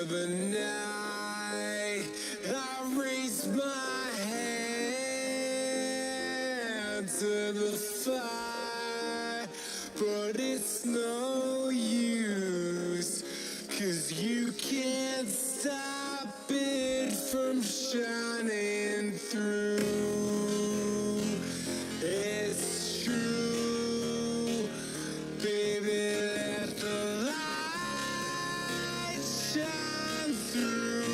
the night. I raise my hand to the fire, but it's no use, 'cause you can't stop it from shining through. It's true, baby, let the light shine through.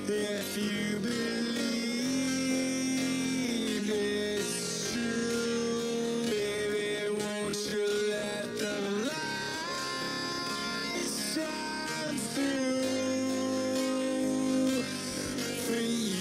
If you believe it's true, baby, won't you let the light shine through for you.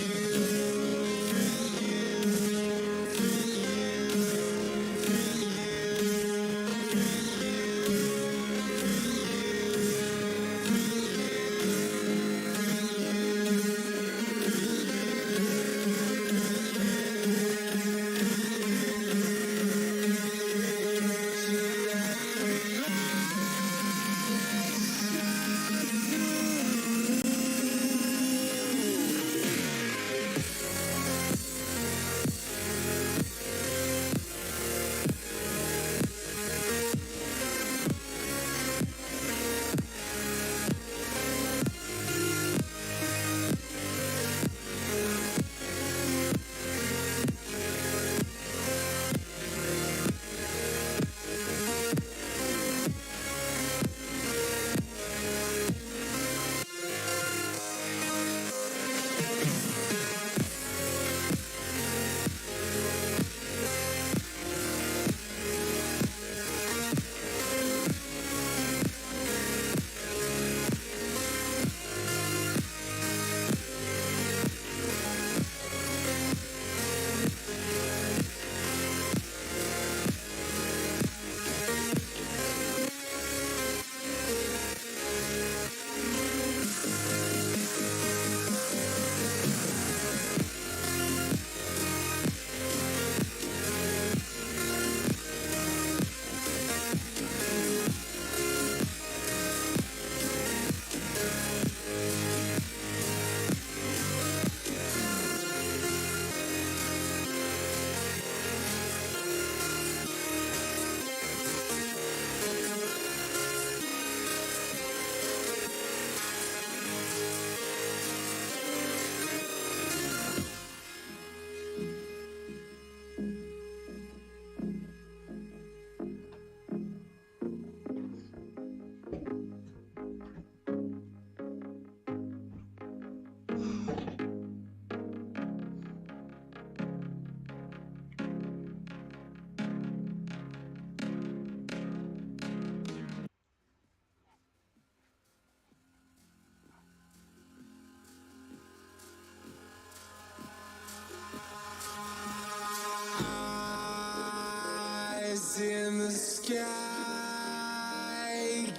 Eyes in the sky,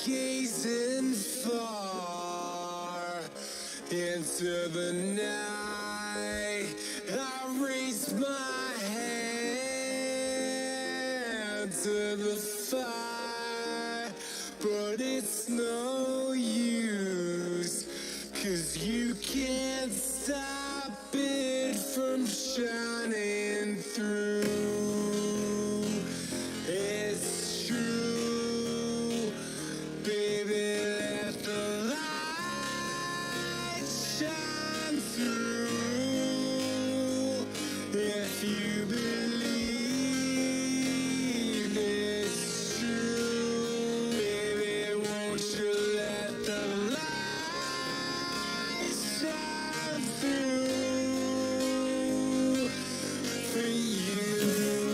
gazing far into the night. I raise my hand to the fire, but it's no use, 'cause you can't stop it from shining through. It's true, baby, let the light shine through. If you believe it's true, baby, won't you let the light shine through for you.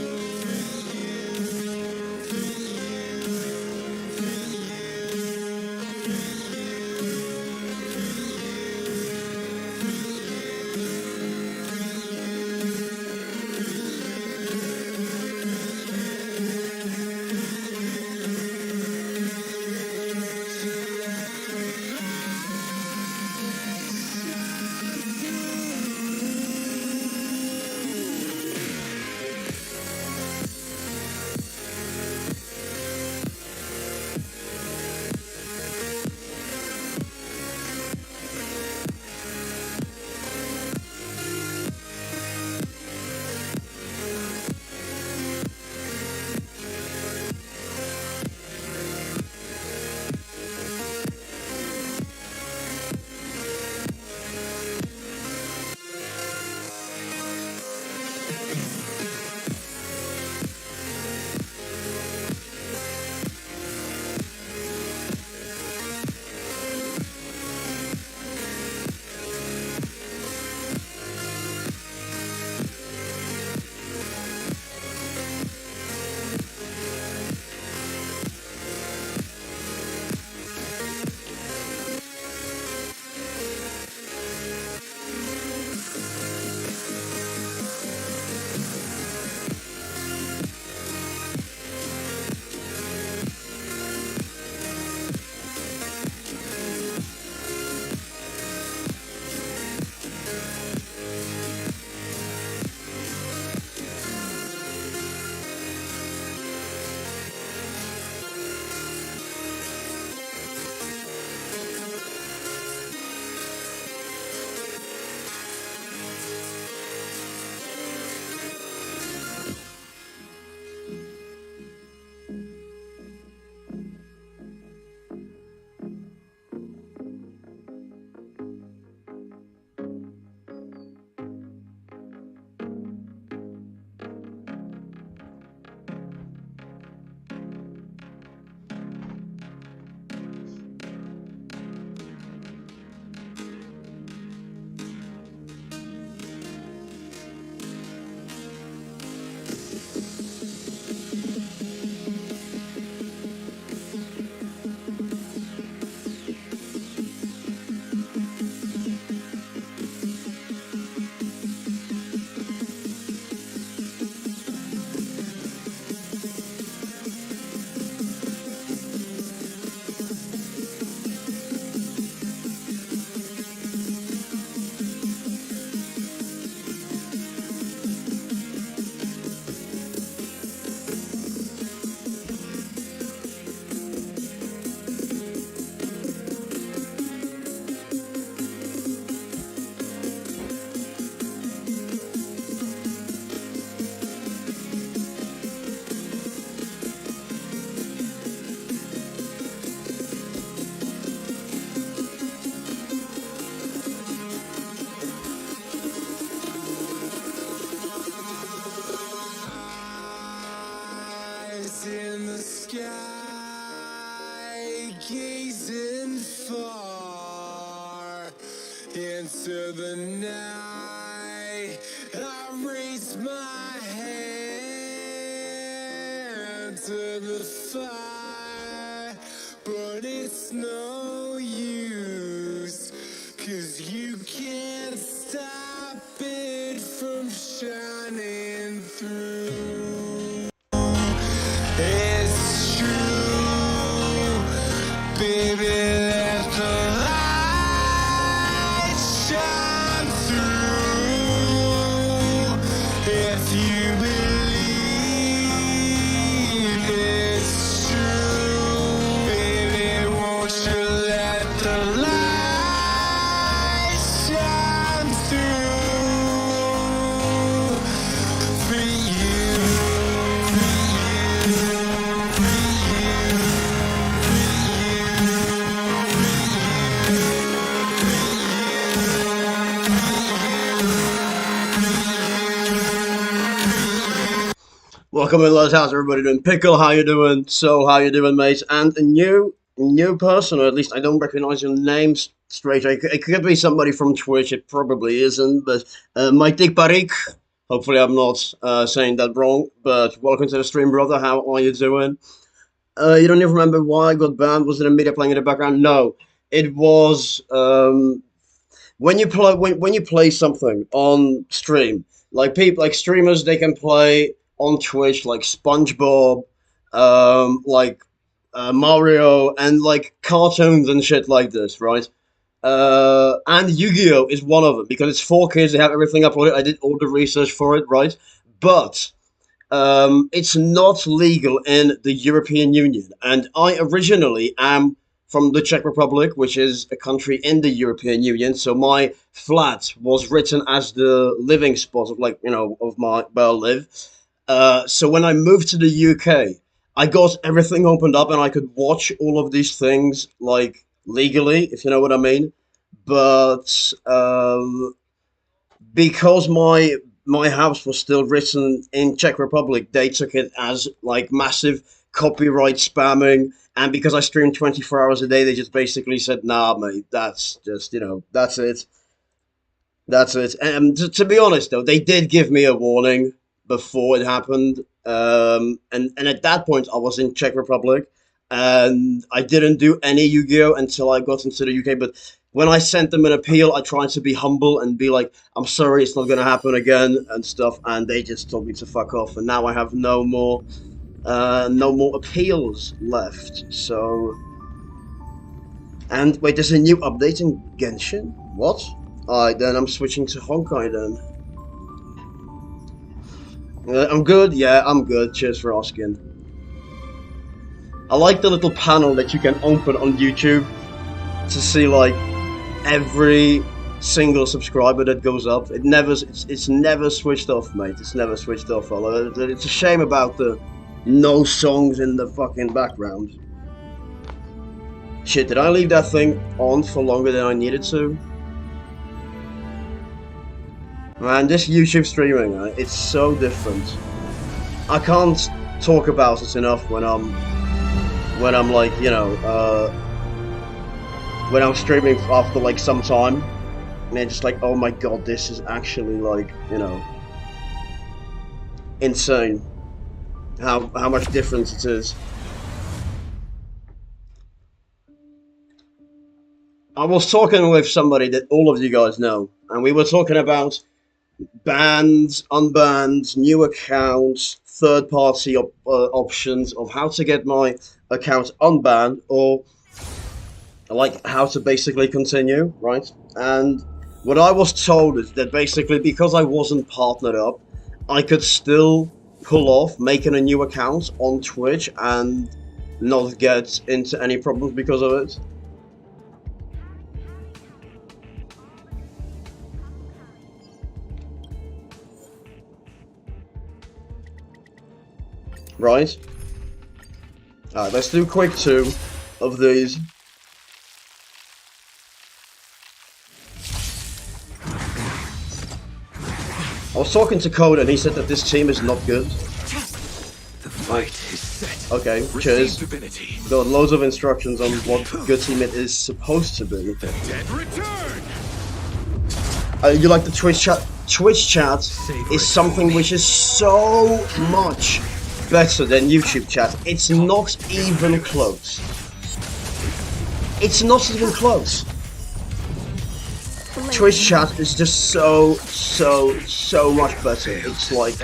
into the night. I raise my hand to the fire, but it's no use, 'cause you can't stop it from shining through. It's true, baby, let the light shine through. If you believe it's true, baby, won't you let the light shine through for you, for you, for Welcome in, lads. How's everybody doing? Pickle, how you doing? So, how you doing, mate? And a new person, or at least I don't recognize your name straight. It could be somebody from Twitch. It probably isn't, but Mike Dick Barik. Hopefully, I'm not saying that wrong. But welcome to the stream, brother. How are you doing? You don't even remember why I got banned? Was it a media playing in the background? No, it was when you play something on stream. Like people, like streamers, they can play on Twitch, like SpongeBob, like Mario, and like cartoons and shit like this, right? And Yu-Gi-Oh is one of them because it's 4 kids. They have everything uploaded. I did all the research for it, right? But it's not legal in the European Union, and I originally am from the Czech Republic, which is a country in the European Union. So my flat was written as the living spot of, like, of where I live. So when I moved to the UK, I got everything opened up and I could watch all of these things, like, legally, if you know what I mean. But because my house was still written in Czech Republic, they took it as, like, massive copyright spamming. And because I streamed 24 hours a day, they just basically said, nah, mate, that's just, that's it. That's it. And to be honest, though, they did give me a warning before it happened. And at that point, I was in Czech Republic, and I didn't do any Yu-Gi-Oh until I got into the UK. But when I sent them an appeal, I tried to be humble and be like, I'm sorry, it's not going to happen again and stuff. And they just told me to fuck off. And now I have no more appeals left. So, and wait, there's a new update in Genshin? What? Alright, then I'm switching to Honkai then. I'm good? Yeah, I'm good. Cheers for asking. I like the little panel that you can open on YouTube to see, like, every single subscriber that goes up. It's never switched off, mate. It's never switched off. It's a shame about the no songs in the fucking background. Shit, did I leave that thing on for longer than I needed to? Man, this YouTube streaming, it's so different. I can't talk about it enough when I'm like, when I'm streaming after, like, some time. And it's just like, oh my god, this is actually, like, insane. How much difference it is. I was talking with somebody that all of you guys know, and we were talking about bans, unbans, new accounts, third-party options of how to get my account unbanned, or like how to basically continue, right? And what I was told is that basically because I wasn't partnered up, I could still pull off making a new account on Twitch and not get into any problems because of it. Right? Alright, let's do quick 2 of these. I was talking to Coda and he said that this team is not good. The fight is set. Okay, cheers. Got loads of instructions on what good team it is supposed to be. The dead return. You like the Twitch chat? Twitch chat is something which is so much better than YouTube chat. It's not even close. It's not even close. Twitch chat is just so much better. It's like,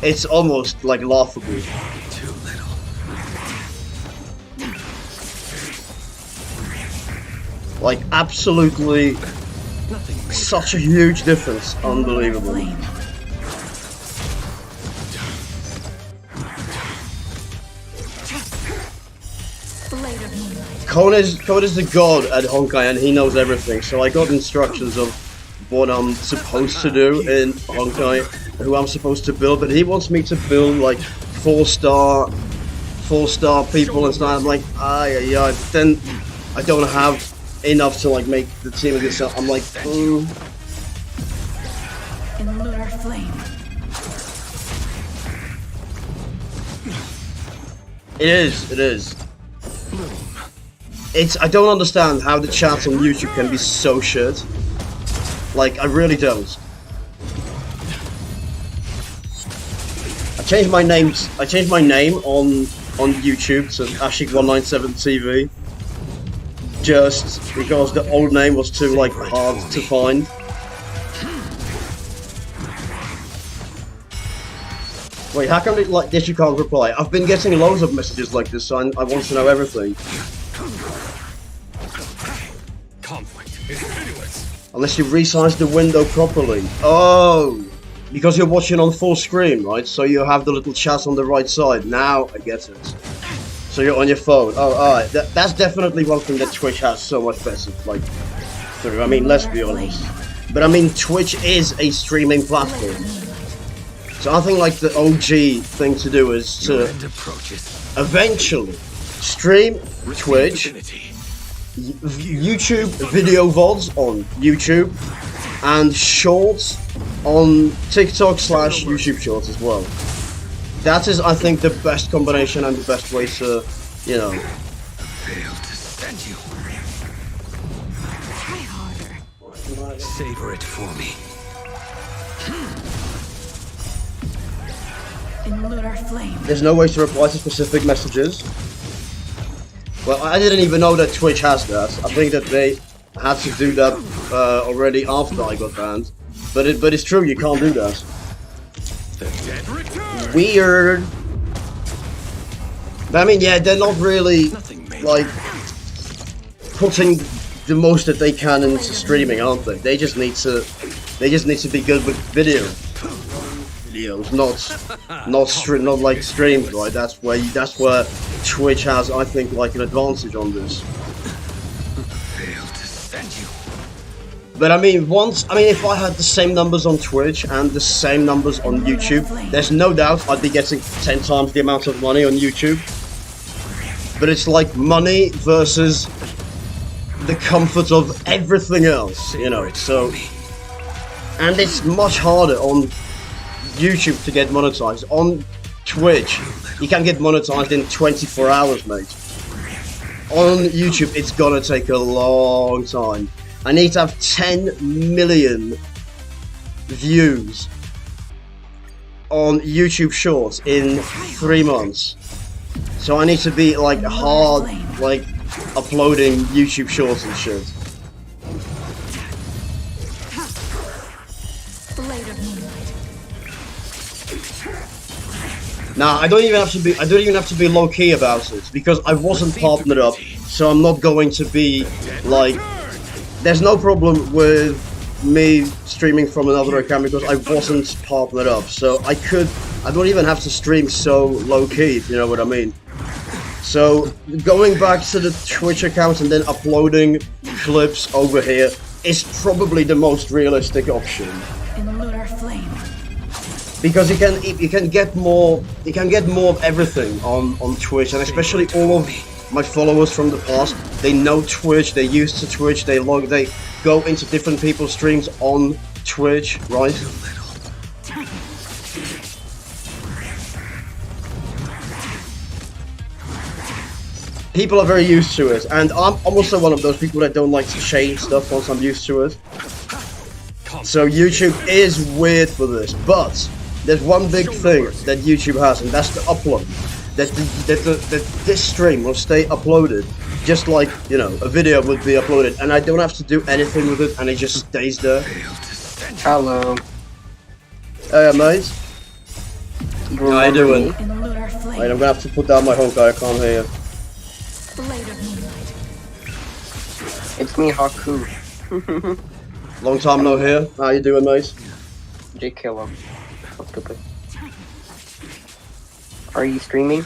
it's almost like laughable. Too little. Like absolutely, Nothing major. such a huge difference. Unbelievable. Code is the god at Honkai and he knows everything, so I got instructions of what I'm supposed to do in Honkai, who I'm supposed to build, but he wants me to build like 4-star people and stuff. I'm like, yeah, then I don't have enough to like make the team of this up. I'm like, In lunar flame. It is. I don't understand how the chat on YouTube can be so shit. Like, I really don't. I changed my name on YouTube to Ashik197TV. Just because the old name was too like hard to find. Wait, how come like this you can't reply? I've been getting loads of messages like this, so I want to know everything. Conflict is pitiless. Unless you resize the window properly. Oh, because you're watching on full screen, right? So you have the little chat on the right side. Now I get it. So you're on your phone. Oh, alright. That's definitely one thing that Twitch has so much better. Like, through. I mean, let's be honest. But I mean, Twitch is a streaming platform. So I think like the OG thing to do is to eventually stream Twitch, YouTube video VODs on YouTube, and shorts on TikTok / YouTube Shorts as well. That is, I think, the best combination and the best way to, you know. Failed to send you. Try harder. Savor it for me. In lunar flame. There's no way to reply to specific messages. Well, I didn't even know that Twitch has that. I think that they had to do that already after I got banned. But it's true, you can't do that. The dead return. Weird. But I mean, yeah, they're not really like putting the most that they can into streaming, aren't they? They just need to be good with videos, not like streams, right? That's where Twitch has, I think, like an advantage on this. Failed to send you. But I mean, if I had the same numbers on Twitch and the same numbers on YouTube, there's no doubt I'd be getting 10 times the amount of money on YouTube. But it's like money versus the comfort of everything else, you know, so... And it's much harder on YouTube to get monetized. On Twitch, you can get monetized in 24 hours, mate. On YouTube, it's gonna take a long time. I need to have 10 million views on YouTube Shorts in 3 months. So I need to be like hard, like uploading YouTube Shorts and shit. Blade of moonlight. Now I don't even have to be low key about it because I wasn't partnered up, so I'm not going to be like. There's no problem with me streaming from another account because I wasn't partnered up, so I don't even have to stream so low key, if you know what I mean. So going back to the Twitch account and then uploading clips over here is probably the most realistic option. In lunar flame. Because you can get more of everything on Twitch, and especially all of my followers from the past, they know Twitch, they're used to Twitch, they go into different people's streams on Twitch, right? People are very used to it, and I'm also one of those people that don't like to change stuff once I'm used to it. So YouTube is weird for this, but there's one big thing that YouTube has, and that's the upload. That this stream will stay uploaded, just like, you know, a video would be uploaded, and I don't have to do anything with it, and it just stays there. Hello. Hey, mate. How you doing? In the lunar flame. Wait, I'm gonna have to put down my honkai, I can't hear you. Blade of moonlight. It's me, Haku. Long time no hear. How you doing, mate? J Killer. So stupid. Are you streaming?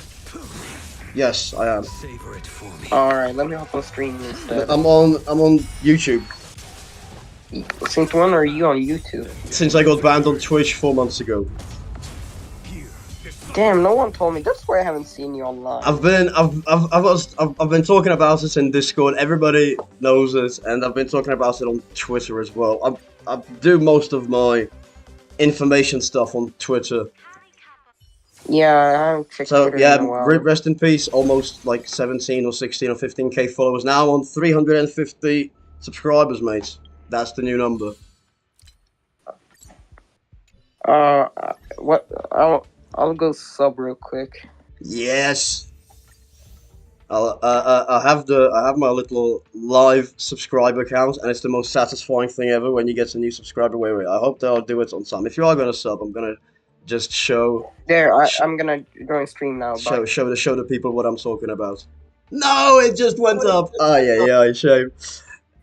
Yes, I am. Savor it for me. Alright, let me hop on stream instead. I'm on YouTube. Since when are you on YouTube? Since I got banned on Twitch 4 months ago. Damn, no one told me. That's why I haven't seen you online. I've been talking about it in Discord. Everybody knows it, and I've been talking about it on Twitter as well. I do most of my information stuff on Twitter. Yeah, I haven't checked So Twitter yeah, in a while. rest in peace. Almost like 17 or 16 or 15k followers now on 350 subscribers, mate. That's the new number. What? I'll go sub real quick. Yes. I have my little live subscriber count, and it's the most satisfying thing ever when you get a new subscriber. Wait. I hope they'll do it on time. If you are gonna sub, I'm gonna just show There, I'm gonna join stream now. Bye. show the people what I'm talking about. No, it just went up. Oh yeah, shame.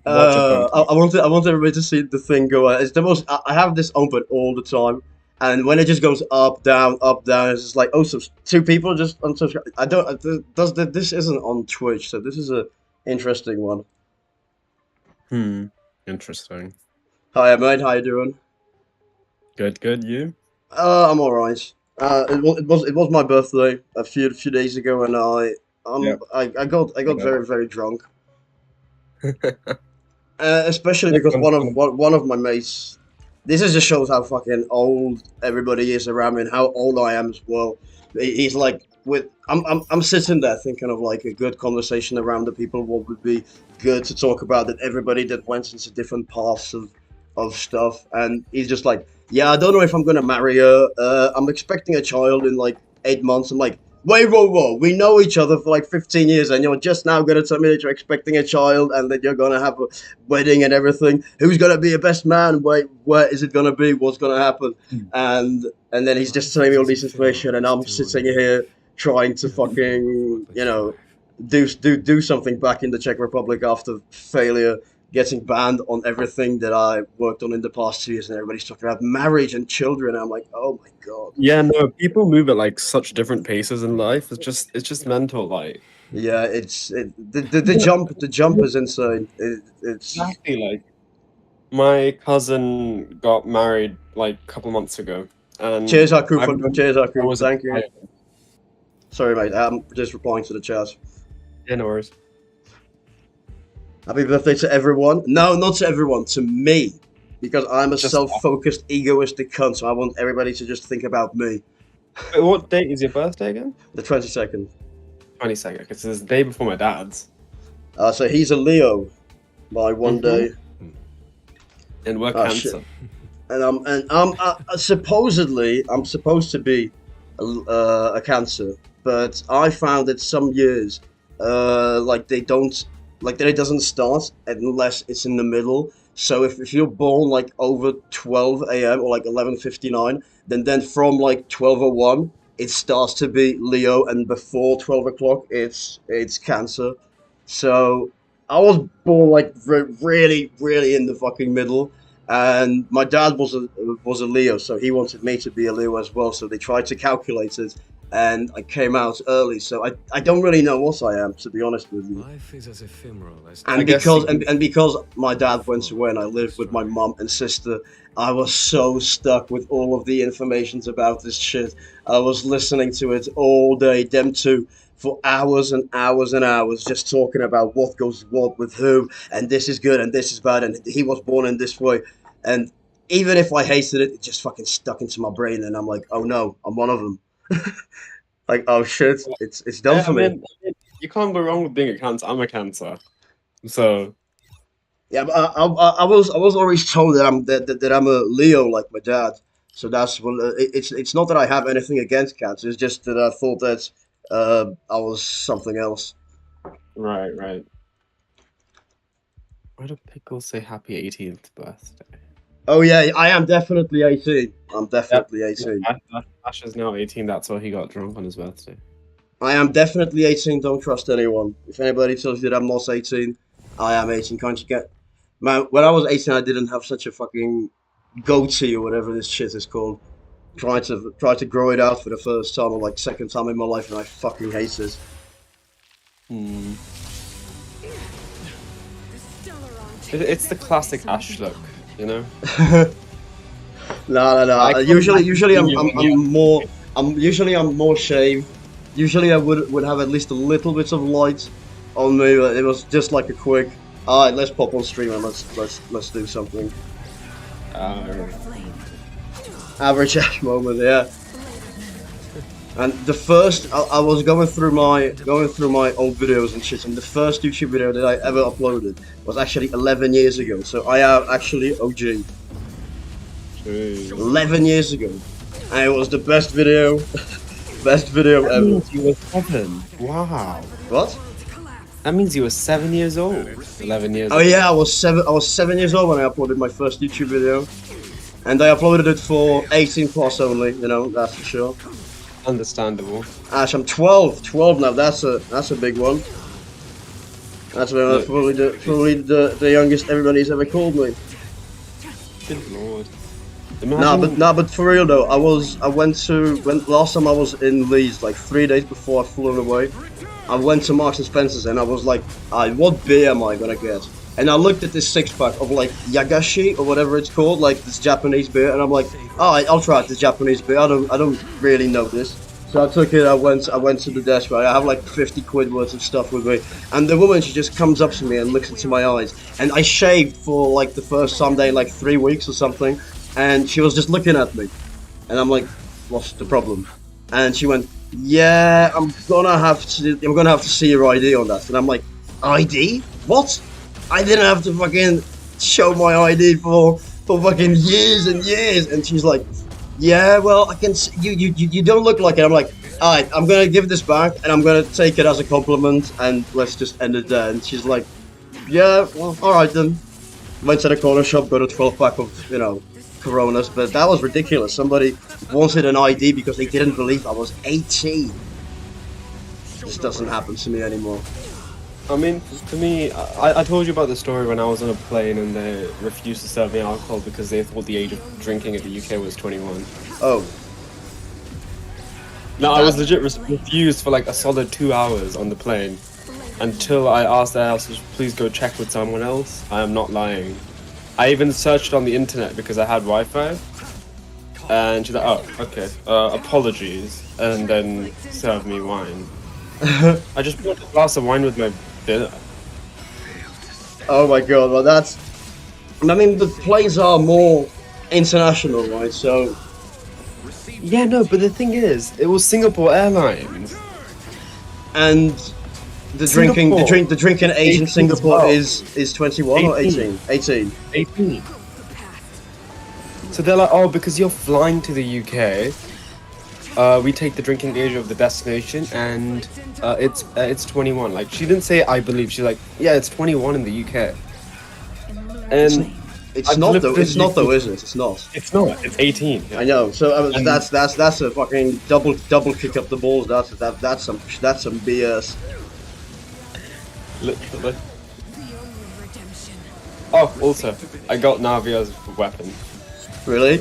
I want everybody to see the thing go. It's the most. I have this open all the time, and when it just goes up, down, it's just like, oh, so 2 people just unsubscribe. I don't. This isn't on Twitch, so this is a interesting one. Interesting. Hi, mate. How you doing? Good. You? I'm alright. It was my birthday a few days ago, and I got very, very drunk. Especially because one of my mates. This is just shows how fucking old everybody is around me and how old I am as well. He's like, I'm sitting there thinking of like a good conversation around the people. What would be good to talk about that everybody that went into different paths of stuff, and he's just like, yeah, I don't know if I'm gonna marry her. I'm expecting a child in like 8 months. I'm like, wait, whoa. We know each other for like 15 years, and you're just now gonna tell me that you're expecting a child and that you're gonna have a wedding and everything. Who's gonna be your best man? Where is it gonna be? What's gonna happen? And then he's just telling me all this information, and I'm sitting here trying to fucking, you know, do something back in the Czech Republic after failure, getting banned on everything that I worked on in the past 2 years, and everybody's talking about marriage and children. And I'm like, oh my god. Yeah, no. People move at like such different paces in life. It's just mental. Like, Yeah, the jump is insane. It's exactly. Like, my cousin got married like a couple months ago, and cheers, Haku. I Cheers, Haku. was Thank you. Sorry, mate. I'm just replying to the chat. Yeah, no worries. Happy birthday to everyone. No, not to everyone. To me, because I'm a Just- self-focused, egoistic cunt. So I want everybody to just think about me. Wait, what date is your birthday again? The 22nd. 22nd. Because it's the day before my dad's, So he's a Leo by one day. and we're Oh, Cancer. shit. And I'm supposedly I'm supposed to be a Cancer, but I found that some years like they don't, like that it doesn't start unless it's in the middle. So if you're born like over 12 a.m. or like 11:59, then from like 12:01 it starts to be Leo, and before 12 o'clock it's Cancer. So I was born like really in the fucking middle, and my dad was a Leo, so he wanted me to be a Leo as well. So they tried to calculate it, and I came out early. So I don't really know what I am, to be honest with you. Life is as ephemeral as And I guess because you- and because my dad went away and I lived with my mum and sister, I was so stuck with all of the informations about this shit. I was listening to it all day, them two, for hours and hours and hours, just talking about what goes what with who, and this is good and this is bad, and he was born in this way. And even if I hated it, it just fucking stuck into my brain, and I'm like, oh no, I'm one of them. Like, oh shit, it's done for me. I mean, you can't go wrong with being a Cancer. I'm a Cancer, so Yeah, but I was always told that I'm a Leo like my dad. So that's well, it's not that I have anything against cats. It's just that I thought that I was something else. Right, right. Why do Pickle say happy 18th birthday? Oh yeah, I am definitely 18. I'm Yep. definitely 18. Ash is now 18. That's why he got drunk on his birthday. I am definitely 18. Don't trust anyone. If anybody tells you that I'm not 18, I am 18. Can't you get? Man, when I was 18, I didn't have such a fucking goatee or whatever this shit is called. Try to grow it out for the first time or like second time in my life, and I fucking hate it. Hmm. It's the classic Ash look, you know. No. I can't Usually imagine you. I'm more shaved. Usually I would have at least a little bit of light on me, but it was just like a quick. Alright, let's pop on stream and let's do something. Average Ash moment, yeah. And the first, I was going through my old videos and shit, and the first YouTube video that I ever uploaded was actually 11 years ago. So I am actually OG. 11 years ago, and it was the best video, best video That ever. means you were 7. Wow. What? That means you were 7 years old. 11 years Oh ago. yeah, I was 7 years old when I uploaded my first YouTube video, and I uploaded it for 18 plus only. You know, that's for sure. Understandable. Ash, I'm 12 now. That's a big one. That's probably the youngest everybody's ever called me. Good lord. But for real though, last time I was in Leeds, like 3 days before I flew away. I went to Marks and Spencer's and I was like, what beer am I gonna get? And I looked at this 6-pack of like Yagashi or whatever it's called, like this Japanese beer, and I'm like, alright, I'll try this Japanese beer. I don't really know this. So I took it. I went to the desk. Right, I have like 50 quid worth of stuff with me, and the woman, she just comes up to me and looks into my eyes. And I shaved for like the first time in like 3 weeks or something, and she was just looking at me, and I'm like, what's the problem? And she went, yeah, I'm gonna have to see your ID on that. And I'm like, ID? What? I didn't have to fucking show my ID for fucking years and years. And she's like, yeah, well, I can see, you don't look like it. I'm like, alright, I'm gonna give this back and I'm gonna take it as a compliment and let's just end it there. And she's like, yeah, well, alright then. Went to the corner shop, got a 12-pack of, Coronas, but that was ridiculous. Somebody wanted an ID because they didn't believe I was 18. This doesn't happen to me anymore. I mean, for me, I told you about the story when I was on a plane and they refused to serve me alcohol because they thought the age of drinking in the UK was 21. Oh. No, I was legit refused for like a solid 2 hours on the plane until I asked the house to please go check with someone else. I am not lying. I even searched on the internet because I had Wi-Fi, and she's like, "Oh, okay, apologies," and then served me wine. I just bought a glass of wine with my dinner. Oh my god, well that's... I mean, the planes are more international, right? So... Yeah, no, but the thing is, it was Singapore Airlines. And... The drinking age in Singapore is 21 or 18? 18. 18. So they're like, oh, because you're flying to the UK, we take the drinking age of the destination, and it's 21. Like, she didn't say I believe. She's like, yeah, it's 21 in the UK. And it's not though, is it? It's not. It's not. It's 18. Yeah. I know. So that's a fucking double kick up the balls. That's some BS. Literally. Oh, also, I got Navia's weapon. Really?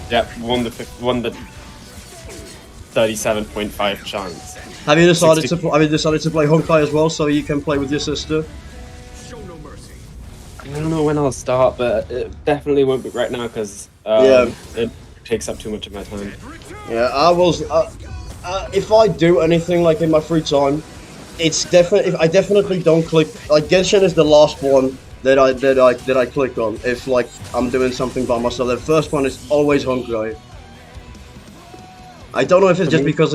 Yep, won the 37.5 chance. Have you decided to play Honkai as well, so you can play with your sister? I don't know when I'll start, but it definitely won't be right now because it takes up too much of my time. Yeah, I was. If I do anything like in my free time, it's I definitely don't click. Like Genshin is the last one that I click on if like I'm doing something by myself. The first one is always Honkai. I don't know if it's just because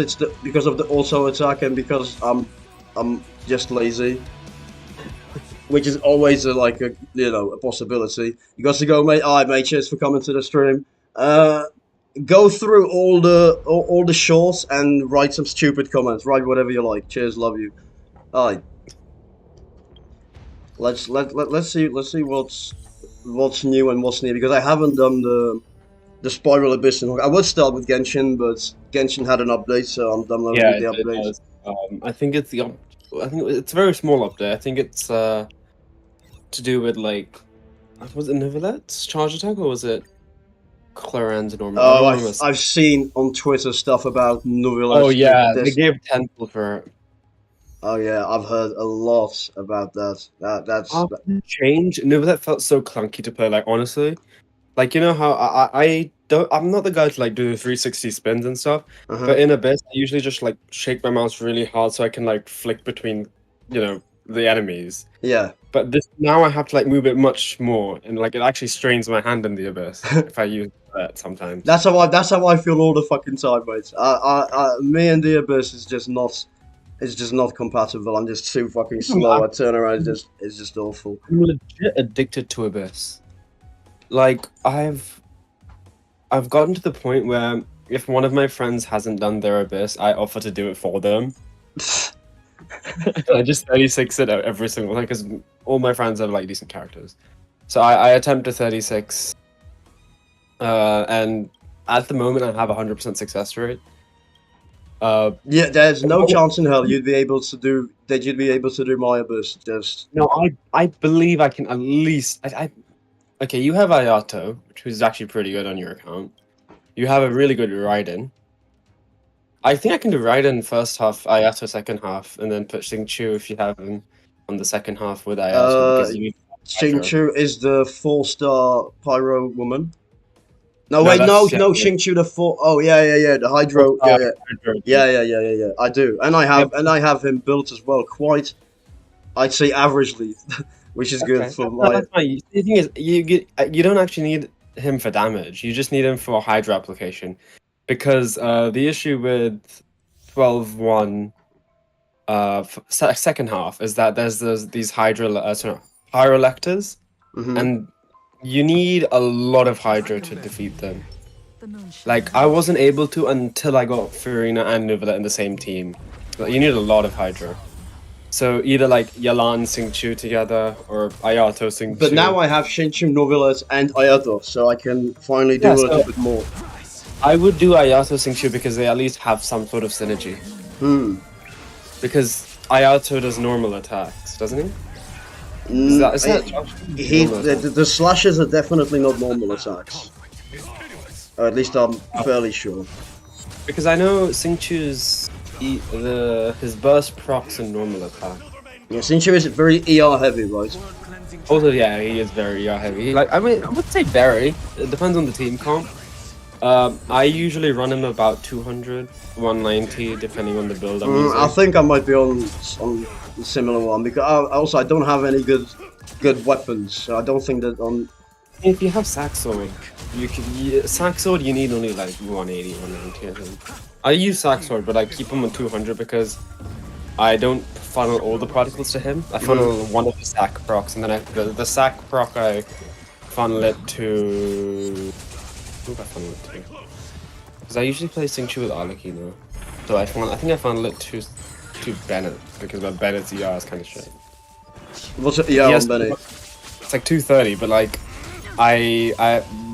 of the auto attack and because I'm just lazy. which is always like a a possibility. You got to go, mate. All right, mate. Cheers for coming to the stream. Go through all the shorts and write some stupid comments. Write whatever you like. Cheers, love you. All right. Let's see what's new and what's new, because I haven't done the Spiral Abyss. I would start with Genshin, but Genshin had an update, so I'm done with the it updates. does. I think it's I think it's a very small update. I think it's to do with like, was it Nivelet's charge attack or was it Claren's normal? Oh, I've seen on Twitter stuff about Nuvilas. Oh yeah, they gave Temple for it. Oh yeah, I've heard a lot about that. That's Change. Nivelet felt so clunky to play. Like honestly, like you know how I don't. I'm not the guy to like do 360 spins and stuff. But in Abyss, I usually just like shake my mouse really hard so I can like flick between, the enemies. Yeah. But this now I have to like move it much more, and like it actually strains my hand in the Abyss if I use that sometimes. That's how I feel all the fucking time, mate. Me and the Abyss is just not. It's just not compatible. I'm just too fucking slow. I turn around, it's just awful. I'm legit addicted to Abyss. Like I've gotten to the point where if one of my friends hasn't done their Abyss, I offer to do it for them. I just 36 it out every single time because all my friends have like decent characters. So I attempt to 36, and at the moment I have 100% success rate. Yeah, there's no chance in hell you'd be able to do my Abyss. No, I believe I can at least. Okay, you have Ayato, which is actually pretty good on your account. You have a really good Raiden. I think I can do Raiden first half, Ayato second half, and then put Xingqiu if you have him on the second half with Ayato. Because you Xingqiu is the 4-star pyro woman. No, No, wait, no, that's- no, yeah. Xingqiu the 4. Oh yeah, the Hydro. Yeah. I do, and I have him built as well, quite. I'd say averagely, which is good for my. That's fine. The thing is, you don't actually need him for damage. You just need him for Hydra application, because the issue with 12-1 second half is that there's these Pyrolectors, and you need a lot of Hydra to defeat them. Like, I wasn't able to until I got Furina and Nuvolet in the same team. Like, you need a lot of Hydra. So either like Yalan Xingqiu together or Ayato Xingqiu. But now I have Xingqiu, Novelas, and Ayato, so I can finally do a little bit more. I would do Ayato Xingqiu because they at least have some sort of synergy. Because Ayato does normal attacks, doesn't he? The slashes are definitely not normal attacks. Or at least I'm fairly sure. Because I know Xingqiu's his burst procs and normal attack. Yeah, Xingqiu is very ER heavy, right? Also, yeah, he is very heavy. Like, I mean, I would say very. It depends on the team comp. I usually run him about 200, 190, depending on the build I'm using. I think I might be on a similar one, because I don't have any good weapons, so I don't think that on... If you have Sack Sword, Sack Sword you need only like 180, 190, I think. I use Sack Sword, but I keep him on 200 because I don't funnel all the particles to him. I funnel one of the Sack procs, and then the Sack proc I funnel it to... Who do I funnel it to? Because I usually play Xingqiu with Arlechy now. So I think I funnel it to Bennett, because my Bennett's ER is kind of shit. What's it? Yeah, on Bennett. It's like 230, but like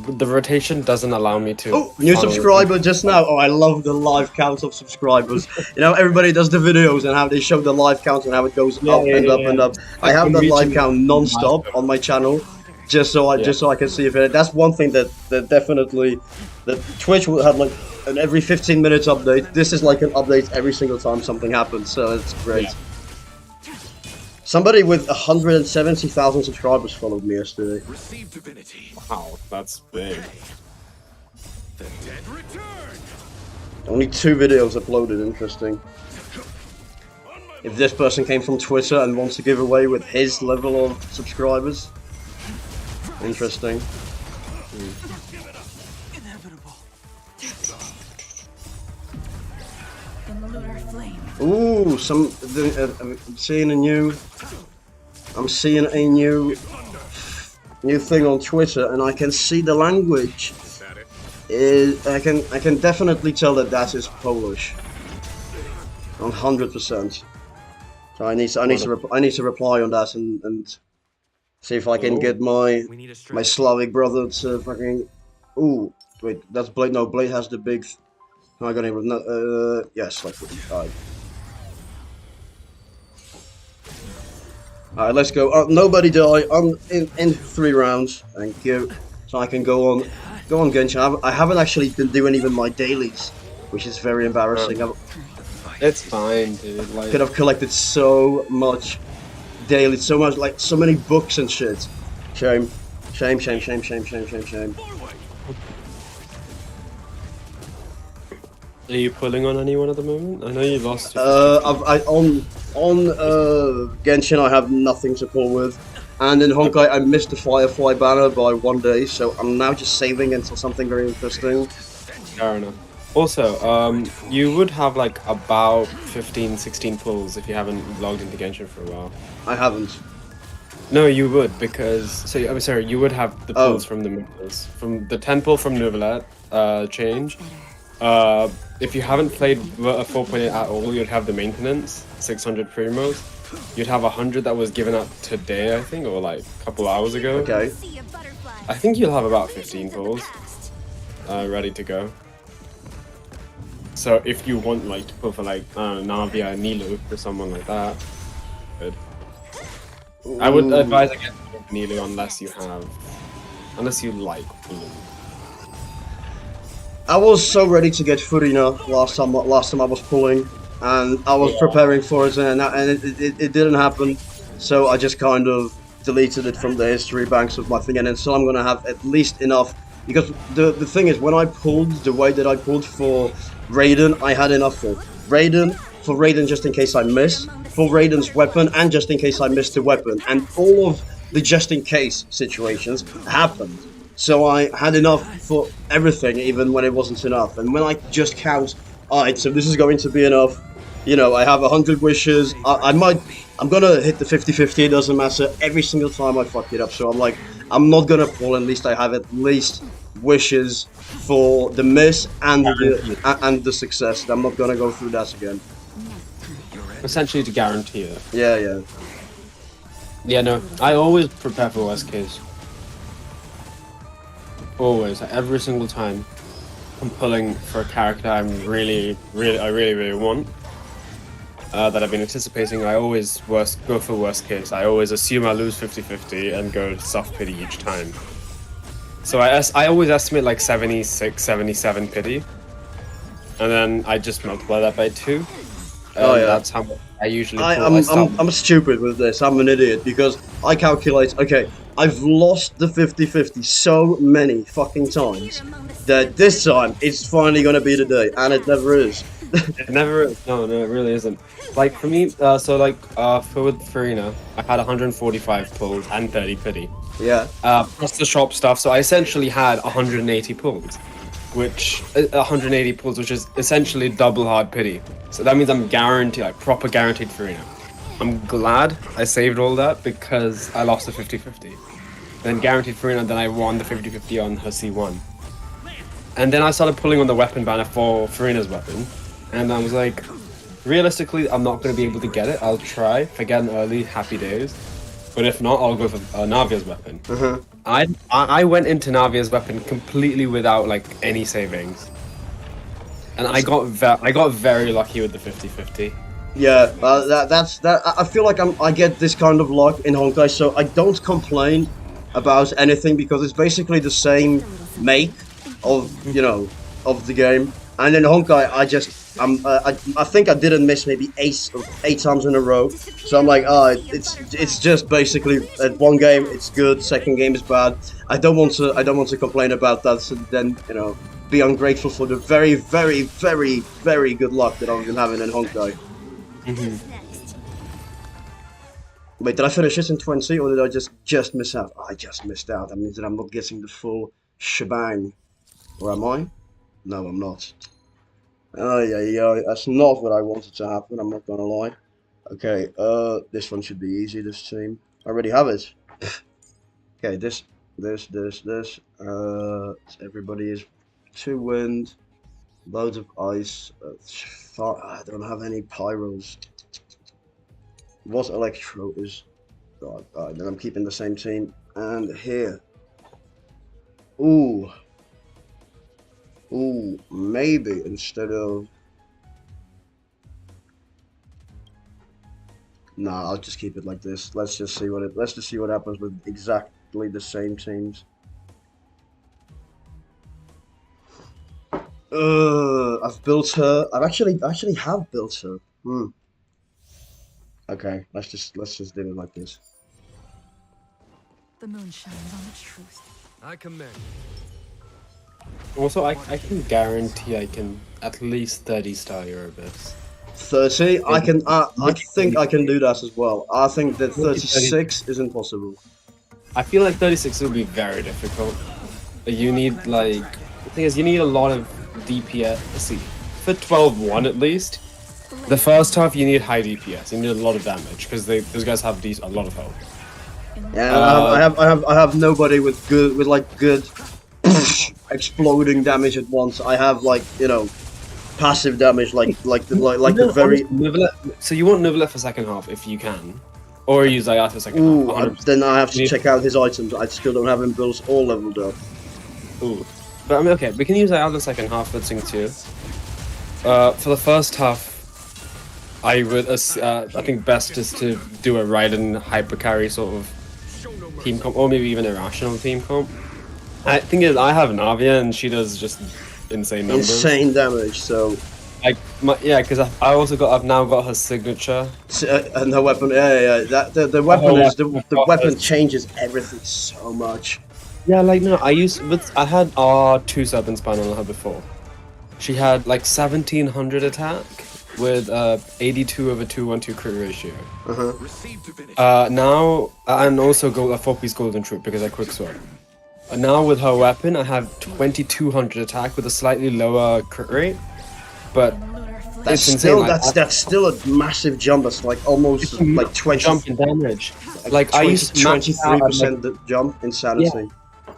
the rotation doesn't allow me to. Oh, new subscriber just now. Oh, I love the live count of subscribers. You know, everybody does the videos and how they show the live count and how it goes up and up. I have that live count non-stop on my channel, just so I can see if it. That's one thing that definitely that Twitch will have like an every 15 minutes update. This is like an update every single time something happens, so it's great. Yeah. Somebody with 170,000 subscribers followed me yesterday. Wow, that's big. Only 2 videos uploaded, interesting. If this person came from Twitter and wants to give away with his level of subscribers. Interesting. Ooh, I'm seeing a new I'm seeing a new thing on Twitter, and I can see the language. I can definitely tell that is Polish. 100%. So I need to reply on that and see if I can get my We need a my strategy. Slavic brother to fucking. Ooh, wait, that's Blade. No, Blade has the big. I got him. No, yes, like. Alright, let's go. Nobody die. In 3 rounds. Thank you. So I can go on Genshin. I haven't actually been doing even my dailies, which is very embarrassing. I It's fine, dude. Like, could have collected so much daily, so much, like, so many books and shit. Shame. Shame, shame, shame, shame, shame, shame, shame. are you pulling on anyone at the moment? I know you lost. On Genshin, I have nothing to pull with. And in Honkai, I missed the Firefly banner by 1 day, so I'm now just saving until something very interesting. Fair enough. Also, you would have like about 15, 16 pulls if you haven't logged into Genshin for a while. I haven't. No, you would, because so I'm sorry, you would have the Oh. pulls from the members, from the 10 pull from Novelet change. If you haven't played 4.8 at all, you'd have the maintenance 600 primos. You'd have 100 that was given out today, I think, or like a couple hours ago. Okay. See a butterfly. I think you'll have about 15 pulls ready to go. So if you want like to pull for like Navia and Nilu or someone like that, good. I would advise against Nilu unless you like blue. I was so ready to get Furina last time I was pulling, and I was preparing for it, and it didn't happen. So I just kind of deleted it from the history banks of my thing, and then so I'm gonna have at least enough. Because the thing is, when I pulled the way that I pulled for Raiden, I had enough for Raiden just in case I missed, for Raiden's weapon, and just in case I missed the weapon, and all of the just in case situations happened. So I had enough for everything, even when it wasn't enough. And when I just count, alright, so this is going to be enough. You know, I have 100 wishes. I'm gonna hit the 50-50, it doesn't matter. Every single time I fuck it up. So I'm like, I'm not gonna pull, at least I have at least wishes for the miss and the success. I'm not gonna go through that again. Essentially to guarantee it. Yeah, yeah. Yeah, no, I always prepare for worst case. Always, every single time I'm pulling for a character I really want, that I've been anticipating, I always go for worst case. I always assume I lose 50-50 and go soft pity each time. So I always estimate like 76, 77 pity, and then I just multiply that by 2. Oh, yeah. That's how much I usually pull. I'm stupid with this. I'm an idiot because I calculate. Okay, I've lost the 50-50 so many fucking times that this time it's finally gonna be the day, and it never is. It never is. No, it really isn't. Like for me, for with Farina, I had 145 pulls and 30 pity. Yeah. Plus the shop stuff, so I essentially had 180 pulls, which is essentially double hard pity. So that means I'm guaranteed, like proper guaranteed Farina. I'm glad I saved all that because I lost the 50-50. Then guaranteed Farina, then I won the 50-50 on her C1. And then I started pulling on the weapon banner for Farina's weapon. And I was like, realistically, I'm not going to be able to get it. I'll try. If I get an early, happy days. But if not, I'll go for Navia's weapon. I went into Navia's weapon completely without like any savings. And I got very lucky with the 50-50. Yeah, that's that. I feel like I get this kind of luck in Honkai, so I don't complain about anything because it's basically the same make of of the game. And in Honkai, I think I didn't miss maybe eight times in a row. So I'm like, it's just basically at one game it's good, second game is bad. I don't want to complain about that. So then be ungrateful for the very, very, very, very good luck that I've been having in Honkai. Wait, did I finish it in 20 or did I just miss out? I just missed out. That means that I'm not getting the full shebang. Or am I? No, I'm not. Oh yeah, that's not what I wanted to happen, I'm not gonna lie. Okay, this one should be easy, this team. I already have it. Okay, this. Everybody is 2 wind, loads of ice. I don't have any pyros. What electro is? God, then I'm keeping the same team. And here. Ooh, maybe instead of. Nah, I'll just keep it like this. Let's just see what happens with exactly the same teams. I've built her. I actually have built her. Okay, let's just do it like this. The moon shines on the truth. I commend. Also, I can guarantee I can at least 30 star Eurobus. 30. I think I can do that as well. I think that 36 is impossible. I feel like 36 will be very difficult. You need like the thing is you need a lot of DPS. Let's see, for 12-1 at least. The first half you need high DPS. You need a lot of damage because those guys have a lot of health. Yeah, I have nobody with good exploding damage at once. I have like passive damage the very. So you want Nuvela for second half if you can, or use Ayata second half. Then I have to check out his items. I still don't have him built or leveled up. Ooh, but I mean, okay, we can use Ayata second half for Tsing too. For the first half, I would I think best is to do a Raiden hyper carry sort of team comp, or maybe even a rational team comp. I think I have Navia and she does just insane numbers. Insane damage. So, because I've now got her signature and her weapon. Yeah. The weapon is the weapon changes everything so much. Yeah, like no, I had R2 Serpent Spine on her before. She had like 1700 attack with 82 over 212 crit ratio. Now and also a 4-piece golden troop because I quick sword. Now with her weapon, I have 2200 attack with a slightly lower crit rate, but that's still a massive jump. That's like almost like 20 jump in damage. Like 23% jump insanity. Yeah.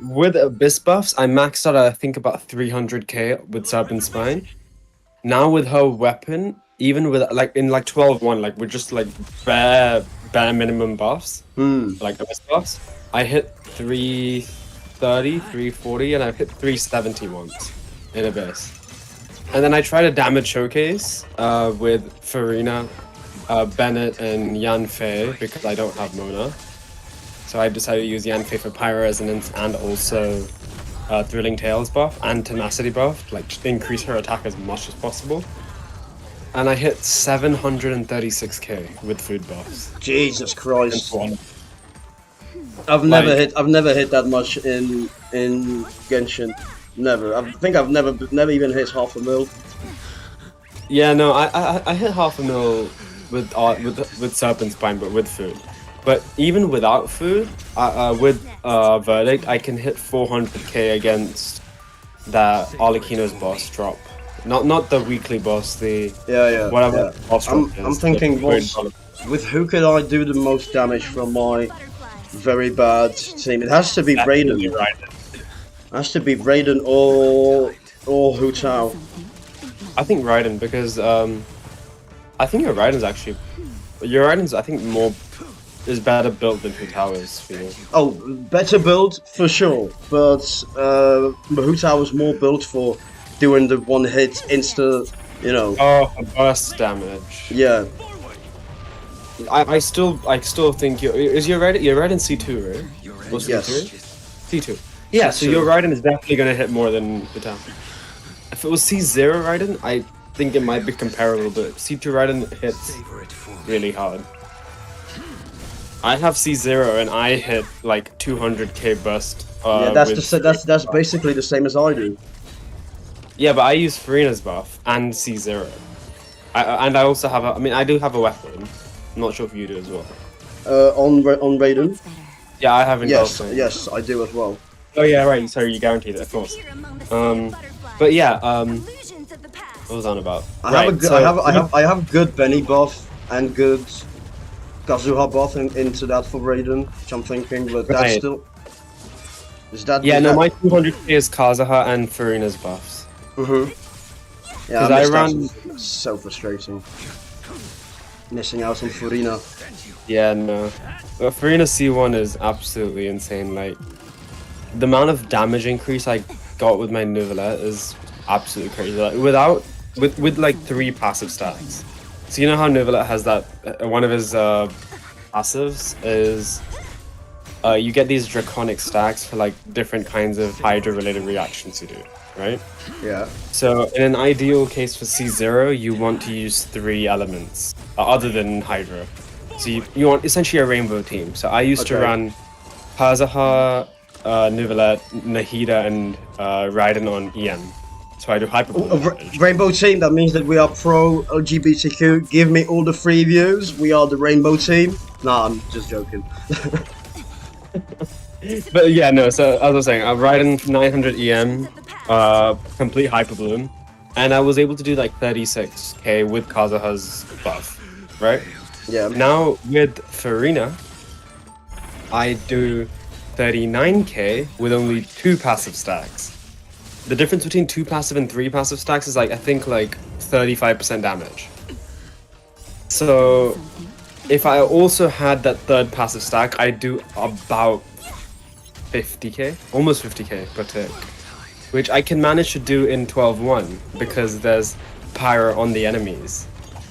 With Abyss buffs, I maxed out I think about 300k with Serpent Spine. Now with her weapon, even with like in like 12-1, like with just like bare minimum buffs, like Abyss buffs, I hit 330, 340, and I've hit 370 once in Abyss. And then I tried a damage showcase with Farina, Bennett, and Yan Fei because I don't have Mona. So I decided to use Yan Fei for Pyro Resonance and also Thrilling Tales buff and Tenacity buff, like just increase her attack as much as possible. And I hit 736k with food buffs. Jesus Christ! I've never hit that much in Genshin. Never. I think I've never even hit half a mil. Yeah, no, I hit half a mil with Serpent Spine, but with food. But even without food, with Verdict, I can hit 400k against that Arlecchino's boss drop. Not the weekly boss, the whatever boss drop is. I'm thinking with who could I do the most damage from my very bad team? It has to be Raiden. Has to be Raiden or Hu Tao. I think Raiden because I think your Raiden's I think is better built than Hu Tao is for you. Oh, better build for sure, but Hu Tao was more built for doing the one hit insta, Oh, burst damage. Yeah. I still think your Raiden C2, right? Or C3? Yes. C2. Yeah, so your Raiden is definitely gonna hit more than Hu Tao. If it was C0 Raiden, I think it might be comparable, but C2 Raiden hits really hard. I have C0 and I hit like 200k burst. Yeah, that's basically the same as I do. Yeah, but I use Farina's buff and C0. And I also have I do have a weapon. I'm not sure if you do as well. On Raiden? Yeah, I have Yes, I do as well. Oh yeah, right. Sorry, you guaranteed it, of course. But yeah, what was on about? I have good Benny buff and good Kazuha buff into that for Raiden, which I'm thinking, but that's Right. still. Is that? Yeah, is no, that... my 200k is Kazuha and Farina's buffs. Mm-hmm. Yeah, 'Cause I I missed ran- that. It's so frustrating. Missing out on Furina. Yeah, no. Farina C1 is absolutely insane. Like, the amount of damage increase I got with my Neuvillette is absolutely crazy. Like, with like 3 passive stacks. So you know how Neuvillette has that, one of his passives is you get these draconic stacks for like different kinds of Hydra related reactions you do, right? Yeah. So in an ideal case for C0, you want to use 3 elements other than Hydra. So you want essentially a rainbow team. So I used to Okay. run Kazuha, Neuvillette, Nahida, and Raiden on EM. So I do hyper. Rainbow team. That means that we are pro LGBTQ. Give me all the free views. We are the rainbow team. Nah, I'm just joking. But yeah, no. So as I was saying, I'm riding 900 EM, complete hyper bloom, and I was able to do like 36k with Kazuha's buff, right? Yeah. Now with Farina, I do 39k with only 2 passive stacks. The difference between 2 passive and 3 passive stacks is like I think like 35% damage. So if I also had that 3rd passive stack, I'd do about 50k, almost 50k per tick, which I can manage to do in 12-1 because there's pyro on the enemies.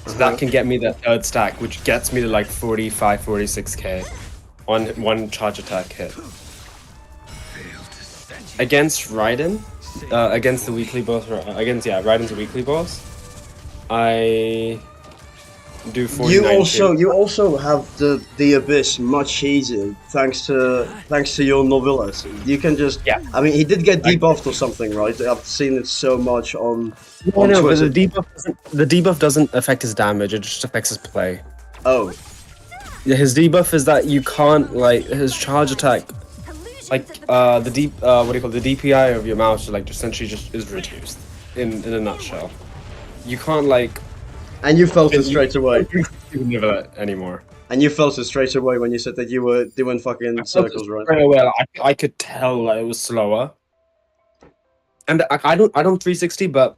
So that can get me that 3rd stack, which gets me to like 45, 46k on 1 charge attack hit. Against Raiden, against the weekly boss, Raiden's a weekly boss, I do 49k. You also have the abyss much easier thanks to your Neuvillette. You can just I mean he did get debuffed or something, right? I've seen it so much on No, but Twitter. the debuff doesn't affect his damage, it just affects his play. Oh, Yeah, his debuff is that you can't like his charge attack, like the DPI of your mouse like essentially just is reduced in a nutshell. You can't like and you felt it straight away. anymore. And you felt it straight away when you said that you were doing fucking circles, right? Right away, I could tell that it was slower. And I don't 360, but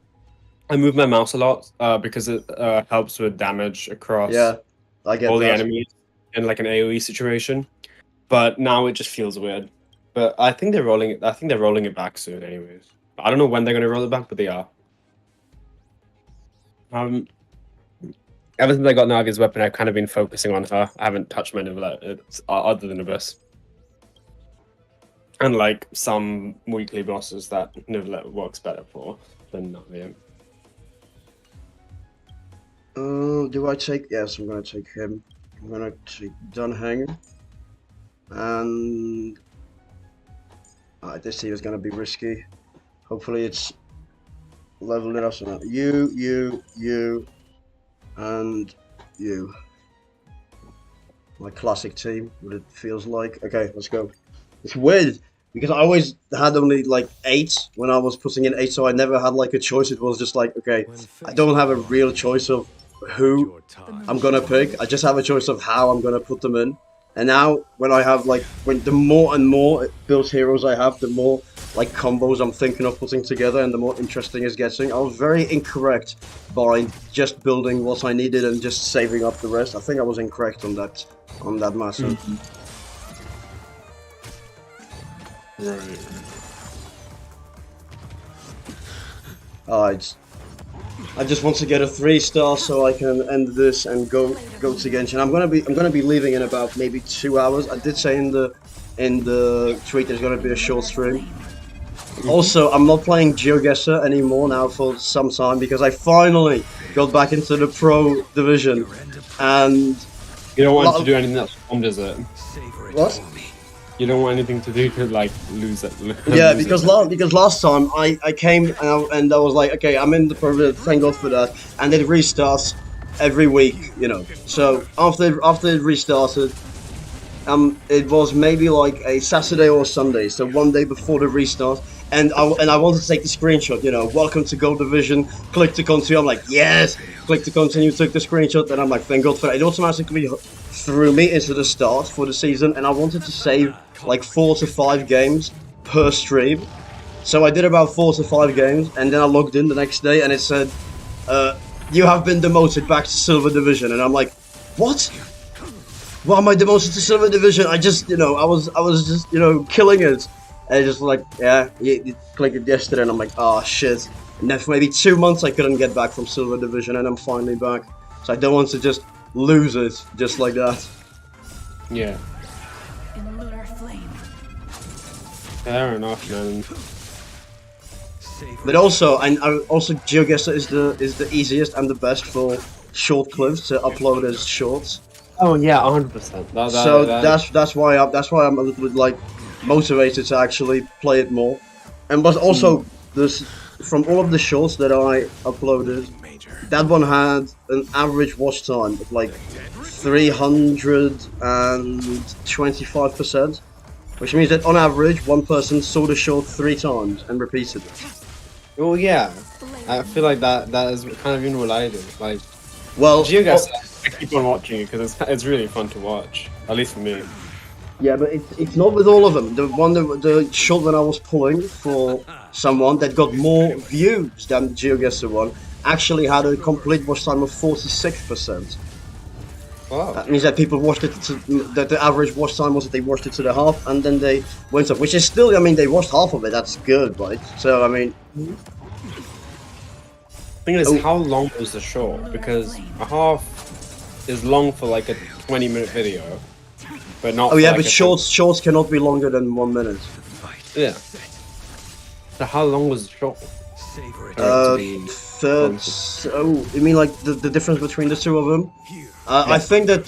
I move my mouse a lot because it helps with damage across Yeah, I get all the that. enemies in like an AOE situation. But now it just feels weird. But I think they're rolling it. I think they're rolling it back soon, anyways. I don't know when they're gonna roll it back, but they are. Ever since I got Navi's weapon, I've kind of been focusing on her. I haven't touched my Neuvillette, other than Abyss. And like some weekly bosses that Neuvillette works better for than Navi. Do I take? Yes, I'm gonna take him. I'm gonna take Dunhang. And this team is gonna be risky. Hopefully it's leveling up. So you, and you. My classic team, what it feels like. Okay, let's go. It's weird because I always had only like 8 when I was putting in 8, so I never had like a choice. It was just like, okay, I don't have a real choice of who I'm gonna pick. I just have a choice of how I'm gonna put them in. And now when I have like, the more and more built heroes I have, the more like combos I'm thinking of putting together and the more interesting it's getting. I was very incorrect by just building what I needed and just saving up the rest. I think I was incorrect on that matter. Right. I just want to get a 3-star so I can end this and go to Genshin. I'm gonna be leaving in about maybe 2 hours. I did say in the tweet there's gonna be a short stream. Also, I'm not playing GeoGuessr anymore now for some time because I finally got back into the pro division, and You don't want to do anything that's fun, does it? what? You don't want anything to do to like lose it. Yeah, because last time I came and I was like, okay, I'm in the pro. Thank God for that, and it restarts every week, you know. So after it restarted, it was maybe like a Saturday or Sunday, so one day before the restart, and I wanted to take the screenshot, you know, welcome to Gold Division, click to continue. I'm like, yes, click to continue, took the screenshot, and I'm like, thank God for that. It automatically threw me into the start for the season, and I wanted to save like 4 to 5 games per stream. So I did about 4 to 5 games, and then I logged in the next day, and it said, "You have been demoted back to Silver Division," and I'm like, "What? Why am I demoted to Silver Division? I just, I was just, killing it." And just like, yeah, you click it yesterday, and I'm like, "Oh shit!" And then for maybe 2 months, I couldn't get back from Silver Division, and I'm finally back. So I don't want to just lose it just like that. Yeah. In lunar flame. Fair enough, man. But also, also GeoGuessr is the easiest and the best for short clips to upload as shorts. Oh yeah, 100%. So that's why I'm a little bit like motivated to actually play it more. And but also this from all of the shorts that I uploaded, that one had an average watch time of like 325%, which means that on average one person saw the short 3 times and repeated it. Oh yeah, I feel like that is kind of even what I do. Like, Well, GeoGuessr, I keep on watching it because it's really fun to watch, at least for me. yeah, but it's not with all of them. The shot that I was pulling for someone that got more views than the GeoGuessr one actually had a complete watch time of 46%. Wow. That means that people watched it that the average watch time was that they watched it to the half and then they went up, which is still, I mean, they watched half of it. That's good, right? So I mean, thing is, how long was the short? Because a half is long for like a 20-minute video, but not. oh yeah, for like but a shorts cannot be longer than 1 minute. Yeah. So how long was the short? Oh, you mean like the difference between the two of them? I think that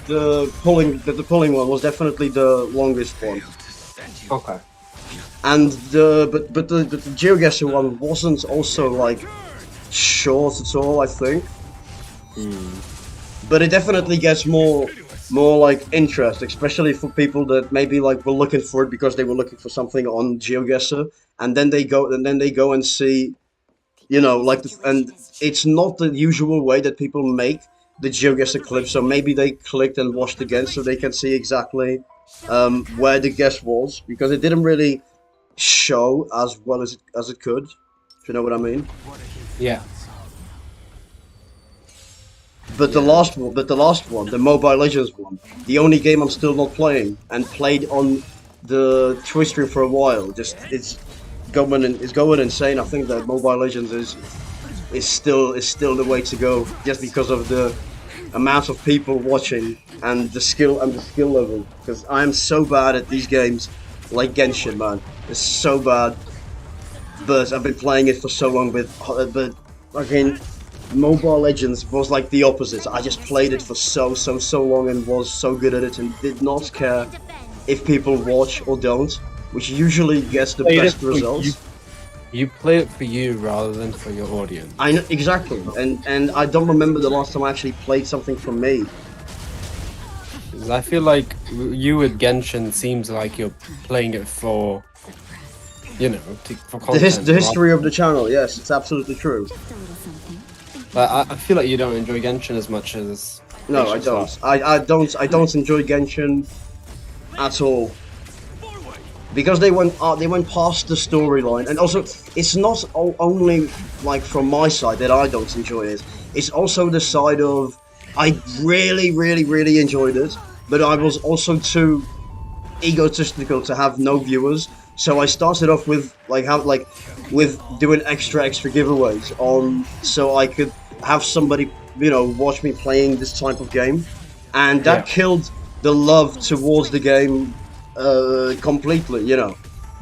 the pulling one was definitely the longest one, Okay. and the GeoGuessr one wasn't also like short at all. I think, but it definitely gets more like interest, especially for people that maybe like were looking for it because they were looking for something on GeoGuessr, and then they go and see, and it's not the usual way that people make the GeoGuessr clip, so maybe they clicked and watched again so they can see exactly where the guess was, because it didn't really show as well as it could, if you know what I mean. Yeah. But the last one, the Mobile Legends one, the only game I'm still not playing and played on the Twitch stream for a while, it's going insane. I think that Mobile Legends is still the way to go, just because of the amount of people watching and the skill level. Because I am so bad at these games, like Genshin, man. It's so bad. But I've been playing it for so long. But again, Mobile Legends was like the opposite. I just played it for so long and was so good at it and did not care if people watch or don't, which usually gets the best results. You play it for you rather than for your audience. I know, exactly, and I don't remember the last time I actually played something for me. 'Cause I feel like you with Genshin seems like you're playing it for, for content. The history of the channel, yes, it's absolutely true. But I feel like you don't enjoy Genshin as much as. No, I don't. I don't enjoy Genshin at all. Because they went past the storyline, and also it's not only like from my side that I don't enjoy it. It's also the side of I really enjoyed it, but I was also too egotistical to have no viewers. So I started off with with doing extra giveaways on, so I could have somebody watch me playing this type of game, and that killed the love towards the game completely,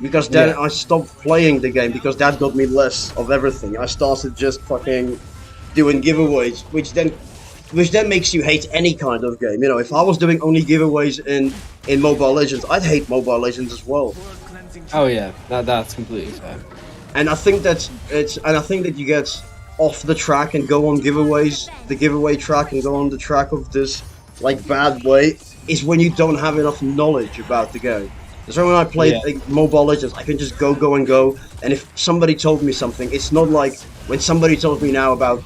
because then I stopped playing the game, because that got me less of everything. I started just fucking doing giveaways, which then makes you hate any kind of game. If I was doing only giveaways in Mobile Legends, I'd hate Mobile Legends as well. Oh yeah, that's completely fair. And I think that you get off the track and go on giveaways, the giveaway track, and go on the track of this like bad way, is when you don't have enough knowledge about the game. So when I play Mobile Legends, I can just go, and if somebody told me something, it's not like when somebody tells me now about,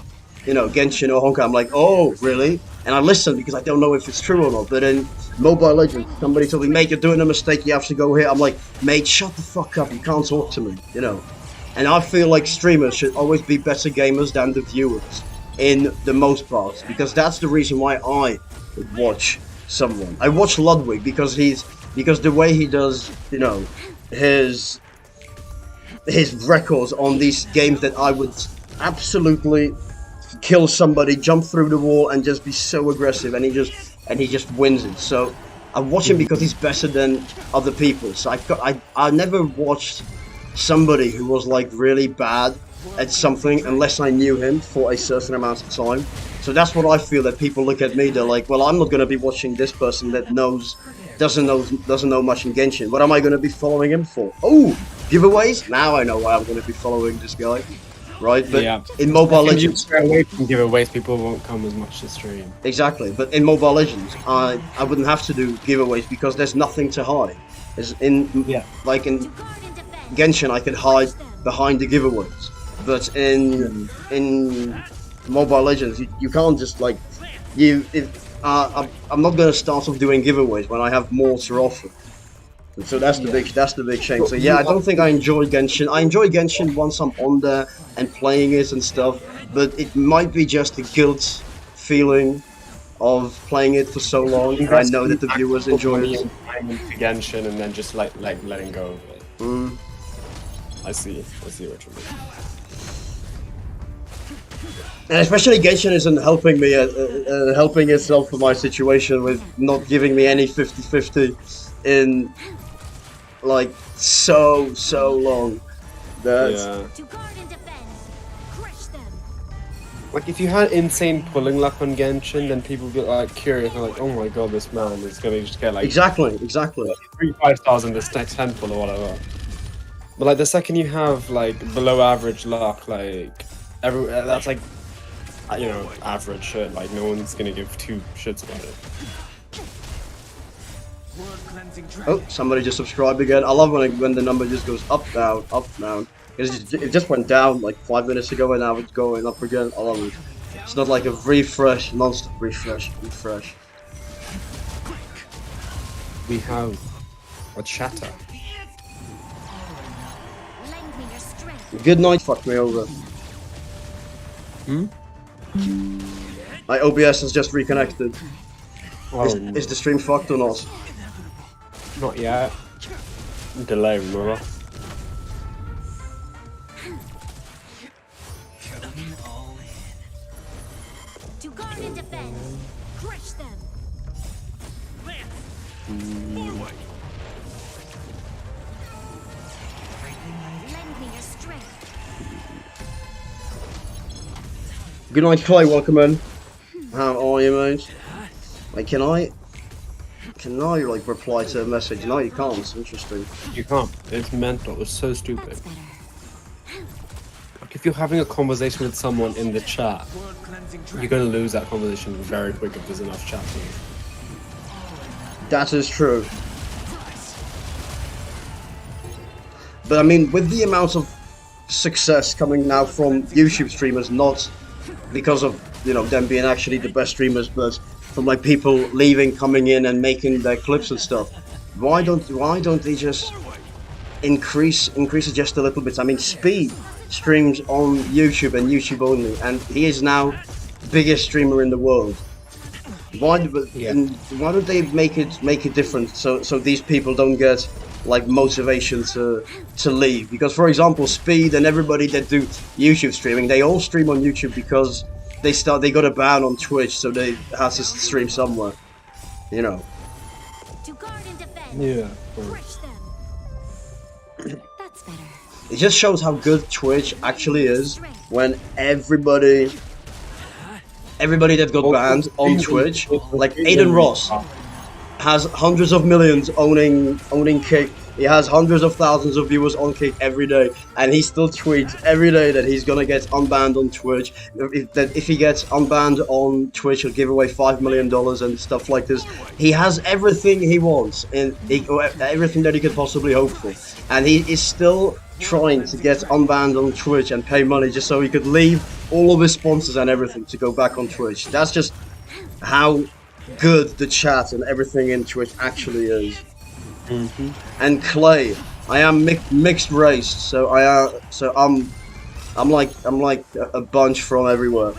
Genshin or Honkai, I'm like, oh, really? and I listen because I don't know if it's true or not. But in Mobile Legends, somebody told me, mate, you're doing a mistake, you have to go here. I'm like, mate, shut the fuck up, you can't talk to me, you know. And I feel like streamers should always be better gamers than the viewers, in the most part, because that's the reason why I would watch someone. I watch Ludwig because the way he does, you know, his records on these games that I would absolutely kill somebody, jump through the wall, and just be so aggressive, and he just wins it. So I watch him because he's better than other people. So I never watched somebody who was like really bad at something unless I knew him for a certain amount of time. So that's what I feel, that people look at me, they're like, well, I'm not going to be watching this person that doesn't know much in Genshin. What am I going to be following him for? Oh, giveaways? Now I know why I'm going to be following this guy. Right? But in Mobile If you Legends, stay away from giveaways, people won't come as much to stream. exactly. But in Mobile Legends, I wouldn't have to do giveaways because there's nothing to hide. Like in Genshin, I could hide behind the giveaways, but in Mobile Legends, you can't just like I'm not gonna start off doing giveaways when I have more to offer. And so that's the big shame. So yeah, I don't think I enjoy Genshin. I enjoy Genshin once I'm on there and playing it and stuff, but it might be just the guilt feeling of playing it for so long. I know that the viewers enjoy it. To Genshin and then just like letting go of it. I see what you mean. And especially Genshin isn't helping me, helping itself for my situation with not giving me any 50-50 in like so long. Like if you had insane pulling luck on Genshin, then people get like curious and like, oh my god, this man is gonna just get like exactly 3-5 stars in this next temple or whatever. But like the second you have like below average luck, like that's like you know, average shit. Like no one's gonna give two shits about it. Oh, somebody just subscribed again. I love when the number just goes up down. It just went down like 5 minutes ago and now it's going up again. I love it. It's not like a refresh, non-stop refresh. We have a shatter. Good night, fuck me over. My OBS has just reconnected. Is the stream fucked or not? Not yet. Delay, remember? To guard and defend, crush them. Lend me your strength. Good night, Clay. Welcome in. How are you, mate? Like, can I like reply to a message? No, you can't. It's interesting. You can't. It's mental. It's so stupid. Like if you're having a conversation with someone in the chat, you're gonna lose that conversation very quick if there's enough chat to you. That is true. But I mean, with the amount of success coming now from YouTube streamers, not because of, you know, them being actually the best streamers, but from like people leaving, coming in and making their clips and stuff, why don't they just increase it just a little bit? I mean, Speed streams on YouTube and YouTube only, and he is now the biggest streamer in the world. Why don't they make it different so these people don't get like motivation to leave? Because for example, Speed and everybody that do YouTube streaming, they all stream on YouTube because they got a ban on Twitch, so they have to stream somewhere, you know. To guard and defend, Yeah. crush them. That's better. It just shows how good Twitch actually is when everybody that got banned on Twitch, like Aiden Ross, has hundreds of millions owning Kick. He has hundreds of thousands of viewers on Kick every day, and he still tweets every day that he's gonna get unbanned on Twitch. If he gets unbanned on Twitch, he'll give away $5 million and stuff like this. He has everything he wants and everything that he could possibly hope for, and he is still trying to get unbanned on Twitch and pay money just so he could leave all of his sponsors and everything to go back on Twitch. That's just how good the chat and everything in Twitch actually is. And Clay, I am mixed race, so I'm like a bunch from everywhere.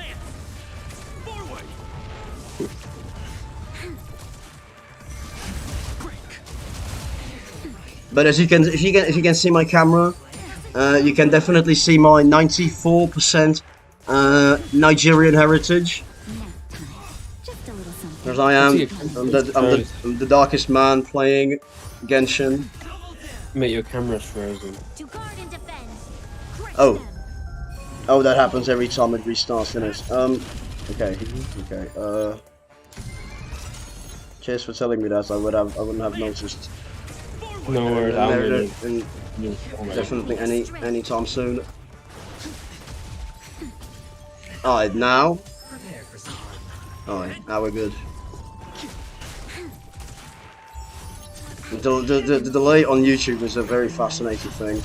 But as you can, if you can see my camera, you can definitely see my 94% Nigerian heritage. Just a little something. Because I'm the darkest man playing Genshin. Mate, your camera's frozen. To guard and defend. Crush Oh. them. Oh, that happens every time it restarts, innit? Okay, okay. Cheers for telling me that. I wouldn't have noticed. No worries, I'm Never gonna... definitely anytime soon. Alright, now. Alright, now we're good. The delay on YouTube is a very fascinating thing.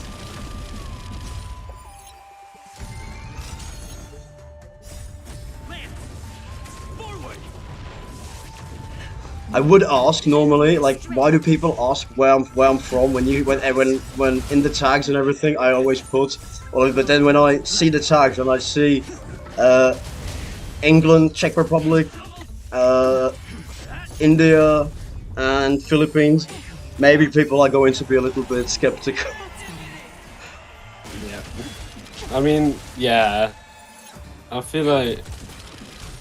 I would ask normally, like, why do people ask where I'm from when in the tags and everything? I always put, but then when I see the tags and I see England, Czech Republic, India, and Philippines, maybe people are going to be a little bit skeptical. Yeah. I mean, yeah. I feel like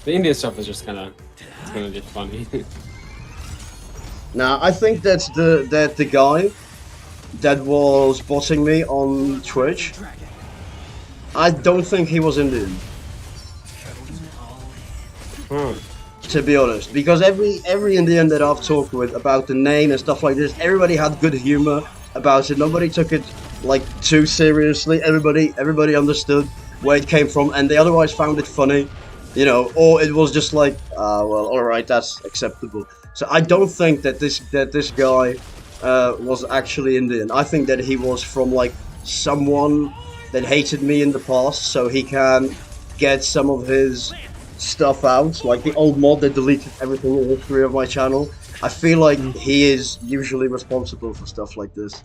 the India stuff is just kind of just funny. Now, I think that the guy that was botting me on Twitch, I don't think he was Indian. To be honest, because every Indian that I've talked with about the name and stuff like this, everybody had good humor about it. Nobody took it like too seriously. Everybody understood where it came from, and they otherwise found it funny, you know, or it was just like, well, all right, that's acceptable. So I don't think that this guy was actually Indian. I think that he was from like someone that hated me in the past, so he can get some of his stuff out, like the old mod that deleted everything in the history of my channel. I feel like he is usually responsible for stuff like this.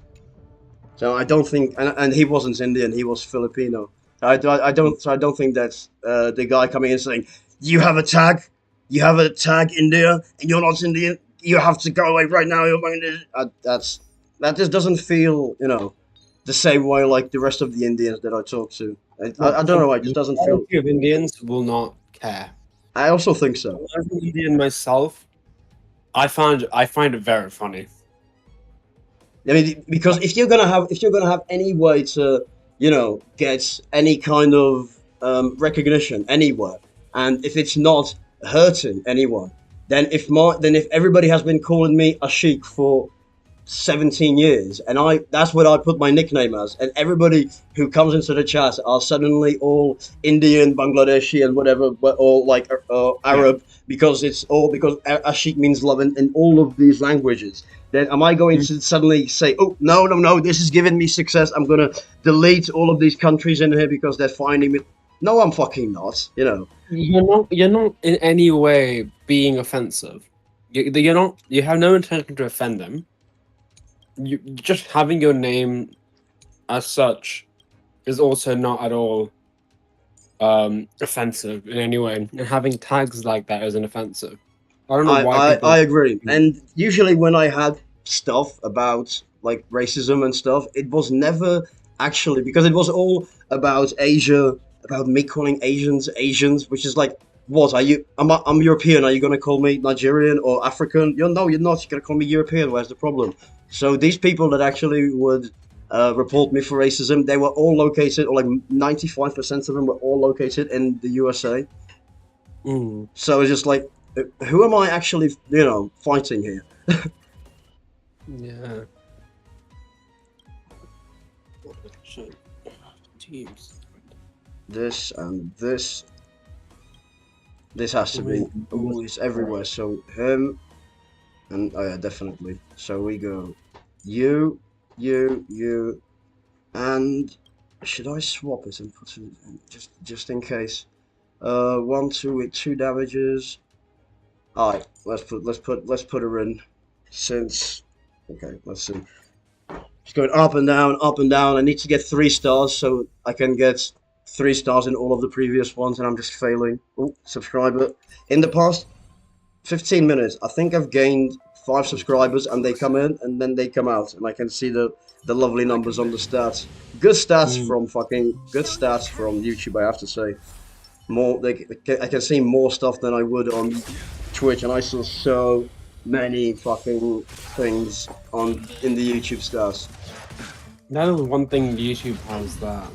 So I don't think, and he wasn't Indian, he was Filipino. I don't think that's the guy coming in saying, you have a tag India, and you're not Indian, you have to go away right now, that just doesn't feel, you know, the same way like the rest of the Indians that I talk to. I don't know, it just doesn't feel... Majority of Indians will not care. I also think so. As an Indian myself, I find it very funny. I mean, because if you're gonna have any way to, you know, get any kind of recognition anywhere, and if it's not hurting anyone, then if everybody has been calling me a sheik for 17 years, and that's what I put my nickname as, and everybody who comes into the chat are suddenly all Indian, Bangladeshi, and whatever, or like Arab, because Ashik means love in all of these languages. Then am I going to suddenly say, oh no, this is giving me success, I'm gonna delete all of these countries in here because they're finding me? No, I'm fucking not. You know, you're not in any way being offensive. You have no intention to offend them. You just having your name as such is also not at all offensive in any way, and having tags like that isn't offensive. I don't know why people... I agree. And usually when I had stuff about like racism and stuff, it was never actually, because it was all about Asia, about me calling Asians, which is like, what are you? I'm European. Are you gonna call me Nigerian or African? No, you're not. You're gonna call me European. Where's the problem? So these people that actually would report me for racism, they were all located, or like 95% of them were all located in the USA. So it's just like, who am I actually, you know, fighting here? Yeah. Teams. This and this. This has to be always everywhere. So him, and oh yeah, definitely. So we go, you, and should I swap it and put it in, just in case? 1, 2 with 2 damages. All right, let's put her in. Since okay, let's see. It's going up and down, up and down. I need to get 3 stars so I can get 3 stars in all of the previous ones, and I'm just failing. Oh, subscriber. In the past 15 minutes, I think I've gained 5 subscribers, and they come in and then they come out, and I can see the lovely numbers on the stats. Good stats from YouTube, I have to say. More, I can see more stuff than I would on Twitch, and I saw so many fucking things in the YouTube stats. That is one thing YouTube has that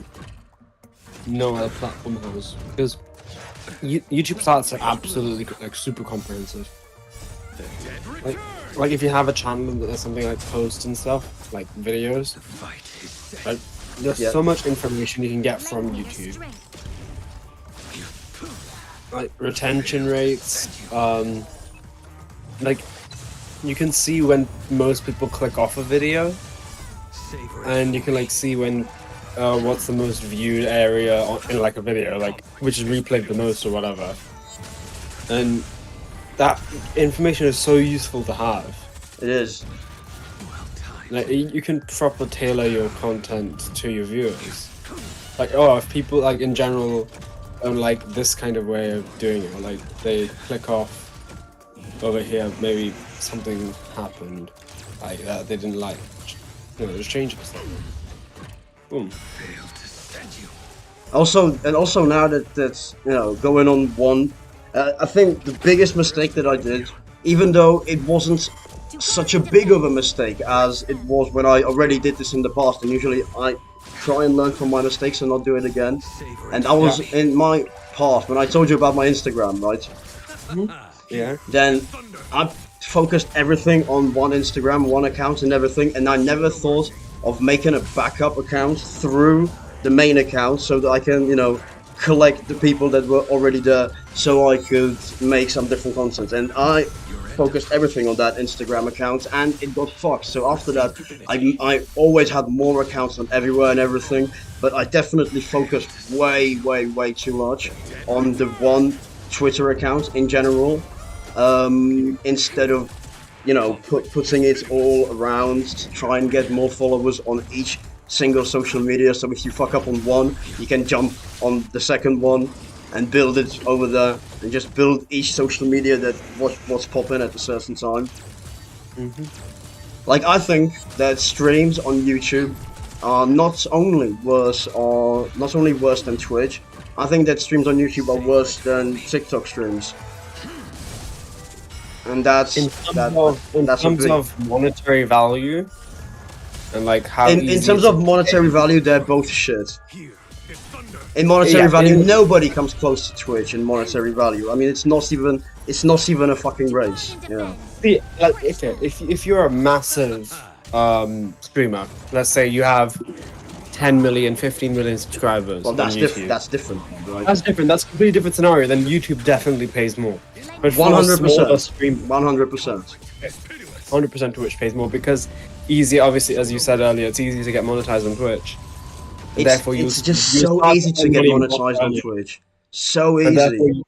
no other platform has, because YouTube stats are absolutely like super comprehensive. Like if you have a channel that does something like posts and stuff, like videos, like, there's so much information you can get from YouTube. Like retention rates, like you can see when most people click off a video, and you can like see when what's the most viewed area in like a video, like which is replayed the most or whatever. And that information is so useful to have. It is. Like you can properly tailor your content to your viewers. Like, oh, if people like in general don't like this kind of way of doing it, like they click off over here, maybe something happened like that they didn't like, you know, just change it. Boom. Also now that that's, you know, going on one, I think the biggest mistake that I did, even though it wasn't such a big of a mistake as it was when I already did this in the past, and usually I try and learn from my mistakes and not do it again. And I was in my past, when I told you about my Instagram, right? Yeah. Then I focused everything on one Instagram, one account and everything, and I never thought of making a backup account through the main account so that I can, you know, collect the people that were already there so I could make some different content. And I focused everything on that Instagram account, and it got fucked. So after that, I always had more accounts on everywhere and everything, but I definitely focused way too much on the one Twitter account in general, instead of, you know, putting it all around to try and get more followers on each single social media. So if you fuck up on one, you can jump on the second one and build it over there, and just build each social media that what's popping at a certain time. Like, I think that streams on YouTube are not only worse than Twitch. I think that streams on YouTube are worse than TikTok streams. And that's in terms of monetary value, and like how in terms of monetary value, they're both shit. In monetary value, nobody comes close to Twitch in monetary value. I mean, it's not even a fucking race. Yeah. See, like, okay, if you're a massive streamer, let's say you have 10 million, 15 million subscribers. Well, that's on YouTube. That's different, right? That's different. That's a completely different scenario. Then YouTube definitely pays more. But 100%. 100%. 100% Twitch pays more because obviously, as you said earlier, it's easy to get monetized on Twitch. It's just so easy to get monetized on Twitch. So easy.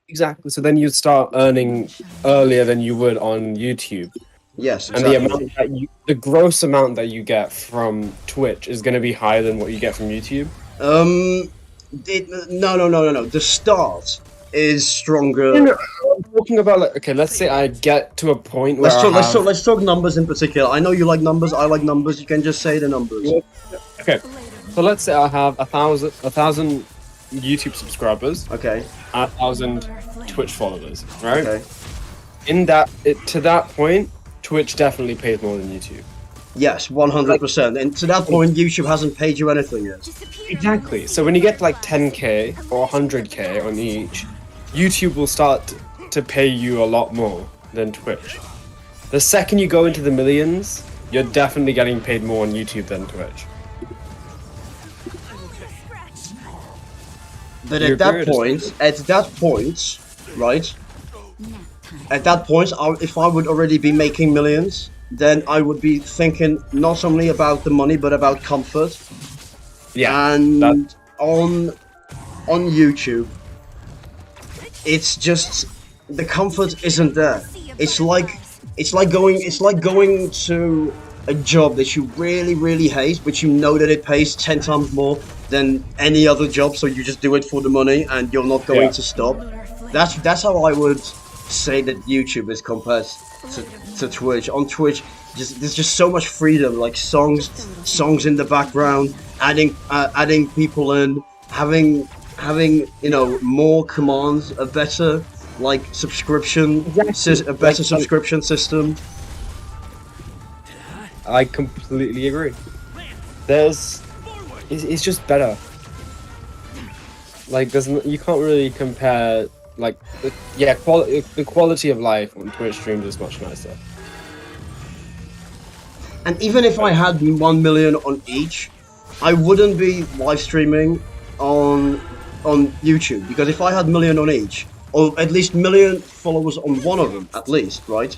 Exactly. So then you start earning earlier than you would on YouTube. Yes, exactly. And the amount the gross amount that you get from Twitch is going to be higher than what you get from YouTube. No. The start is stronger. No, I'm talking about, like, okay, let's say I get to a point where let's talk numbers in particular. I know you like numbers. I like numbers. You can just say the numbers. Okay. So let's say I have 1,000 YouTube subscribers. Okay. And 1,000 Twitch followers, right? Okay. To that point, Twitch definitely pays more than YouTube. Yes, 100%. And to that point, YouTube hasn't paid you anything yet. Exactly. So when you get like 10k or 100k on each, YouTube will start to pay you a lot more than Twitch. The second you go into the millions, you're definitely getting paid more on YouTube than Twitch. But at that point, right? At that point, if I would already be making millions, then I would be thinking not only about the money but about comfort. Yeah. And on YouTube, it's just the comfort isn't there. It's like going to a job that you really hate, but you know that it pays 10 times more than any other job, so you just do it for the money and you're not going to stop. That's how I would say that YouTube is compared to Twitch. On Twitch, there's just so much freedom, like songs in the background, adding people in, having more commands, a better subscription, a better subscription system. I completely agree. It's just better. You can't really compare. The quality of life on Twitch streams is much nicer. And even if I had 1 million on each, I wouldn't be live streaming on YouTube, because if I had 1 million on each, or at least 1 million followers on one of them, at least, right?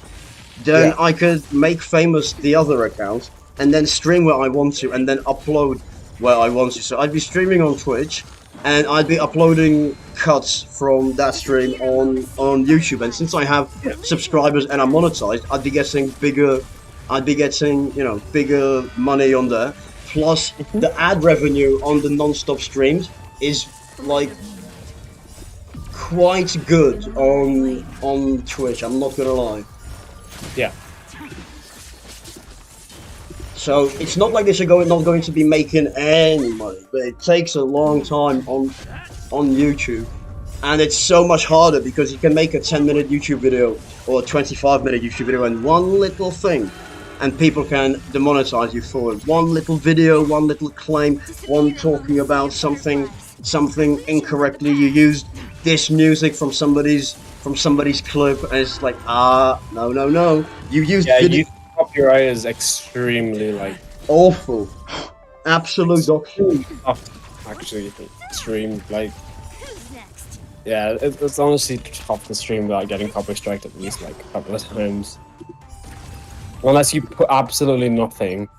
Then I could make famous the other account and then stream where I want to and then upload where I want to. So I'd be streaming on Twitch and I'd be uploading cuts from that stream on YouTube. And since I have subscribers and I'm monetized, I'd be getting bigger money on there. Plus the ad revenue on the non-stop streams is quite good on Twitch, I'm not gonna lie. Yeah. So it's not like they're not going to be making any money, but it takes a long time on YouTube, and it's so much harder because you can make a 10-minute YouTube video or a 25-minute YouTube video and one little thing, and people can demonetize you for it. One little video, one little claim, one talking about something incorrectly. You used this music from somebody's clip, and it's like, no. You used video. Copyright is extremely awful. Absolute document. Actually, stream Who's next? yeah, it's honestly tough to stream without getting copyright striked at least a couple of times. Unless you put absolutely nothing,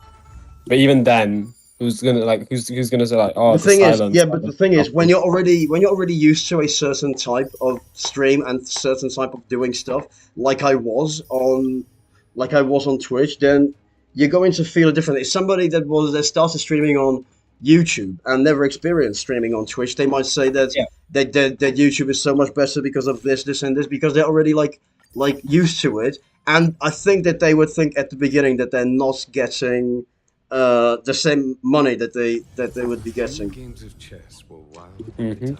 but even then, who's gonna say oh, the thing is, silence. but the thing is, when you're already used to a certain type of stream and certain type of doing stuff, like I was on Twitch, then you're going to feel it differently. Somebody that started streaming on YouTube and never experienced streaming on Twitch, they might say that that YouTube is so much better because of this and this, because they're already used to it. And I think that they would think at the beginning that they're not getting the same money that they would be getting. Games of chess were wild. Mm-hmm.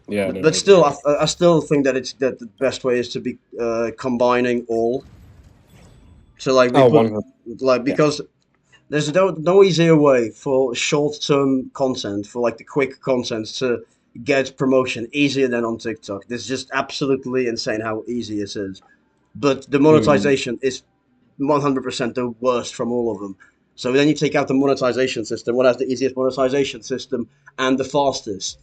Yeah, But still, I still think that the best way is to be combining all. So because there's no easier way for short-term content, for the quick content, to get promotion easier than on TikTok. It's just absolutely insane how easy it is. But the monetization is 100% the worst from all of them. So then you take out the monetization system. What has the easiest monetization system and the fastest?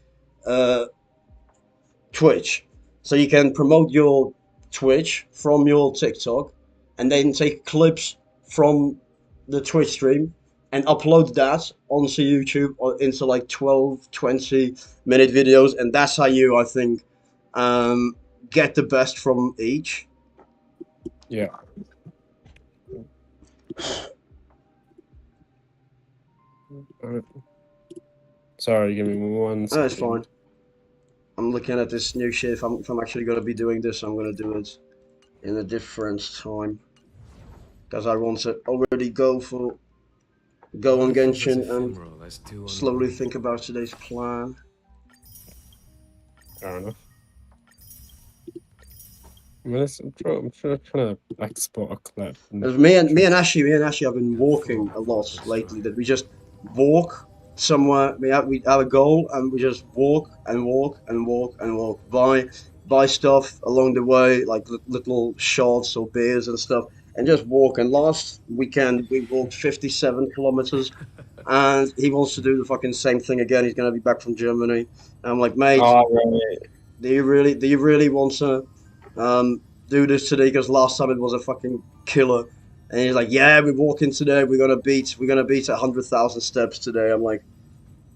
Twitch. So you can promote your Twitch from your TikTok, and then take clips from the Twitch stream and upload that onto YouTube or into 12, 20-minute videos, and that's how you, I think, get the best from each. Yeah. Sorry, give me 1 second. No, it's fine. I'm looking at this new shit. If I'm actually going to be doing this, I'm going to do it in a different time, because I want to already go on Genshin and slowly think about today's plan. Fair enough. I'm trying to export a clip. Me and Ashy have been walking a lot lately. That we just walk somewhere. We have a goal, and we just walk and walk and walk and walk. Buy stuff along the way, like little shots or beers and stuff, and just walk. And last weekend we walked 57 kilometers, and he wants to do the fucking same thing again. He's gonna be back from Germany. And I'm like, mate, do you really want to do this today? Because last time it was a fucking killer. And he's like, yeah, we're walking today. We're gonna beat 100,000 steps today. I'm like,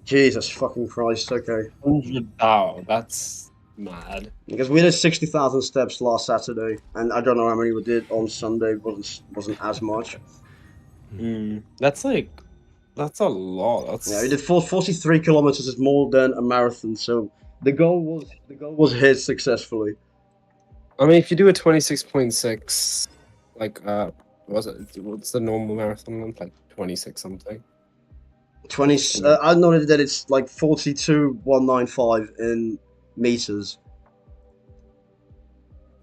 Jesus fucking Christ. Okay. 100,000. That's mad. Because we did 60,000 steps last Saturday, and I don't know how many we did on Sunday. Wasn't as much. That's a lot. That's Yeah, we did 43 kilometers. Is more than a marathon. So the goal was hit successfully. I mean, if you do a 26.6, like what's the normal marathon length? Like 26 something. 20. I noted that it's like 42,195 in meters.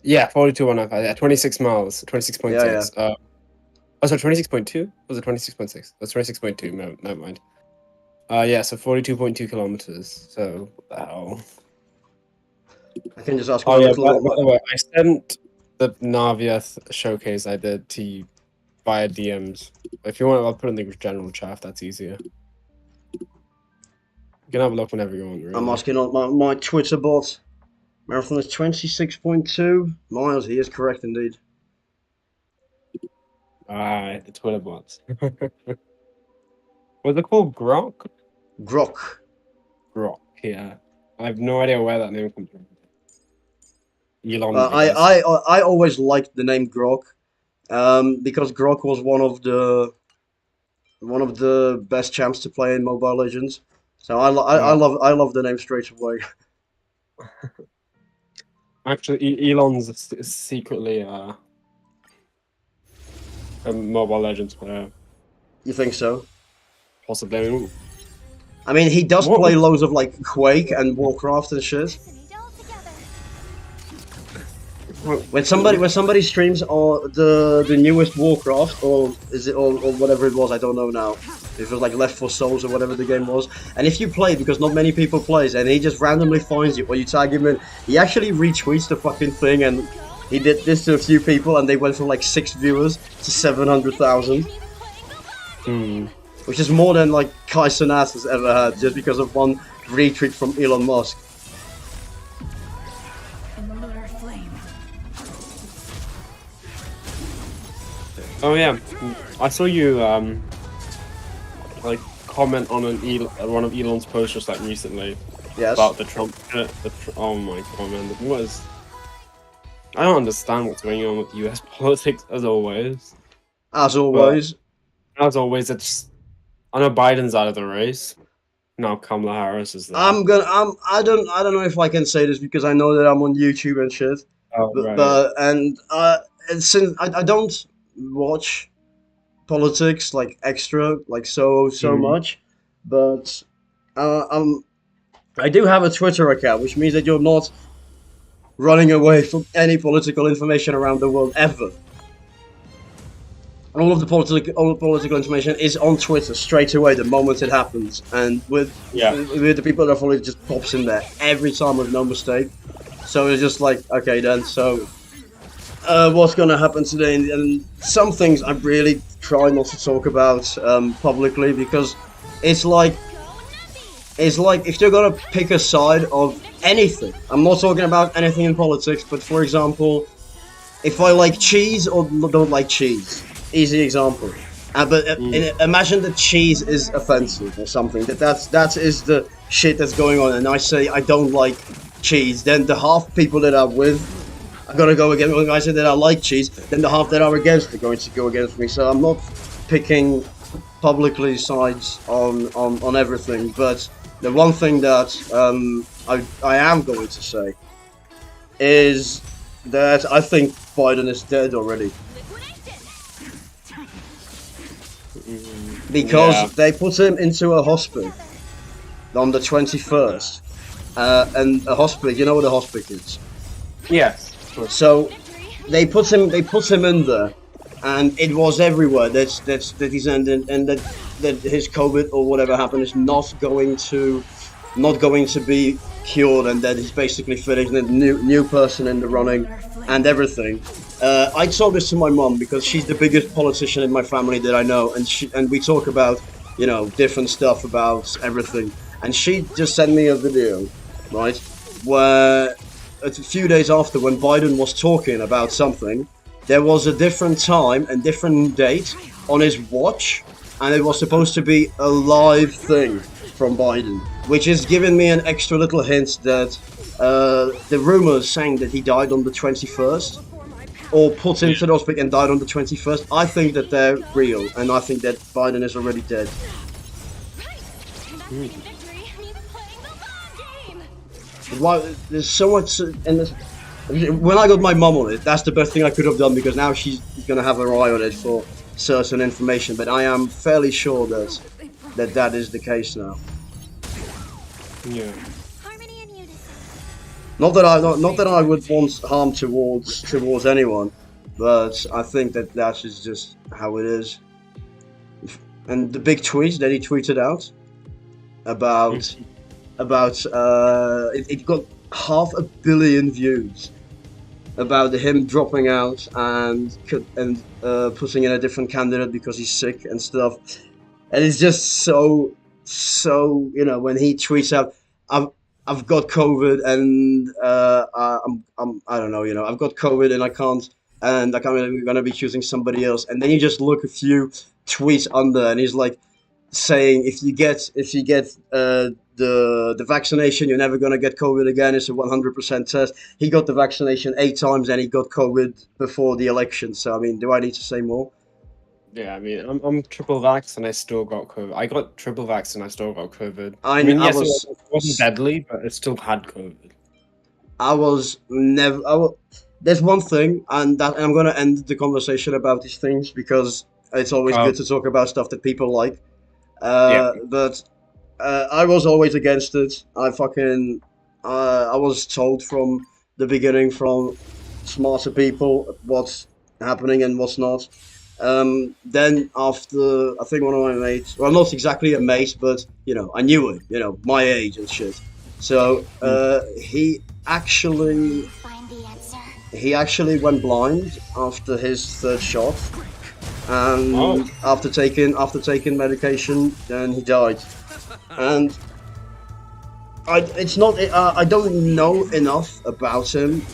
Yeah, 42.195. Yeah, 26 miles, 26.6. Yeah. Oh, sorry, 26.2? Was it 26.6? That's 26.2. No, never mind. Yeah, so 42.2 kilometers. So, what the hell? I can just ask. Oh yeah, by the way, I sent the Navia showcase I did to you via DMs. If you want, I'll put it in the general chat if that's easier. You can have a look whenever you want, really. I'm asking on my Twitter bot. Marathon is 26.2 miles. He is correct indeed. Alright, the Twitter bots. What's it called? Grok? Grok. Grok, yeah. I have no idea where that name comes from. Elon. I always liked the name Grok, because Grok was one of the best champs to play in Mobile Legends. So I love the name straight away. Actually, Elon's secretly a Mobile Legends player. You think so? Possibly. I mean, he does What? play loads of like Quake and Warcraft and shit. When somebody streams or the newest Warcraft, or is it or whatever it was, I don't know now. If it was like Left 4 Souls or whatever the game was, and if you play, because not many people plays, and he just randomly finds you or you tag him in, he actually retweets the fucking thing, and he did this to a few people, and they went from like 6 viewers to 700,000. Which is more than like Kai Cenat has ever had, just because of one retweet from Elon Musk. In the lunar flame. Oh yeah, I saw you like comment on one of Elon's posts just like recently Yes. about the Trump. Oh my god, man! What is? I don't understand what's going on with U.S. politics as always. As always. As always, it's I know Biden's out of the race. Now Kamala Harris is there. I don't know if I can say this because I know that I'm on YouTube and shit. Oh, right. And since I don't watch politics like extra like so much, but I do have a Twitter account, which means that you're not running away from any political information around the world ever. All of the political information is on Twitter straight away the moment it happens, and with the people that follow it just pops in there every time with no mistake. So it's just like, okay then, so what's gonna happen today? And some things I really try not to talk about publicly, because it's like if you're gonna pick a side of anything, I'm not talking about anything in politics, but for example, if I like cheese or don't like cheese. Easy example, but imagine that cheese is offensive or something. That is the shit that's going on, and I say I don't like cheese. Then the half people that I'm with are gonna go against. When I say that I like cheese, then the half that are against are going to go against me. So I'm not picking publicly sides on everything. But the one thing that I am going to say is that I think Biden is dead already. Because they put him into a hospital on the 21st, and a hospital. You know what a hospital is? Yes. So they put him in there, and it was everywhere that he's in, and that his COVID or whatever happened is not going to be cured, and that he's basically fitting a new person in the running and everything. I told this to my mom because she's the biggest politician in my family that I know, and we talk about, you know, different stuff about everything. And she just sent me a video, right, where a few days after, when Biden was talking about something, there was a different time and different date on his watch, and it was supposed to be a live thing. from Biden, which is giving me an extra little hint that the rumors saying that he died on the 21st, or put into the hospital and died on the 21st, I think that they're real, and I think that Biden is already dead. Why, there's so much in this. When I got my mom on it, that's the best thing I could have done, because now she's gonna have her eye on it for certain information. But I am fairly sure that is the case now. Yeah. Not that I would want harm towards anyone, but I think that is just how it is. And the big tweet that he tweeted out about it got 500 million views about him dropping out and putting in a different candidate because he's sick and stuff. And it's just so when he tweets out, I've got COVID and I don't know, I've got COVID and I'm gonna be choosing somebody else. And then you just look a few tweets under, and he's like saying, if you get the vaccination, you're never gonna get COVID again. It's a 100% test. He got the vaccination 8 times and he got COVID before the election. So I mean, do I need to say more? Yeah, I mean, I'm triple vax and I still got COVID. I got triple vax and I still got COVID. I mean, I yes, was- it wasn't deadly, but it still had COVID. I was never. There's one thing, and I'm going to end the conversation about these things because it's always good to talk about stuff that people like. But I was always against it. I was told from the beginning from smarter people what's happening and what's not. Then after, I think one of my mates, well, not exactly a mate, but I knew it, my age and shit. So he actually went blind after his 3rd shot, and after taking medication, then he died. And I don't know enough about him,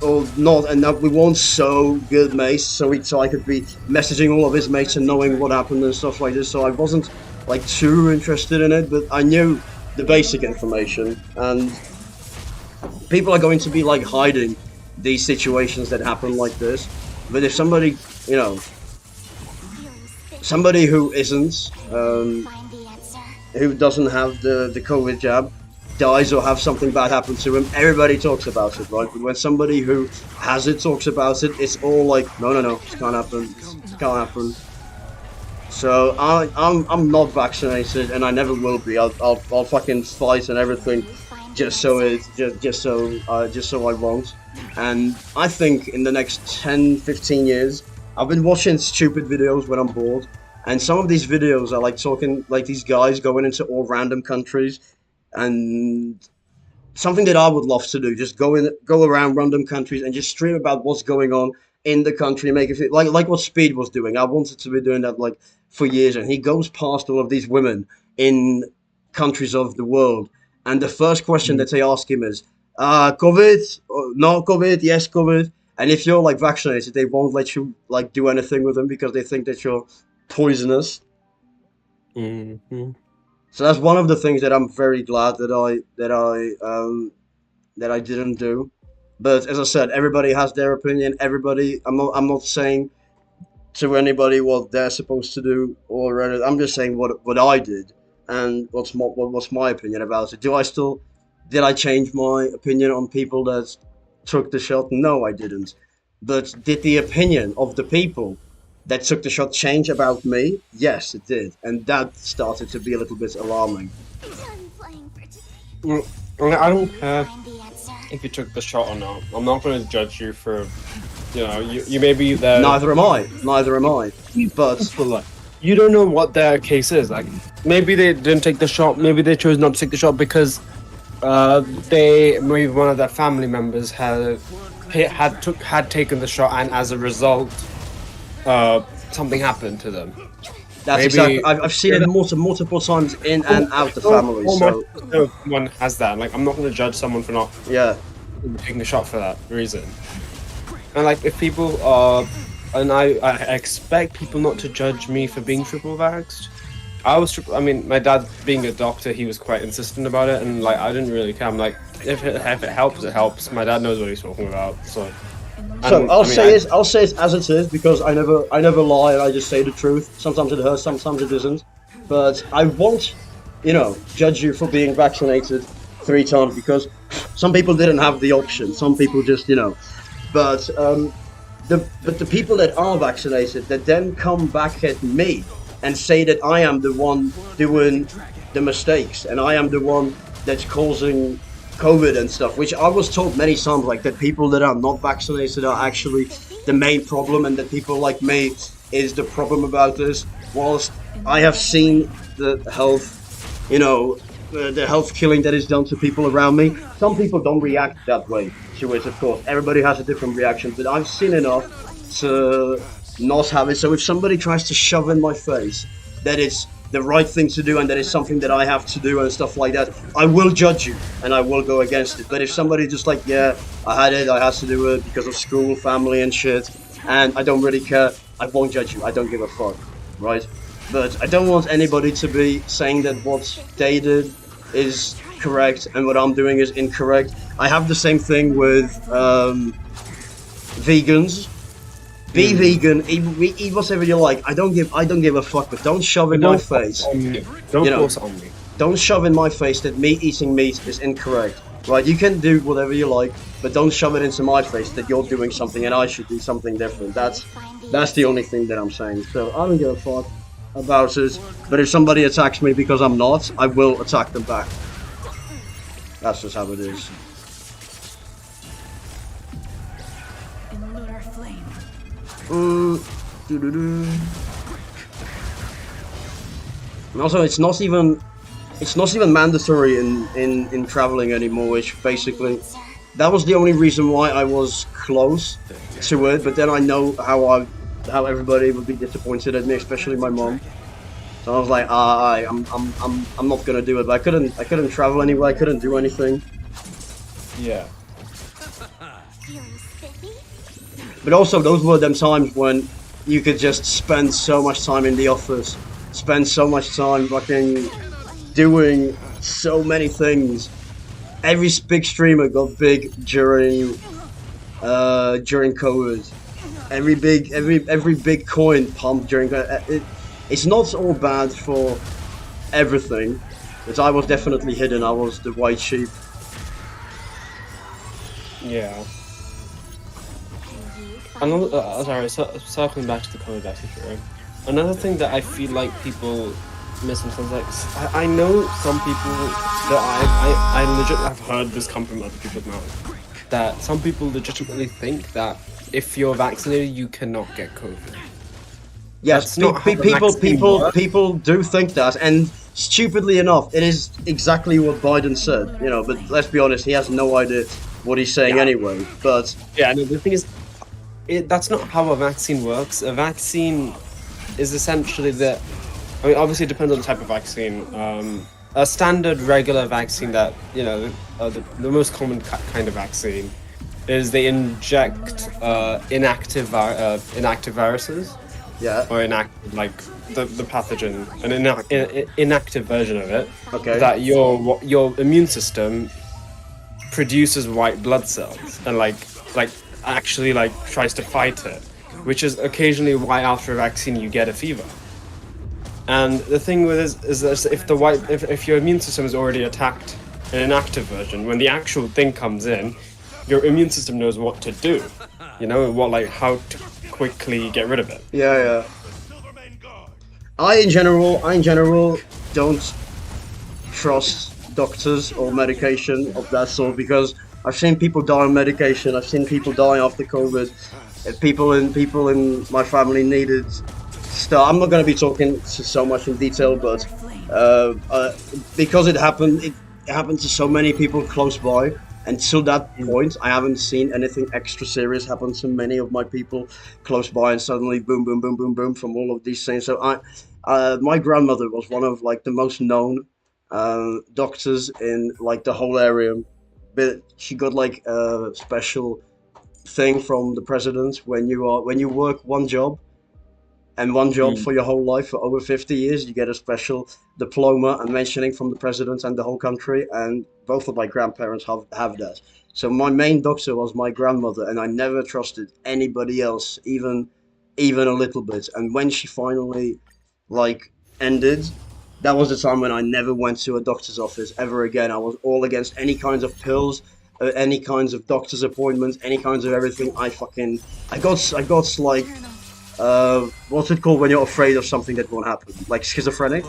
or not enough. We weren't so good mates, so I could be messaging all of his mates and knowing what happened and stuff like this. So I wasn't too interested in it, but I knew the basic information. And people are going to be hiding these situations that happen like this. But if somebody, somebody who isn't, who doesn't have the COVID jab, dies or have something bad happen to him, everybody talks about it, right? But when somebody who has it talks about it, it's all like, no, it can't happen, it can't happen. So I'm not vaccinated, and I never will be. I'll fucking fight and everything, just so I won't. And I think in the next 10-15 years, I've been watching stupid videos when I'm bored, and some of these videos are talking these guys going into all random countries. And something that I would love to do, just go around random countries and just stream about what's going on in the country, make it feel like what Speed was doing. I wanted to be doing that for years, and he goes past all of these women in countries of the world, and the first question that they ask him is, COVID? Or no COVID? Yes, COVID. And if you're vaccinated, they won't let you do anything with them because they think that you're poisonous. Mm-hmm. So that's one of the things that I'm very glad that I didn't do. But as I said, everybody has their opinion. I'm not saying to anybody what they're supposed to do, or I'm just saying what I did and what's my opinion about it. Did I change my opinion on people that took the shot? No, I didn't. But did the opinion of the people that took the shot change about me? Yes, it did, and that started to be a little bit alarming. I don't care if you took the shot or not. I'm not going to judge you for, you may be there. Neither am I. But you don't know what their case is. Maybe they didn't take the shot. Maybe they chose not to take the shot because maybe one of their family members had taken the shot, and as a result, something happened to them. That's exactly. I've seen it multiple times in and out the family. So one has that. I'm not going to judge someone for not taking a shot for that reason. And if people are, and I expect people not to judge me for being triple vaxxed, I mean, my dad being a doctor, he was quite insistent about it, and like I didn't really care. I'm like, if it helps, it helps. My dad knows what he's talking about, so. So And, I'll I mean, say it. I'll say it as it is because I never lie and I just say the truth. Sometimes it hurts, sometimes it isn't. But I won't, judge you for being vaccinated 3 times because some people didn't have the option. Some people just, But the people that are vaccinated that then come back at me and say that I am the one doing the mistakes and I am the one that's causing COVID and stuff, which I was told many times, like that people that are not vaccinated are actually the main problem, and that people like me is the problem about this. Whilst I have seen the health, the health killing that is done to people around me, some people don't react that way to it. Of course, everybody has a different reaction, but I've seen enough to not have it. So if somebody tries to shove in my face that it's the right thing to do and that it's something that I have to do and stuff like that, I will judge you and I will go against it. But if somebody just like, yeah, I had to do it because of school, family and shit, and I don't really care, I won't judge you. I don't give a fuck, right? But I don't want anybody to be saying that what they did is correct and what I'm doing is incorrect. I have the same thing with vegans. Be vegan, eat whatever you like. I don't give a fuck, but don't shove in my face. Don't force it on me. Don't shove in my face that me eating meat is incorrect. Right? You can do whatever you like, but don't shove it into my face that you're doing something and I should do something different. That's the only thing that I'm saying. So I don't give a fuck about it. But if somebody attacks me because I'm not, I will attack them back. That's just how it is. In lunar flame. And also, it's not even mandatory in traveling anymore. Which basically, that was the only reason why I was close to it. But then I know how everybody would be disappointed at me, especially my mom. So I was like, I'm not gonna do it. But I couldn't travel anywhere. I couldn't do anything. Yeah. Feeling spiffy? But also, those were them times when you could just spend so much time in the office, spend so much time fucking doing so many things. Every big streamer got big during COVID. Every big coin pumped during it's not all bad for everything, but I was definitely hidden. I was the white sheep. Yeah. Another, circling back to the COVID vaccine, another thing that I feel like people misunderstand, like, I know some people that I legit have heard this come from other people's mouths, that some people legitimately think that if you're vaccinated, you cannot get COVID. Yes, That's not how the vaccine works. people do think that, and stupidly enough, it is exactly what Biden said. But let's be honest, he has no idea what he's saying anyway. But Yeah, no, the thing is, that's not how a vaccine works. A vaccine is essentially obviously it depends on the type of vaccine. A standard regular vaccine that, the most common kind of vaccine is they inject inactive viruses. yeah, Or inactive, like the pathogen, an inactive version of it. Okay. That your immune system produces white blood cells and actually tries to fight it, which is occasionally why after a vaccine you get a fever. And the thing with this is that if your immune system is already attacked an inactive version, when the actual thing comes in, your immune system knows what to do. How to quickly get rid of it. yeah. I in general don't trust doctors or medication of that sort because I've seen people die on medication. I've seen people die after COVID. People in my family needed stuff. I'm not going to be talking so much in detail, but because it happened to so many people close by. Until that point, I haven't seen anything extra serious happen to many of my people close by, and suddenly boom, boom, boom, boom, boom from all of these things. So my grandmother was one of the most known doctors in the whole area. But she got a special thing from the president when you work one job and one job Mm. for your whole life for over 50 years. You get a special diploma and mentioning from the president and the whole country. And both of my grandparents have that. So my main doctor was my grandmother, and I never trusted anybody else, even a little bit. And when she finally like ended, that was the time when I never went to a doctor's office ever again. I was all against any kinds of pills, any kinds of doctor's appointments, any kinds of everything. I got like what's it called when you're afraid of something that won't happen? Like schizophrenic?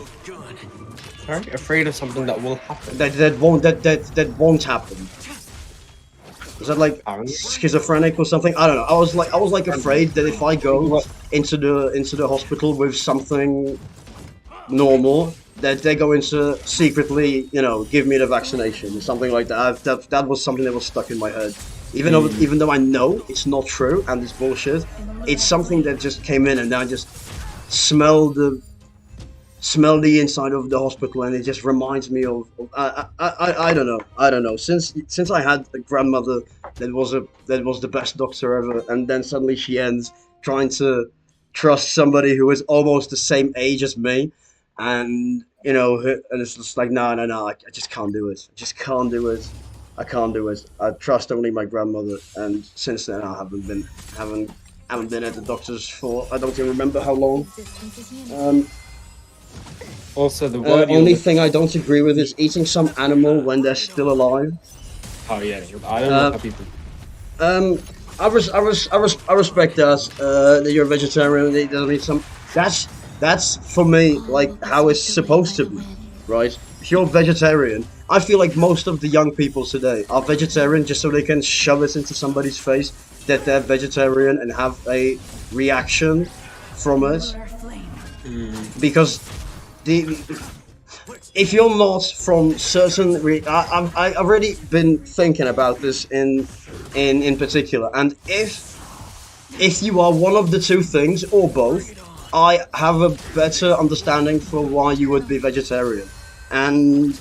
Sorry, afraid of something that will happen. That won't happen. Is that like Paranoid? schizophrenic or something? I don't know. I was like afraid that if I go into the hospital with something normal, that they're going to secretly, give me the vaccination or something like that. That was something that was stuck in my head. Even though I know it's not true and it's bullshit, it's something that just came in, and I just smell the inside of the hospital, and it just reminds me of I don't know. Since I had a grandmother that was the best doctor ever, and then suddenly she ends, trying to trust somebody who is almost the same age as me, and and it's just like no, I just can't do it. I just can't do it. I can't do it. I trust only my grandmother, and since then I haven't been at the doctor's for I don't even remember how long. Also, the word Only you thing I don't agree with is eating some animal when they're still alive. Oh yeah, I don't know how people. I respect that you're a vegetarian. That doesn't mean some. That's for me like how it's supposed to be, right? If you're vegetarian, I feel like most of the young people today are vegetarian just so they can shove it into somebody's face that they're vegetarian and have a reaction from it, Lunar flame. because the if you're not from certain I've already been thinking about this in particular, and if you are one of the two things or both, I have a better understanding for why you would be vegetarian. And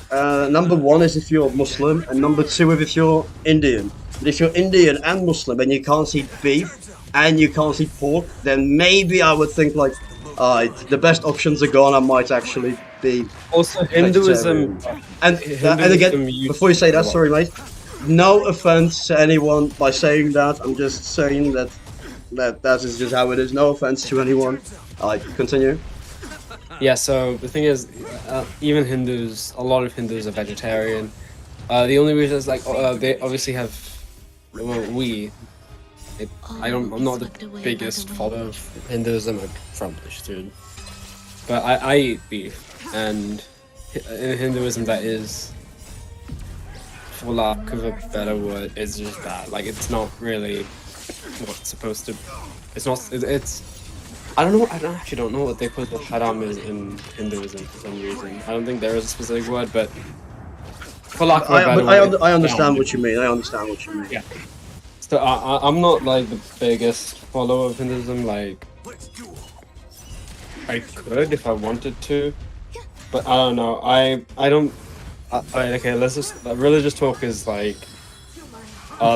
number one is if you're Muslim, and number two is if you're Indian. But if you're Indian and Muslim and you can't eat beef and you can't eat pork, then maybe I would think like, the best options are gone. I might actually be Also, vegetarian. Hinduism. And again, before you say that, sorry mate, no offense to anyone by saying that. I'm just saying that is just how it is. No offense to anyone. Continue. Yeah, so the thing is, even Hindus, a lot of Hindus are vegetarian. The only reason is like they obviously have. Well, I'm not the biggest follower of Hinduism. I'm from dude, but I eat beef, and in Hinduism that is, for lack of a better word, it's just bad. Like it's not really what it's supposed to. It's not. It's. I don't know. I don't know what they put the haram is in Hinduism for some reason. I don't think there is a specific word, but for lack of a better word, I understand what you mean. I understand what you mean. Yeah. So I'm not like the biggest follower of Hinduism. Like I could if I wanted to, but I don't know. I don't. Okay, let's just religious talk is like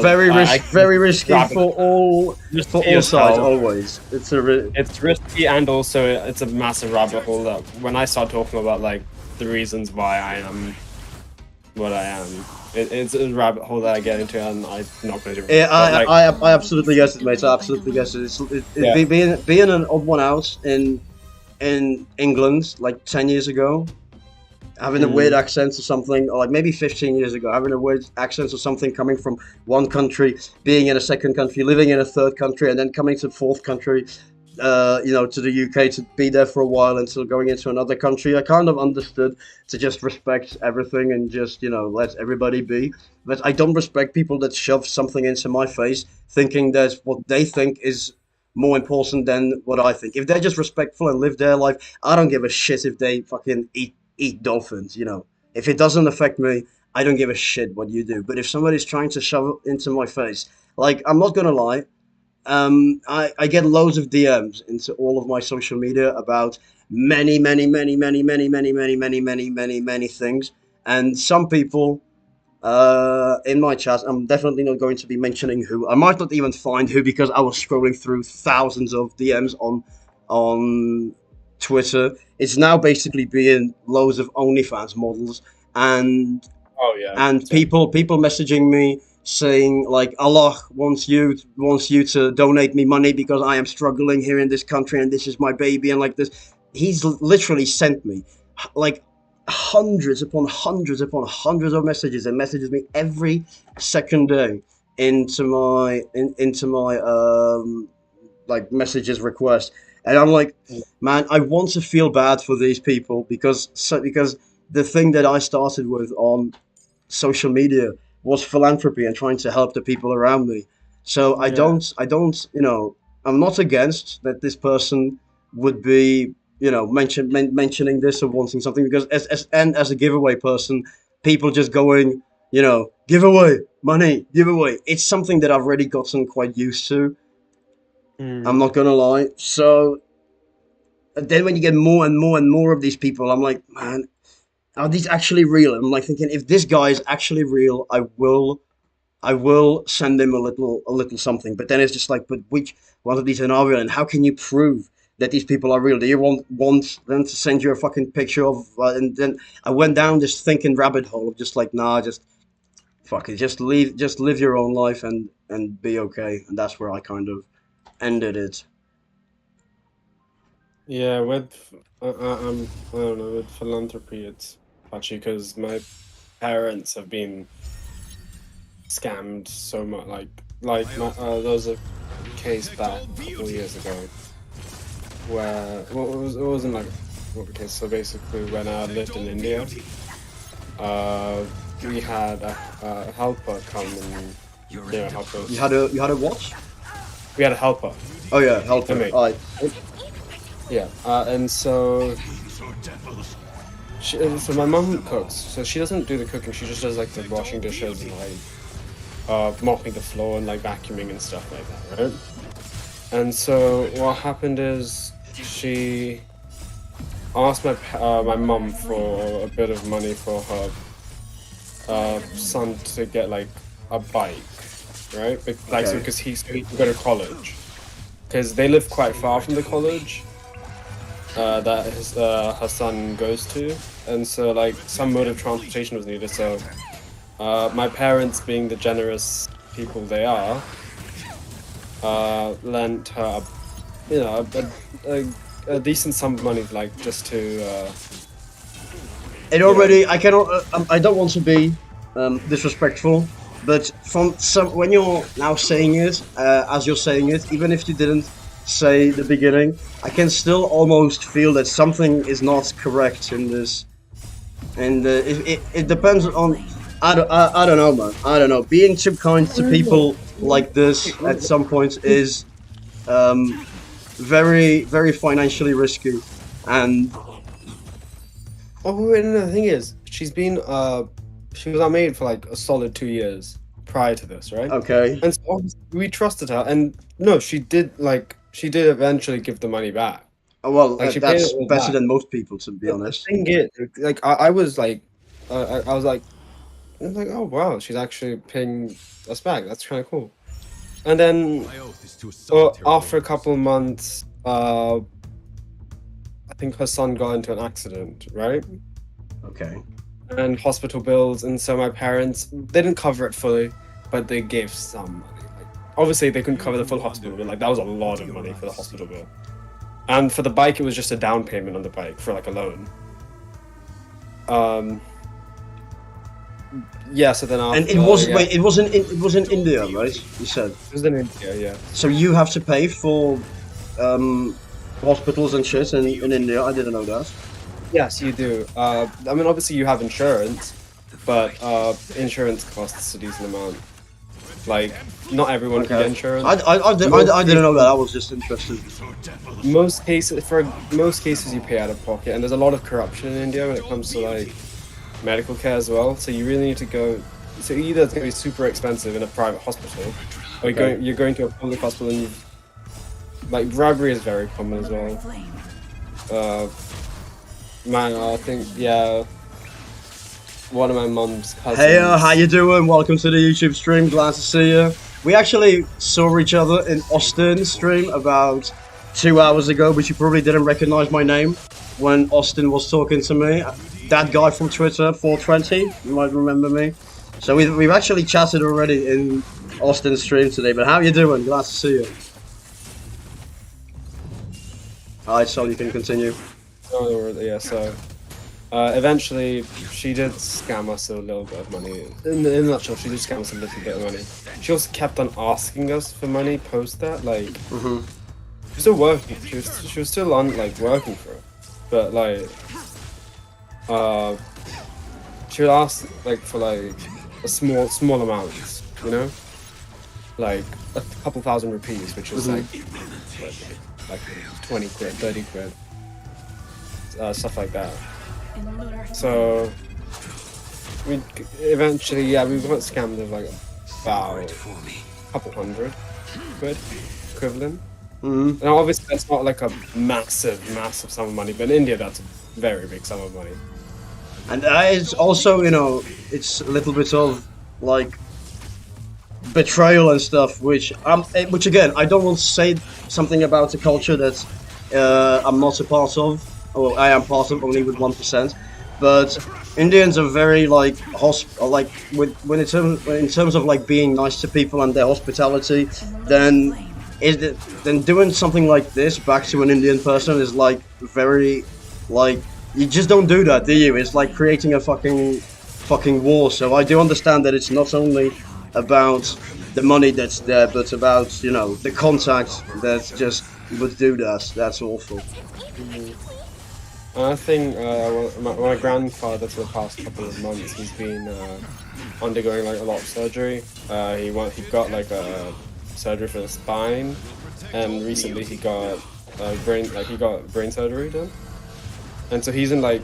Very I risky rabbit- for all just for to all yourself. sides. Always, It's risky and also it's a massive rabbit hole that when I start talking about like the reasons why I am what I am, it's a rabbit hole that I get into and I'm not going to. Yeah, But, I absolutely guess it, mate. I absolutely guess it. Yeah. Being an odd one out in England like 10 years ago, having a weird accent or something, or like maybe 15 years ago, having a weird accent or something, coming from one country, being in a second country, living in a third country, and then coming to the fourth country, to the UK to be there for a while until going into another country. I kind of understood to just respect everything and just, let everybody be. But I don't respect people that shove something into my face thinking that what they think is more important than what I think. If they're just respectful and live their life, I don't give a shit if they fucking eat dolphins, If it doesn't affect me, I don't give a shit what you do. But if somebody's trying to shove it into my face, like, I'm not gonna lie, I get loads of DMs into all of my social media about many, many, many, many, many, many, many, many, many, many, many things. And some people in my chat, I'm definitely not going to be mentioning who. I might not even find who because I was scrolling through thousands of DMs on on Twitter. It's now basically being loads of OnlyFans models and Oh yeah. and people messaging me saying like Allah wants you to donate me money because I am struggling here in this country and this is my baby and like this. He's literally sent me like hundreds upon hundreds upon hundreds of messages and messages me every second day into my like messages request, and I'm like, man, I want to feel bad for these people because the thing that I started with on social media was philanthropy and trying to help the people around me. So I don't, I'm not against that this person would be, mentioning this or wanting something because as a giveaway person, people just going, giveaway money, giveaway. It's something that I've already gotten quite used to. I'm not gonna lie. So and then when you get more and more and more of these people, I'm like, man, are these actually real? And I'm like thinking, if this guy is actually real, I will send him a little something. But then it's just like, but which one of these are real? And how can you prove that these people are real? Do you want them to send you a fucking picture of? And then I went down this thinking rabbit hole of just like, nah, just fuck it, just live your own life and be okay. And that's where I kind of ended it. Yeah, with I don't know, with philanthropy, it's patchy because my parents have been scammed so much. There was a case back a couple of years ago where it wasn't like what the case. So basically, when I lived in India, we had a helper come and help us. You had a what? We had a helper. Oh yeah, helper. Mate. Yeah, and so so my mum cooks. So she doesn't do the cooking. She just does like the washing dishes and like mopping the floor and like vacuuming and stuff like that, right? And so what happened is she asked my mum for a bit of money for her son to get like a bike, right? Like so because he can go to college. Because they live quite far from the college that her son goes to, and so like some mode of transportation was needed. So my parents, being the generous people they are, lent her, a decent sum of money, like just to. It already. I cannot. I don't want to be disrespectful, but when you're now saying it, as you're saying it, even if you didn't say the beginning, I can still almost feel that something is not correct in this, and it depends on. I don't know, man. I don't know. Being too kind to people like this at some point is very, very financially risky, and. Oh, wait, no, the thing is, she was not married for like a solid 2 years prior to this, right? Okay. And so obviously we trusted her, and no, she did eventually give the money back. Oh, well, Like, she that's paid it all better back. than most people, to be honest. The thing is, like, I was like, oh wow, she's actually paying us back. That's kind of cool. And then after a couple of months, I think her son got into an accident, right? Okay. And hospital bills, and so my parents, they didn't cover it fully, but they gave some money. Like, obviously they couldn't cover the full hospital bill, like that was a lot of money for the hospital bill. And for the bike, it was just a down payment on the bike for like a loan. Yeah, so then after, And it was wait, it was in India, right? You said. It was in India, yeah. So you have to pay for hospitals and shit in India. I didn't know that. Yes, you do. I mean, obviously you have insurance, but insurance costs a decent amount. Like, not everyone can get insurance. I didn't know that. I was just interested. Most cases you pay out of pocket, and there's a lot of corruption in India when it comes to like medical care as well. So you really need to go. So either it's going to be super expensive in a private hospital, or you're going to a public hospital, and like robbery is very common as well. I think one of my mum's cousins. Hey, how you doing? Welcome to the YouTube stream. Glad to see you. We actually saw each other in Austin stream about 2 hours ago, but you probably didn't recognize my name when Austin was talking to me. That guy from Twitter, 420, you might remember me. So we've actually chatted already in Austin's stream today, but how you doing? Glad to see you. Alright, so you can continue. Oh, yeah, so eventually she did scam us a little bit of money. In a nutshell, she did scam us a little bit of money. She also kept on asking us for money post that, like, she was still working. She was still on, like, working for it. But, like, she would ask, like, for, like, a small amounts, you know? Like, a couple thousand rupees, which is, like 20 quid, 30 quid. Stuff like that. So we eventually, we got scammed of like about a couple hundred quid equivalent. Now obviously that's not like a massive sum of money, but in India that's a very big sum of money. And it's also, you know, it's a little bit of like betrayal and stuff, which again, I don't want to say something about a culture that I'm not a part of, or I am part of only with 1%. But Indians are very like in terms of like being nice to people and their hospitality, then doing something like this back to an Indian person is like very like you just don't do that, do you? It's like creating a fucking war. So I do understand that it's not only about the money that's there, but about, you know, the contact that just would do that. That's awful. I think my grandfather for the past couple of months, he's been undergoing like a lot of surgery. He got like a surgery for the spine, and recently he got brain surgery done, and so he's in like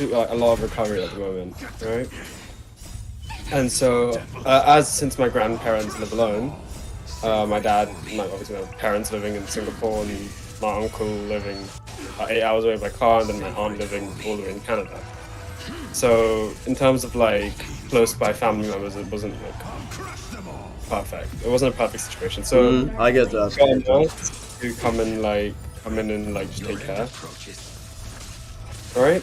a lot of recovery at the moment, right? And so since my grandparents live alone, my dad, obviously my parents living in Singapore, and my uncle living 8 hours away by car, and then my aunt living all the way in Canada. So in terms of like close by family members, it wasn't like perfect. It wasn't a perfect situation. So I get that. got a nurse to come in and like just take care. Alright?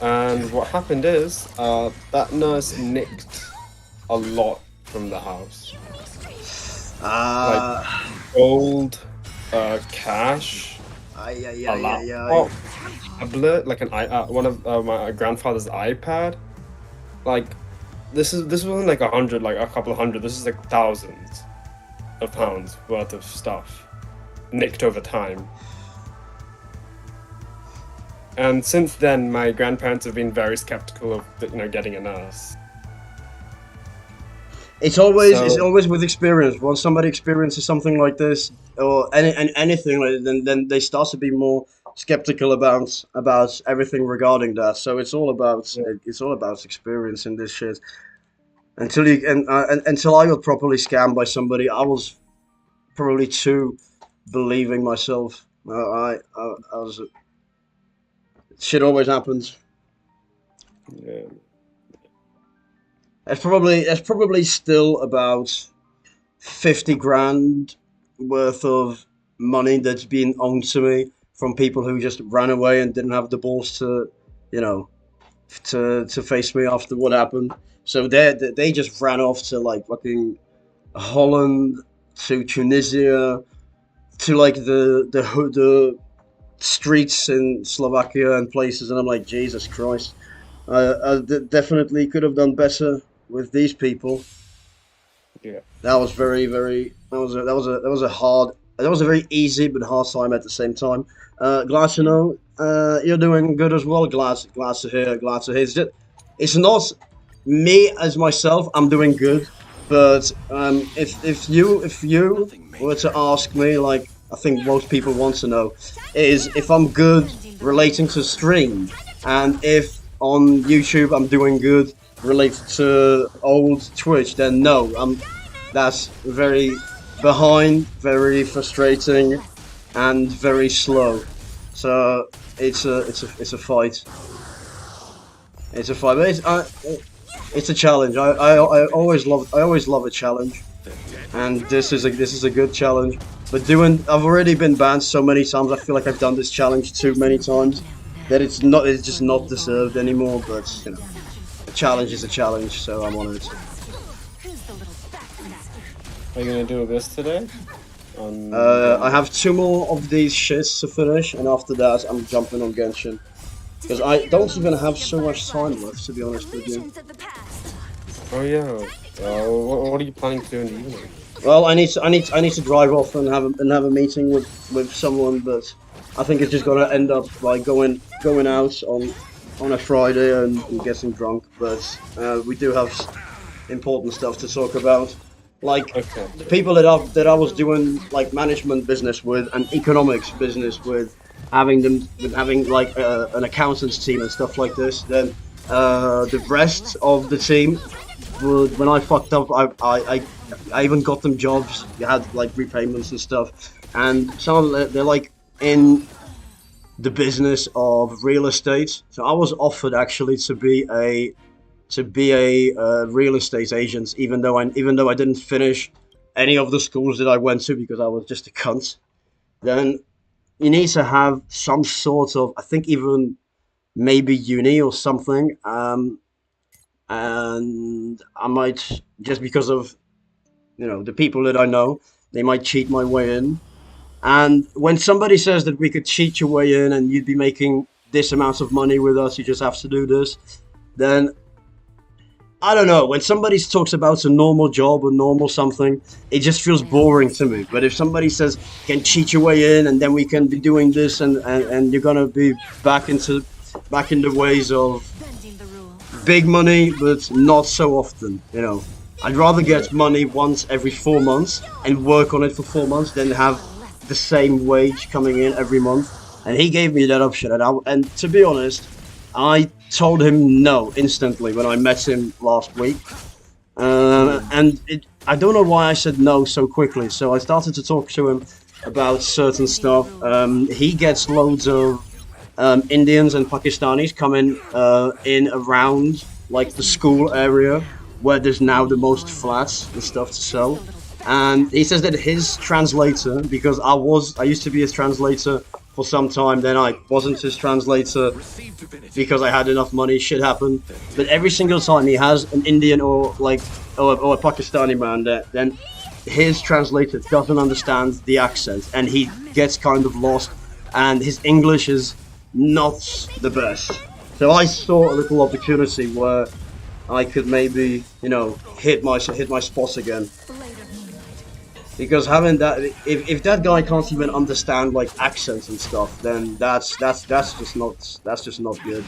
And what happened is that nurse nicked a lot from the house. Like gold, cash, a laptop, tablet, like one of my grandfather's iPad. Like this wasn't like 100, like a couple of hundred. This is like thousands of pounds worth of stuff nicked over time. And since then, my grandparents have been very skeptical of getting a nurse. It's always with experience. Once somebody experiences something like this, or anything like that, then they start to be more skeptical about everything regarding that. So it's all about experience in this shit. Until I got properly scammed by somebody, I was probably too believing myself. I was. Shit always happens. Yeah. It's probably still about 50 grand worth of money that's been owed to me from people who just ran away and didn't have the balls to, to face me after what happened. So they just ran off to like fucking Holland, to Tunisia, to like the streets in Slovakia and places, and I'm like, Jesus Christ, I definitely could have done better with these people. Yeah. That was very, very. That was a very easy but hard time at the same time. Glad to know you're doing good as well. Glad to hear. Glad to hear. It's not me as myself. I'm doing good, but if you were to ask me, like I think most people want to know, is if I'm good relating to stream, and if on YouTube I'm doing good related to old Twitch, then no, that's very behind, very frustrating, and very slow. So it's a fight. It's a fight, but it's a challenge. I always love a challenge, and this is a good challenge. But I've already been banned so many times. I feel like I've done this challenge too many times that it's just not deserved anymore. But you know, a challenge is a challenge, so I'm on it. Are you gonna do this today? I have 2 more of these shits to finish, and after that, I'm jumping on Genshin. Because I don't even have so much time left, to be honest with you. Oh yeah. What are you planning to do in the evening? Well, I need to drive off and have a meeting with someone, but I think it's just gonna end up by going out on a Friday and getting drunk. But we do have important stuff to talk about, like Okay. the people that I was doing like management business with and economics business with, having like an accountants team and stuff like this. Then the rest of the team, when I fucked up, I even got them jobs. You had like repayments and stuff, and some of them, they're like in the business of real estate. So I was offered actually to be a real estate agent, even though I didn't finish any of the schools that I went to because I was just a cunt. Then you need to have some sort of, I think even maybe uni or something. And I might, just because of, you know, the people that I know, they might cheat my way in. And when somebody says that we could cheat your way in and you'd be making this amount of money with us, you just have to do this, then I don't know. When somebody talks about a normal job or normal something, it just feels boring to me. But if somebody says can cheat your way in and then we can be doing this and you're gonna be back in the ways of big money, but not so often, you know. I'd rather get money once every 4 months and work on it for 4 months than have the same wage coming in every month. And he gave me that option, and to be honest, I told him no instantly when I met him last week. And I don't know why I said no so quickly. So I started to talk to him about certain stuff. He gets loads of Indians and Pakistanis coming in around like the school area where there's now the most flats and stuff to sell. And he says that his translator, because I used to be his translator for some time, then I wasn't his translator because I had enough money, shit happened. But every single time he has an Indian or a Pakistani man there, then his translator doesn't understand the accent and he gets kind of lost and his English is not the best. So I saw a little opportunity where I could maybe, you know, hit my spot again. Because having that, if that guy can't even understand like accents and stuff, then that's just not good.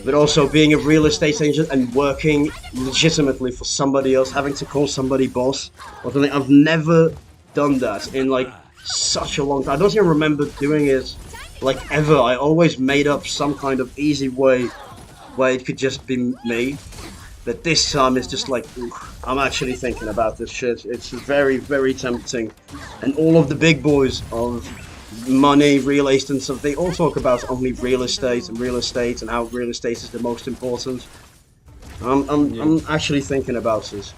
But also being a real estate agent and working legitimately for somebody else, having to call somebody boss or something, I've never done that in like such a long time. I don't even remember doing it like ever. I always made up some kind of easy way where it could just be me. But this time it's just like, I'm actually thinking about this shit. It's very, very tempting. And all of the big boys of money, real estate and stuff, they all talk about only real estate and how real estate is the most important. I'm actually thinking about it.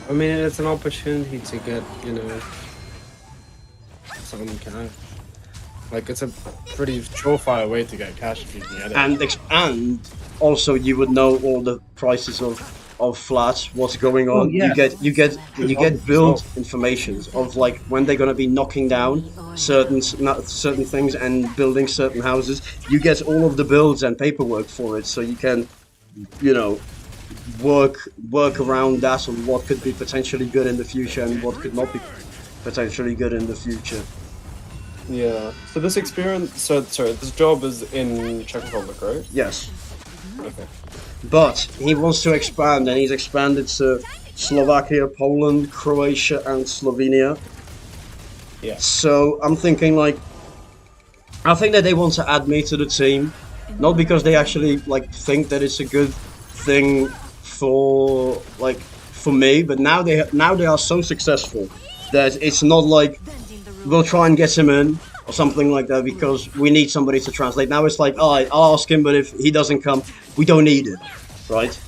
I mean, it's an opportunity to get, you know, some cash. Like, it's a pretty surefire way to get cash if you can get it. And also you would know all the prices of flats, what's going on. Oh, yeah. You get build information of like when they're gonna be knocking down certain things and building certain houses. You get all of the builds and paperwork for it, so you can, you know, work around that on what could be potentially good in the future and what could not be potentially good in the future. Yeah. So this this job is in Czech Republic, right? Yes. Okay. But he wants to expand, and he's expanded to Slovakia, Poland, Croatia, and Slovenia. Yeah. So I'm thinking like, I think that they want to add me to the team, not because they actually like think that it's a good thing for me, but now they are so successful that it's not like we'll try and get him in or something like that because we need somebody to translate. Now it's like, oh, I'll ask him, but if he doesn't come, we don't need it, right?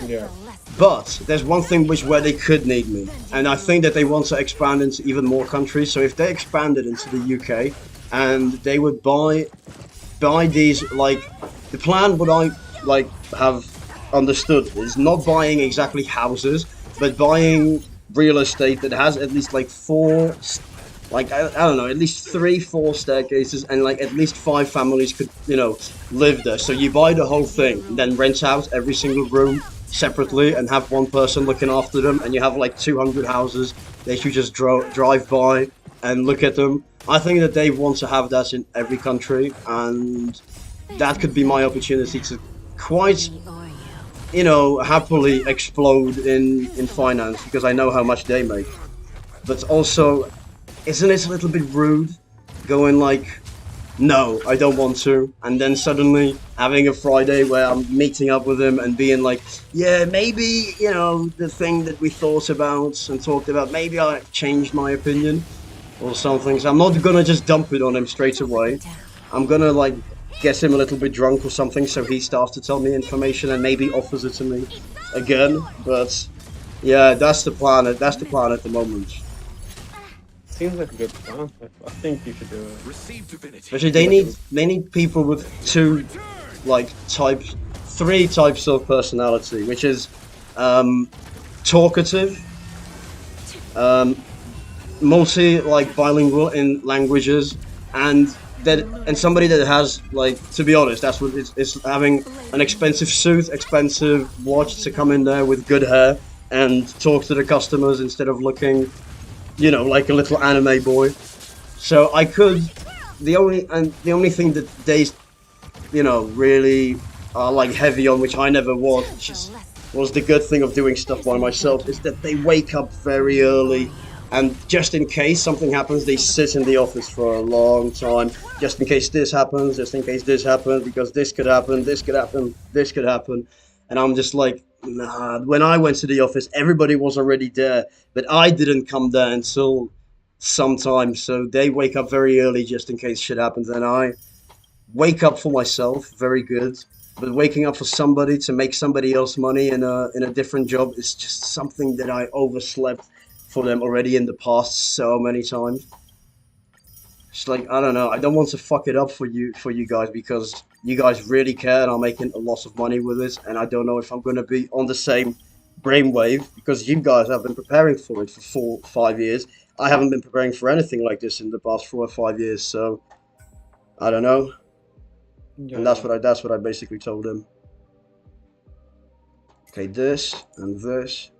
Yeah. But there's one thing where they could need me, and I think that they want to expand into even more countries. So if they expanded into the UK, and they would buy these, like, the plan what I like have understood is not buying exactly houses, but buying real estate that has at least like four, like I don't know, at least 3-4 staircases, and like at least 5 families could, you know, live there. So you buy the whole thing and then rent out every single room separately and have one person looking after them, and you have like 200 houses. They should just drive by and look at them. I think that they want to have that in every country, and that could be my opportunity to quite, you know, happily explode in finance, because I know how much they make. But also, isn't it a little bit rude going like, no, I don't want to, and then suddenly having a Friday where I'm meeting up with him and being like, yeah, maybe, you know, the thing that we thought about and talked about, maybe I changed my opinion or something. So I'm not gonna just dump it on him straight away. I'm gonna like get him a little bit drunk or something, so he starts to tell me information and maybe offers it to me again. But yeah, that's the plan. That's the plan at the moment. Seems like a good plan. I think you should do it. Receive divinity. Especially they need people with three types of personality, which is talkative, bilingual in languages, and somebody that has, like, to be honest, that's what it's having an expensive suit, expensive watch to come in there with good hair and talk to the customers instead of looking, you know, like a little anime boy. So I could, the only thing that they, you know, really are like heavy on, which I never was the good thing of doing stuff by myself, is that they wake up very early, and just in case something happens, they sit in the office for a long time, just in case this happens, just in case this happens, because this could happen, this could happen, this could happen. And I'm just like, nah. When I went to the office, everybody was already there, but I didn't come there until sometime. So they wake up very early just in case shit happens, and I wake up for myself, very good. But waking up for somebody to make somebody else money in a different job is just something that I overslept for them already in the past so many times. It's like, I don't know, I don't want to fuck it up for you guys, because you guys really care and are making a lot of money with it, and I don't know if I'm going to be on the same brainwave, because you guys have been preparing for it for 4-5 years. I haven't been preparing for anything like this in the past 4 or 5 years, so I don't know. Yeah. And that's what I basically told him. Okay, this and this.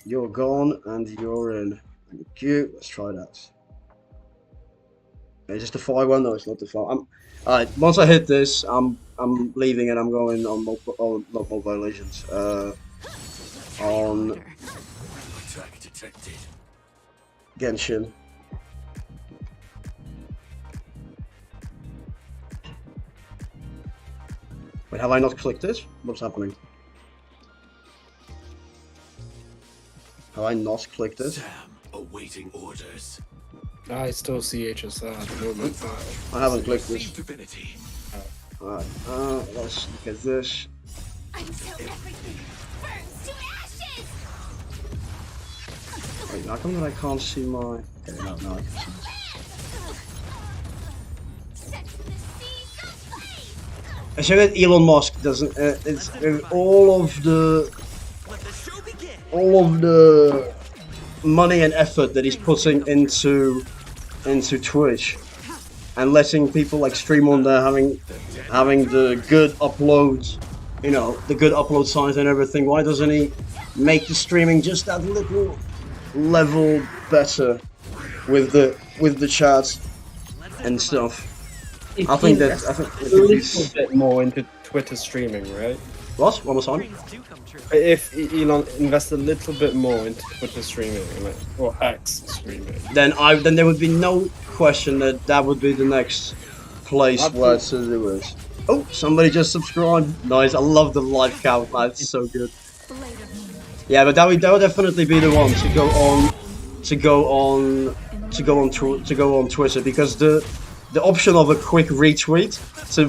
You're gone and you're in. Thank you. Let's try that. Is this the fire one? No, it's not the fire. Alright, once I hit this, I'm leaving and I'm going on not Mobile Legends. On Attack detected. Genshin. Wait, have I not clicked it? What's happening? Have I not clicked it? Sam, awaiting orders. I still see HSR at the moment. I haven't clicked Receive this. divinity. Alright, let's look at this. Until everything burns to ashes. Wait, how come that I can't see my... Okay, no, I can see. Set the seas aflame. I say that Elon Musk doesn't. It's all of the money and effort that he's putting into Twitch, and letting people like stream on there, having the good uploads, you know, the good upload size and everything. Why doesn't he make the streaming just that little level better with the chat and stuff? I think a it little is. bit more into Twitter streaming, right? What? One more time? If Elon invests a little bit more into Twitter streaming, like, or X streaming, Then there would be no question that would be the next place where to do it. Oh, somebody just subscribed. Nice. I love the live count, man. It's so good. Yeah, but that would definitely be the one to go on Twitter, because the option of a quick retweet to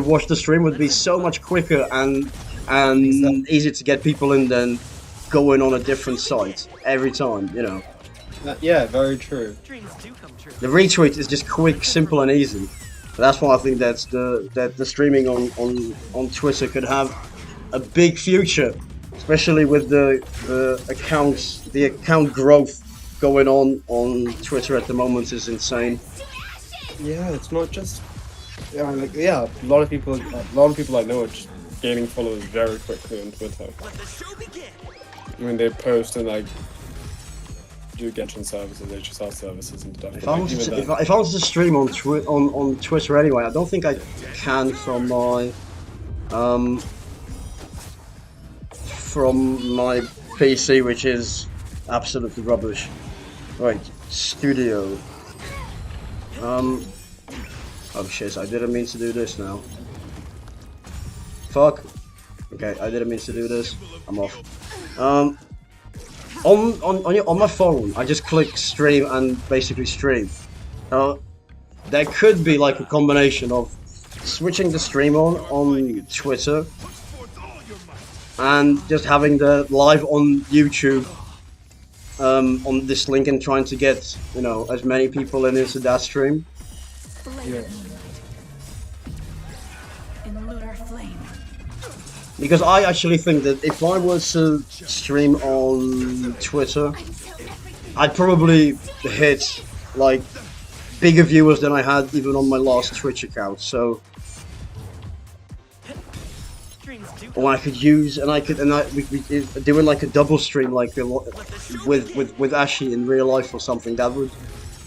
watch the stream would be so much quicker and and Exactly. easy to get people in than going on a different site every time. You know, Yeah, very true. the retweet is just quick, simple, and easy. That's why I think that the streaming on Twitter could have a big future, especially with the account growth going on Twitter at the moment is insane. Yeah, it's not just. Yeah, like a lot of people I know are just gaining followers very quickly on Twitter. When they post and like do Genshin services, HSR services and stuff. If But, I like, wanted even to, then- if I wanted to stream on Twitter anyway, I don't think I can from my PC, which is absolutely rubbish. Right, studio. Oh shit! I didn't mean to do this now. Fuck. Okay, I didn't mean to do this. I'm off. On my phone, I just click stream and basically stream. There could be like a combination of switching the stream on Twitter and just having the live on YouTube on this link and trying to get, you know, as many people in into that stream. yeah. In lunar flame. Because I actually think that if I was to stream on Twitter, I'd probably hit like bigger viewers than I had even on my last Twitch account. So, or I could use we doing like a double stream like with Ashi in real life or something. That would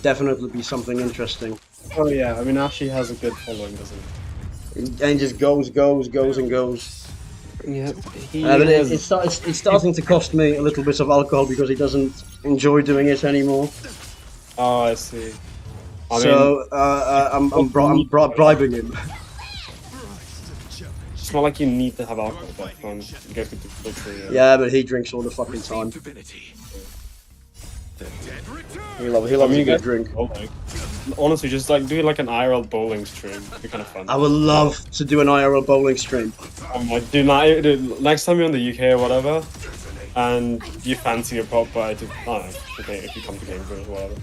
definitely be something interesting. Oh yeah, I mean Ashi has a good following, doesn't And just goes and goes. he? Yeah, he But has. it's starting to cost me a little bit of alcohol because he doesn't enjoy doing it anymore. Oh, I see. I mean, So I'm bribing him. it's not like you need to have alcohol to have fun. You go through the filter. Yeah, but he drinks all the fucking time. Divinity. He loves a you good guys- drink. Oh, like, honestly, just like do like an IRL bowling stream. It'd be kind of fun. I would love to do an IRL bowling stream. Like, dude, next time you're in the UK or whatever, and you fancy a pop by, I don't know, okay, if you come to Cambridge or whatever.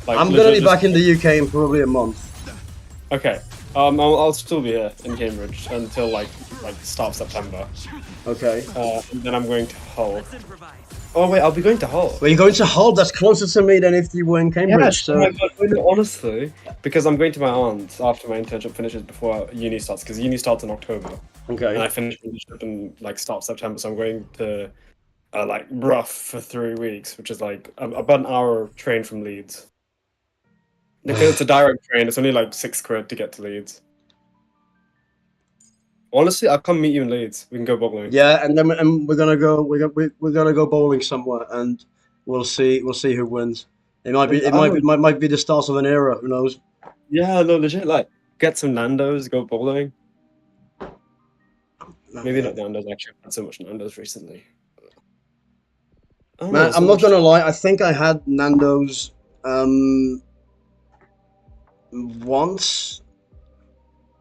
Like, I'm gonna be legit back in the UK in probably a month. Okay. I'll still be here in Cambridge until like start of September. Okay. And then I'm going to Hull. Oh wait, I'll be going to Hull. Well, you're going to Hull. That's closer to me than if you were in Cambridge. Oh my So God, wait, no, honestly, because I'm going to my aunt's after my internship finishes before uni starts, because uni starts in October, and I okay. finish internship in like start of September. So I'm going to like rough for 3 weeks, which is like about an hour train from Leeds. Because it's a direct train, it's only like £6 to get to Leeds. Honestly, I'll come meet you in Leeds. We can go bowling. Yeah, and then we're gonna go bowling somewhere, and we'll see who wins. It might be the start of an era. Who knows? Yeah, no, legit. Like, get some Nando's, go bowling. Maybe not Nando's. Actually, I've had so much Nando's recently. Oh, Man, so I'm not much- gonna lie. I think I had Nando's once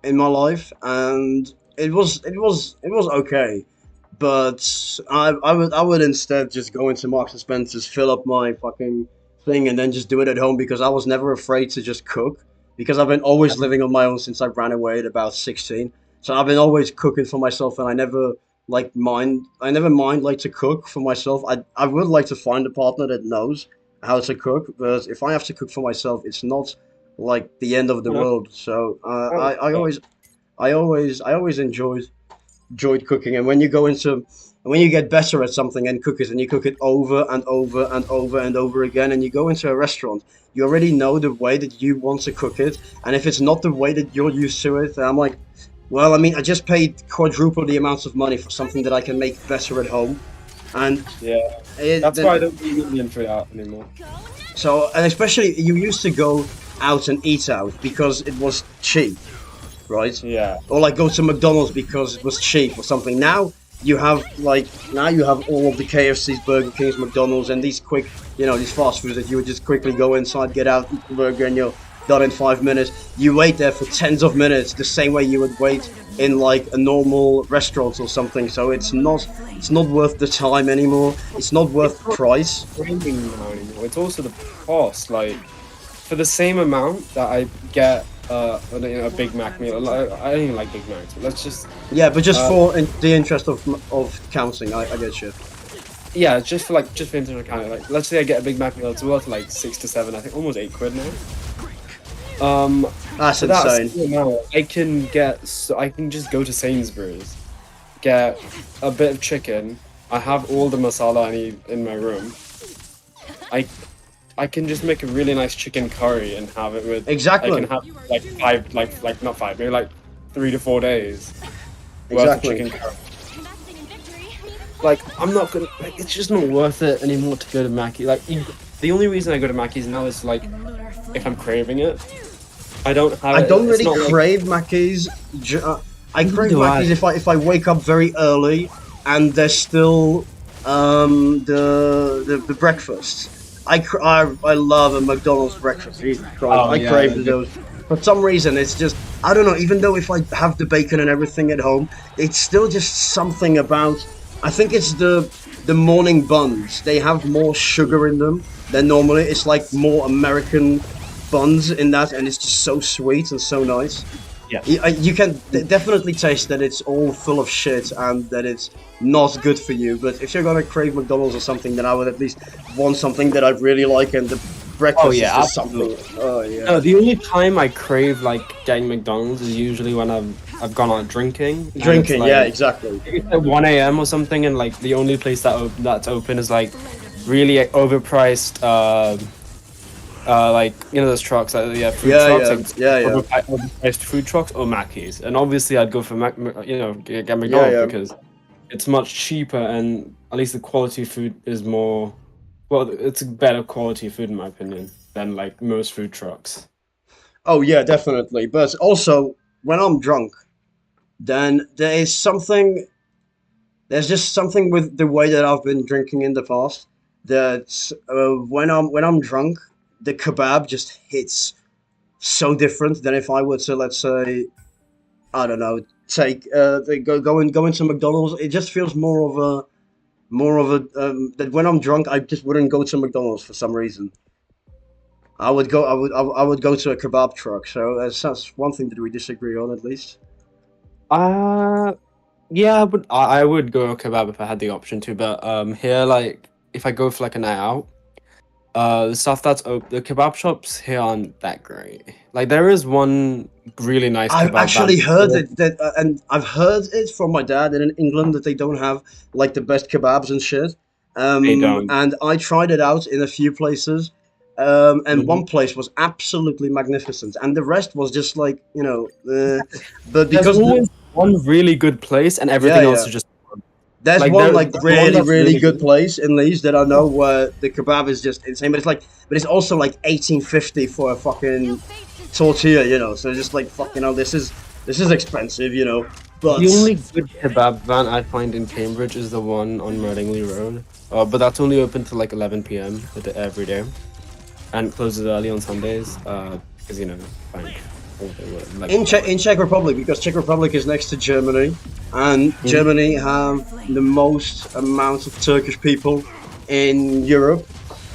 in my life, and it was okay. But I would instead just go into Marks and Spencer's, fill up my fucking thing, and then just do it at home because I was never afraid to just cook because I've been always living on my own since I ran away at about 16. So I've been always cooking for myself, and I never mind like to cook for myself. I would like to find a partner that knows how to cook, but if I have to cook for myself, it's not like the end of the Yeah. world. So I always enjoyed cooking, and when you get better at something and cook it, and you cook it over and over and over and over again, and you go into a restaurant, you already know the way that you want to cook it, and if it's not the way that you're used to it, I'm like, well, I mean, I just paid quadruple the amount of money for something that I can make better at home, and Yeah, that's why I don't eat Indian food out anymore. So, and especially you used to go out and eat out because it was cheap, right? Yeah, Or like go to McDonald's because it was cheap or something. Now you have all of the KFCs, Burger Kings, McDonald's, and these quick, these fast foods that you would just quickly go inside, get out, eat the burger, and done in 5 minutes. You wait there for tens of minutes, the same way you would wait in like a normal restaurant or something. So it's not worth the time anymore. It's not worth the price. Framing now anymore. It's also the cost. Like, for the same amount that I get a Big Mac meal, I don't even like Big Macs. But let's just Yeah, but just for the interest of counting, I get you. yeah, just for internet accounting. Like, let's say I get a Big Mac meal, it's worth like 6 to 7. I think almost 8 quid now. That's So insane. the amount I can just go to Sainsbury's, get a bit of chicken. I have all the masala I need in my room. I can just make a really nice chicken curry and have it with. Exactly. I can have like 5, like not 5, maybe like 3 to 4 days worth Exactly. of chicken curry. Investing in victory. Like, I'm not gonna. Like, it's just not worth it anymore to go to Mackey. Like, the only reason I go to Mackey's now is like In the lunar flame. if I'm craving it. I don't have. I don't it's really not like- crave Mackey's. I crave do I. Mackey's if I wake up very early and there's still the breakfast. I love a McDonald's breakfast. Jesus Christ, Oh, I yeah, crave yeah. those. For some reason, it's just I don't know. Even though if I have the bacon and everything at home, it's still just something about. I think it's the morning buns. They have more sugar in them than normally. It's like more American buns in that, and it's just so sweet and so nice. Yeah. You can definitely taste that it's all full of shit and that it's not good for you. But if you're gonna crave McDonald's or something, then I would at least want something that I really like, and the breakfast Oh, yeah, is just absolutely. something. Oh yeah. No, the only time I crave like getting McDonald's is usually when I've gone out drinking. and it's, Drinking, like, yeah, exactly. It's at 1 a.m. or something, and like the only place that's open is like really overpriced. Like, you know, those trucks, food Yeah, trucks, yeah, like yeah, yeah. overpriced food trucks or Mackey's, and obviously I'd go for get McDonald's yeah. because it's much cheaper and at least the quality of food is more. Well, it's a better quality of food in my opinion than like most food trucks. Oh yeah, definitely. But also, when I'm drunk, then there's just something with the way that I've been drinking in the past that when I'm drunk, the kebab just hits so different than if I were to, let's say, I don't know, take go into McDonald's. It just feels more of a that when I'm drunk, I just wouldn't go to McDonald's for some reason. I would go to a kebab truck. So that's one thing that we disagree on at least. Yeah, but I would go kebab if I had the option to. But here, like, if I go for like a night out, the stuff that's open, the kebab shops here aren't that great. Like, there is one really nice. I've kebab actually that- heard that and I've heard it from my dad in England that they don't have like the best kebabs and shit. They don't. And I tried it out in a few places. And one place was absolutely magnificent, and the rest was just like, you know, but There's because always one really good place, and everything else yeah. is just. there's like, one there- like there's one really, that's really really good good. place in Leeds that I know where the kebab is just insane, but it's also like 1850 for a fucking tortilla, you know. So it's just like fucking hell, this is expensive, you know. But The only good kebab van I find in Cambridge is the one on Readingley Road, but that's only open till like 11 p.m. every day, and closes early on Sundays because, you know, bank. Like, in Czech Republic, because Czech Republic is next to Germany, and Germany have the most amount of Turkish people in Europe.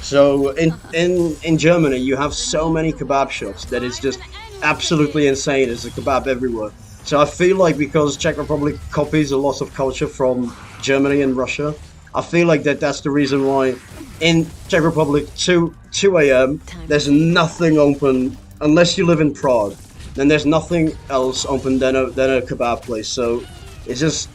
So in Germany, you have so many kebab shops that it's just absolutely insane. There's a kebab everywhere. So I feel like because Czech Republic copies a lot of culture from Germany and Russia, I feel like that's the reason why in Czech Republic 2 a.m. there's nothing open unless you live in Prague. Then there's nothing else open than a kebab place. So it's just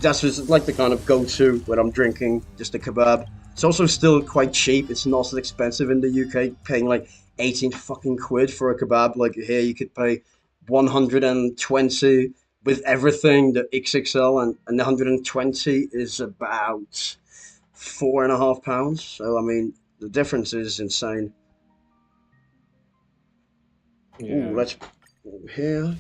that's just like the kind of go-to when I'm drinking, just a kebab. It's also still quite cheap. It's not as expensive in the UK, paying like 18 fucking quid for a kebab. Like here, you could pay 120 with everything, the XXL, and the 120 is about £4.5. So I mean, the difference is insane. yeah. Ooh, let's go here.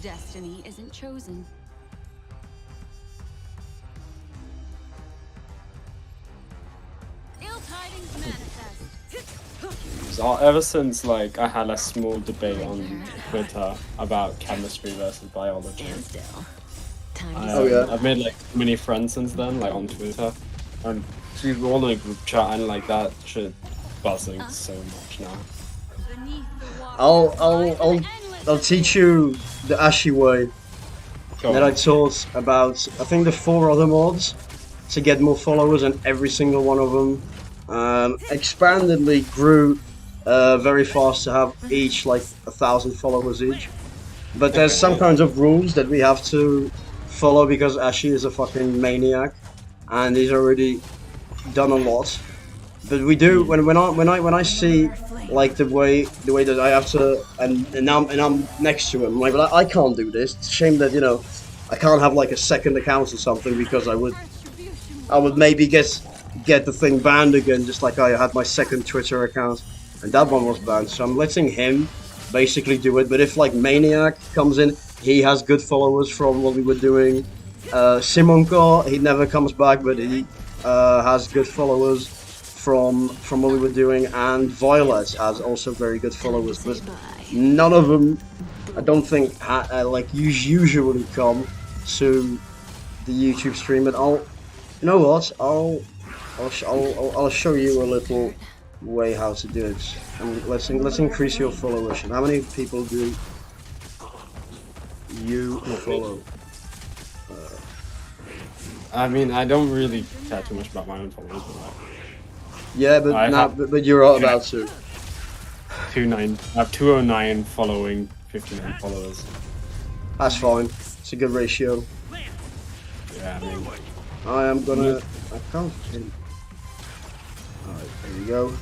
Destiny isn't chosen. tidings manifest. So ever since like I had a small debate on Twitter about chemistry versus biology, Stand still. Time to Oh, yeah. I've made like many friends since then, like on Twitter, and she's all in a group chat and like that shit buzzing so much now. Beneath the water I'll lies I'll an I'll endless I'll teach you the Ashy way Go that I on. taught about. I think the 4 other mods to get more followers, and every single one of them expandedly grew very fast to have each like 1,000 followers each. But there's some kinds of rules that we have to follow because Ashy is a fucking maniac, and he's already done a lot. But we do when I see like the way that I have to and I'm next to him, I'm like, well, I can't do this. It's a shame that I can't have like a second account or something because I would maybe get the thing banned again, just like I had my second Twitter account, and that one was banned. So I'm letting him basically do it. But if like Maniac comes in, he has good followers from what we were doing. Simonko, he never comes back, but he has good followers from what we were doing, and Violet has also very good followers. But none of them, I don't think, usually come to the YouTube stream. But you know what? I'll show you a little way how to do it. Let's increase your followership. How many people do you follow? I mean, I don't really care too much about my own followers. Yeah, but I now, have- but you're all about to. I have 209 following, 59 followers. That's fine. It's a good ratio. Yeah, I mean, I am gonna. I can't. Alright, there you go.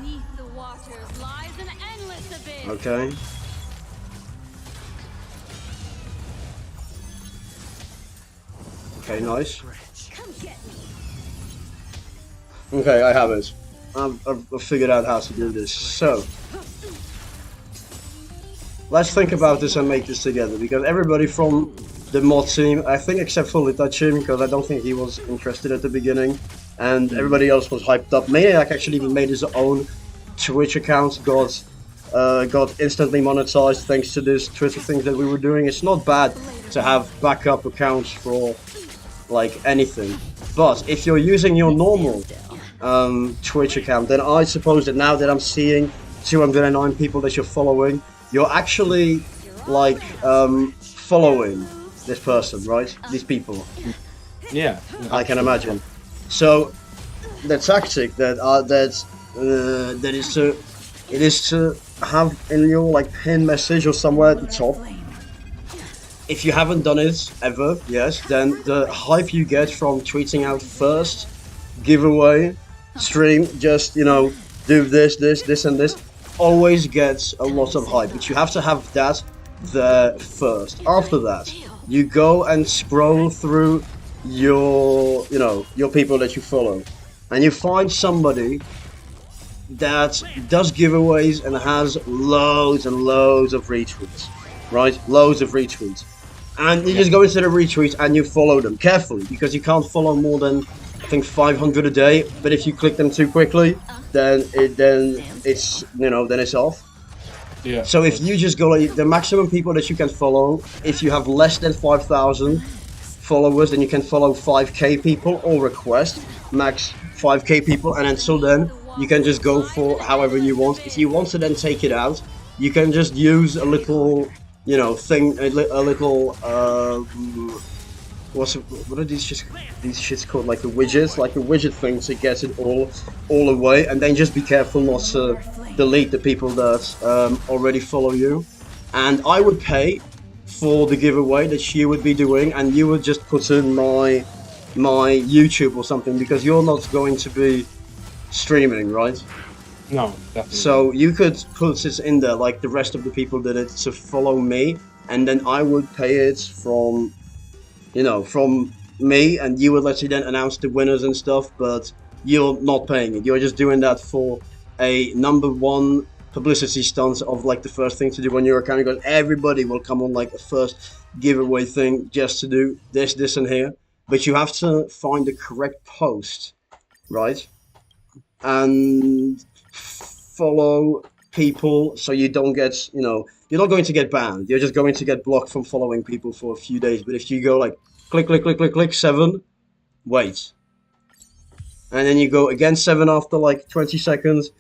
beneath the waters lies an endless abyss. Okay. Okay, nice. Come get me. Okay, I have it. I've figured out how to do this. So, let's think about this and make this together, because everybody from the mod team, I think except for Litachim, because I don't think he was interested at the beginning, and everybody else was hyped up. Maniac actually even made his own Twitch account, got instantly monetized thanks to this Twitter thing that we were doing. It's not bad to have backup accounts for like anything, but if you're using your normal Twitch account, then I suppose that now that I'm seeing 209 people that you're following, you're actually like following this person, right? These people, yeah. I can imagine. So the tactic that is to have in your like pin message or somewhere at the top. If you haven't done it ever, yes, then the hype you get from tweeting out first giveaway stream, just do this and this, always gets a lot of hype. But you have to have that there first. After that, you go and scroll through your people that you follow, and you find somebody that does giveaways and has loads and loads of retweets, right? Loads of retweets. And you just go into the retweet and you follow them carefully, because you can't follow more than I think 500 a day. But if you click them too quickly, then it's off. Yeah. So if you just go like the maximum people that you can follow, if you have less than 5,000 followers, then you can follow 5k people or request max 5k people, and until then you can just go for however you want. If you want to then take it out, you can just use a little thing, a little what are these shits called, like a widget thing to get it all away, and then just be careful not to delete the people that already follow you. And I would pay for the giveaway that you would be doing, and you would just put in my YouTube or something, because you're not going to be streaming, right? No, definitely. So you could put it in there like the rest of the people did it, to follow me, and then I would pay it from me, and you would let you then announce the winners and stuff, but you're not paying it. You're just doing that for a #1 publicity stunt of like the first thing to do on your account, because everybody will come on like the first giveaway thing just to do this and here. but you have to find the correct post, right? And follow people so you don't get, you're not going to get banned. You're just going to get blocked from following people for a few days. But if you go like click, click, click, click, click, 7, wait. And then you go again 7 after like 20 seconds.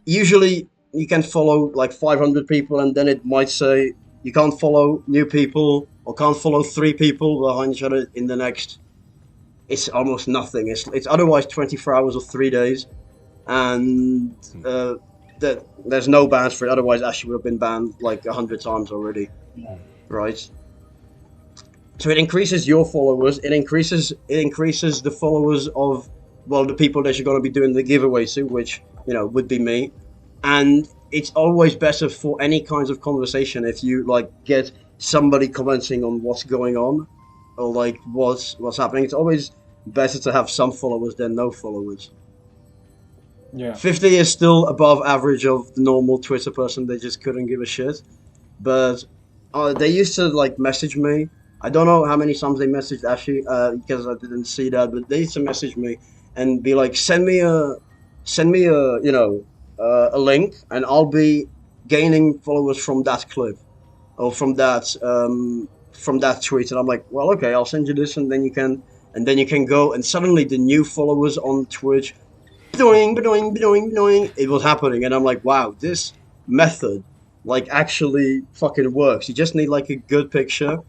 Usually you can follow like 500 people and then it might say you can't follow new people or can't follow 3 people behind each other in the next. It's almost nothing. It's otherwise 24 hours or 3 days. And there's no bans for it. Otherwise, Ashley would have been banned like 100 times already, right? So it increases your followers. It increases the followers of, well, the people that you're going to be doing the giveaway to, which would be me. And it's always better for any kinds of conversation if you like get somebody commenting on what's going on or like what's happening. It's always better to have some followers than no followers. Yeah. 50 is still above average of the normal Twitter person. They just couldn't give a shit. But they used to like message me. I don't know how many times they messaged Ashley because I didn't see that. But they used to message me and be like, send me a link, and I'll be gaining followers from that clip or from that tweet. And I'm like, well, okay, I'll send you this, and then you can go. And suddenly the new followers on Twitch. It was happening, and I'm like, wow, this method like actually fucking works. You just need like a good picture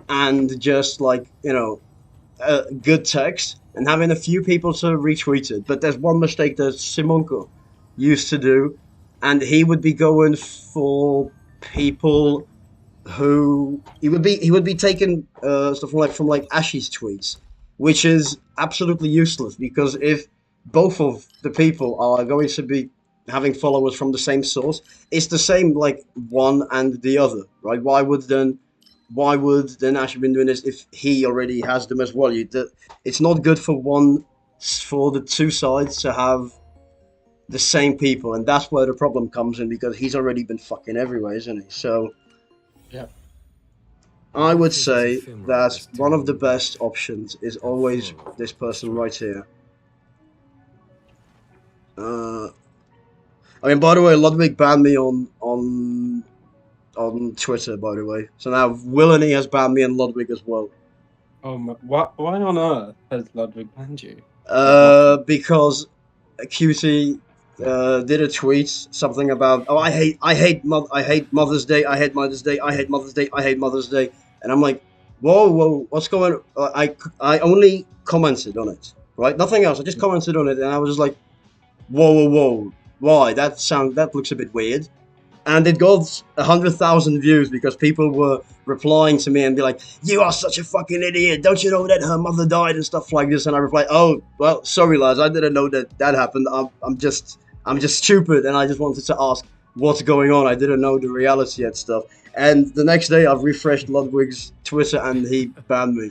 and just like good text and having a few people to retweet it. But there's one mistake that Simonko used to do, and he would be going for people who he would be taking stuff from like Ashley's tweets, which is absolutely useless because if both of the people are going to be having followers from the same source, it's the same like one and the other, right? Why would then Ashley been doing this if he already has them as well? It's not good for the two sides to have the same people, and that's where the problem comes in because he's already been fucking everywhere, isn't he? So yeah, I would say that one of the best options is always this person right here. I mean, by the way, Ludwig banned me on Twitter, by the way. So now Willany has banned me and Ludwig as well. Oh my, why on earth has Ludwig banned you? Because QT did a tweet something about I hate Mother's Day, I hate Mother's Day, I hate Mother's Day, I hate Mother's Day, and I'm like, whoa, what's going on? I only commented on it, right? Nothing else. I just commented on it, and I was just like, whoa, why? That looks a bit weird. And it got 100,000 views because people were replying to me and be like, you are such a fucking idiot, don't you know that her mother died and stuff like this? And I replied, oh, well, sorry lads, I didn't know that happened. I'm just stupid, and I just wanted to ask what's going on. I didn't know the reality and stuff. And the next day I've refreshed Ludwig's Twitter and he banned me.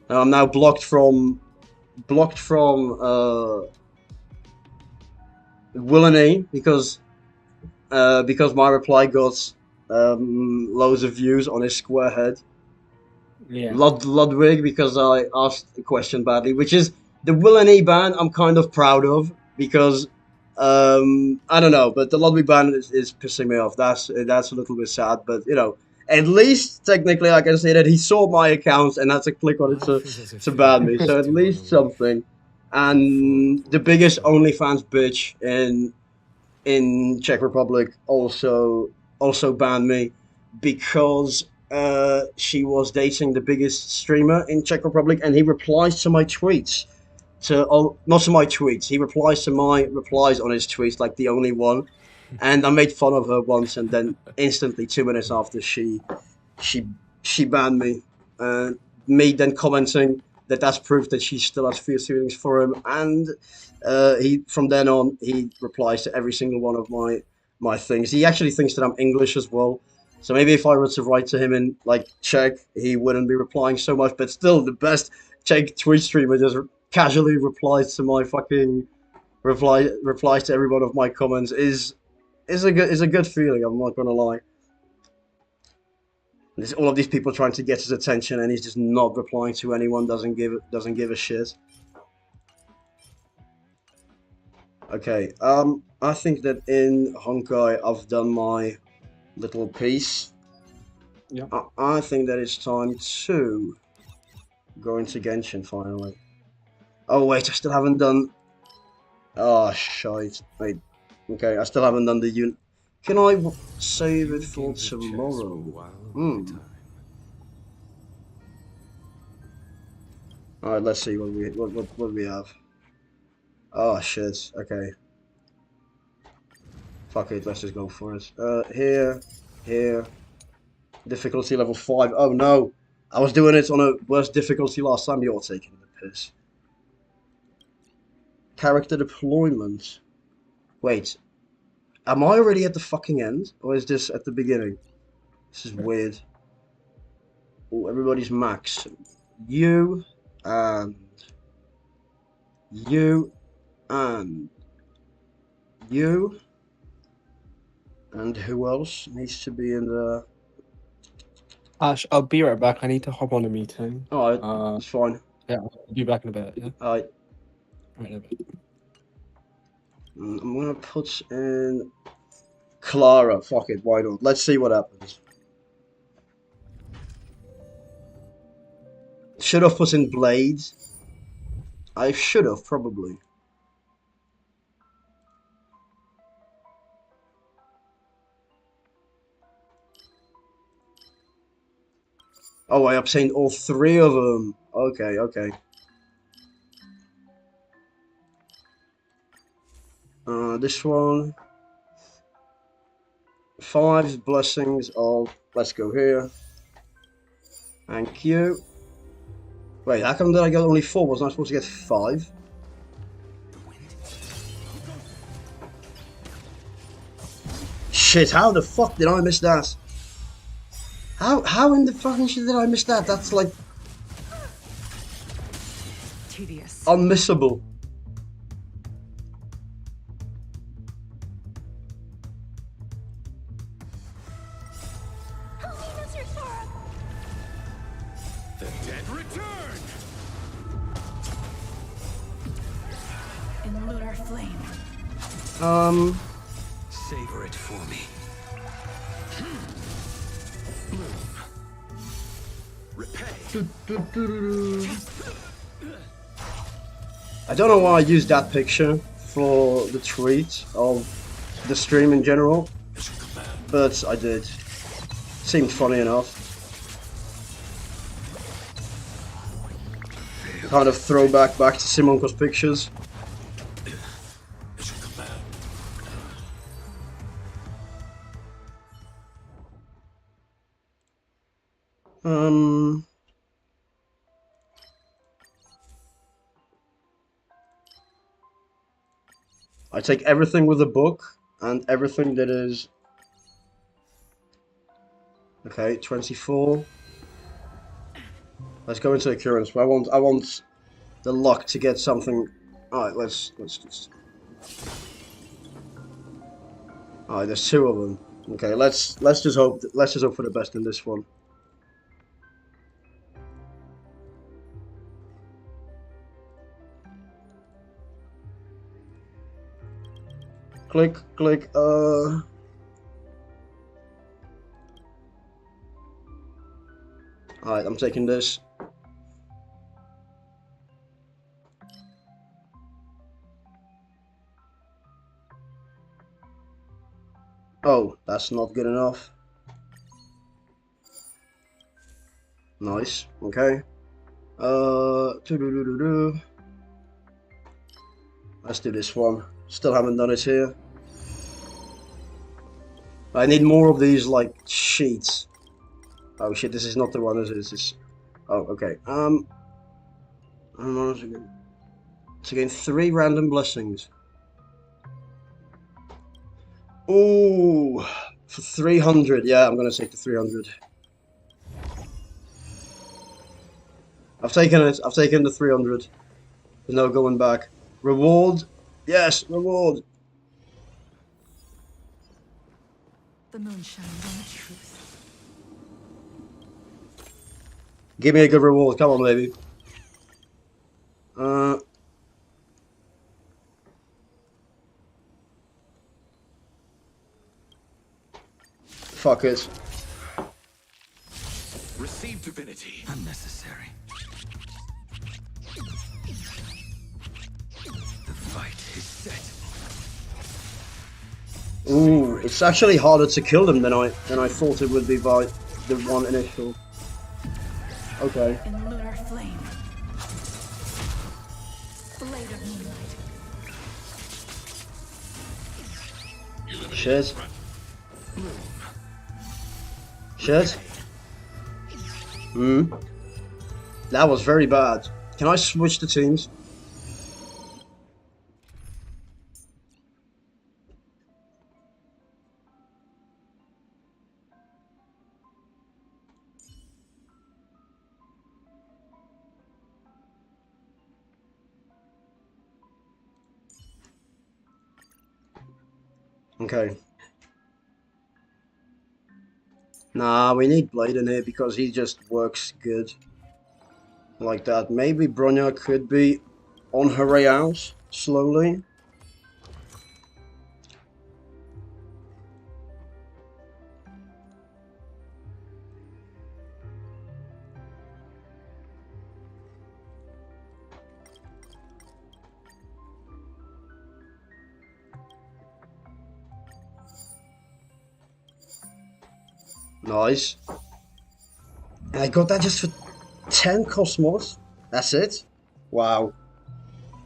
And I'm now blocked from Willany because my reply got loads of views on his square head. Yeah. Ludwig because I asked the question badly, which is the Willany ban I'm kind of proud of because I don't know, but the Ludwig ban is pissing me off. That's a little bit sad, but at least technically I can say that he saw my account and had to click on it to ban me. So at least something. And the biggest OnlyFans bitch in Czech Republic also banned me because she was dating the biggest streamer in Czech Republic, and he replies to my tweets. Not to my tweets. He replies to my replies on his tweets, like the only one. And I made fun of her once, and then instantly 2 minutes after she banned me. Me then commenting that that's proof that she still has fierce feelings for him, and he from then on he replies to every single one of my things. He actually thinks that I'm English as well, so maybe if I were to write to him in like Czech, he wouldn't be replying so much. But still, the best Czech Twitch streamer just casually replies to my fucking replies to every one of my comments is a good feeling. I'm not gonna lie. There's all of these people trying to get his attention, and he's just not replying to anyone. Doesn't give a shit. Okay. I think that in Honkai I've done my little piece. Yeah. I think that it's time to go into Genshin finally. Oh wait, I still haven't done. Oh shite. Wait. Okay, I still haven't done the Can I save it for tomorrow? Alright, let's see what we have. Oh shit. Okay. Fuck it, let's just go for it. Here. Difficulty level 5. Oh no! I was doing it on a worse difficulty last time. You're taking the piss. Character deployment. Wait. Am I already at the fucking end? Or is this at the beginning? This is weird. Oh, everybody's max. You and you and you and who else needs to be in the... Ash, I'll be right back. I need to hop on a meeting. Alright, it's fine. Yeah, I'll be back in a bit. Yeah. Alright. Right in a bit. I'm gonna put in Clara. Fuck it, why not? Let's see what happens. Should have put in Blade. I should have, probably. Oh, I obtained all 3 of them. Okay, okay. This one. 5 blessings of... Let's go here. Thank you. Wait, how come did I get only 4? Wasn't I supposed to get 5? Shit, how the fuck did I miss that? How in the fucking shit did I miss that? That's like... Tedious. unmissable. The dead return! In lunar flame. Savor it for me. Repay. I don't know why I used that picture for the tweet of the stream in general, but I did. Seemed funny enough. Kind of throwback back to Simonko's pictures. I take everything with a book and everything that is... Okay, 24. Let's go into occurrence. I want the luck to get something. Alright, let's just... Alright, there's 2 of them. Okay, let's just hope for the best in this one. Click, click, Alright, I'm taking this. Oh, that's not good enough. Nice, okay. Let's do this one. Still haven't done it here. I need more of these, like, sheets. Oh shit, this is not the one, is this? Oh, okay. To gain 3 random blessings. Ooh, for 300. Yeah, I'm gonna take the 300. I've taken it. I've taken the 300. There's no going back. Reward. Yes, reward. The moon shines on the truth. Give me a good reward. Come on, baby. Fuck it. Receive divinity. Unnecessary. The fight is set. Ooh, it's actually harder to kill them than I thought it would be by the one initial. Okay. In lunar flame. Blade of moonlight. Shit. Shit. That was very bad. Can I switch the teams? Okay. Nah, we need Blade in here because he just works good. Like that. Maybe Bronya could be on her way out, slowly. Nice. And I got that just for 10 Cosmos. That's it? Wow.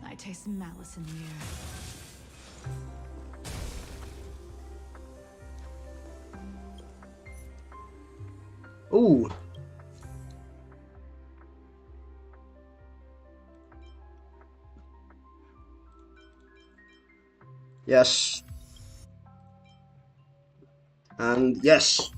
I taste malice in the air. Ooh. Yes. And yes.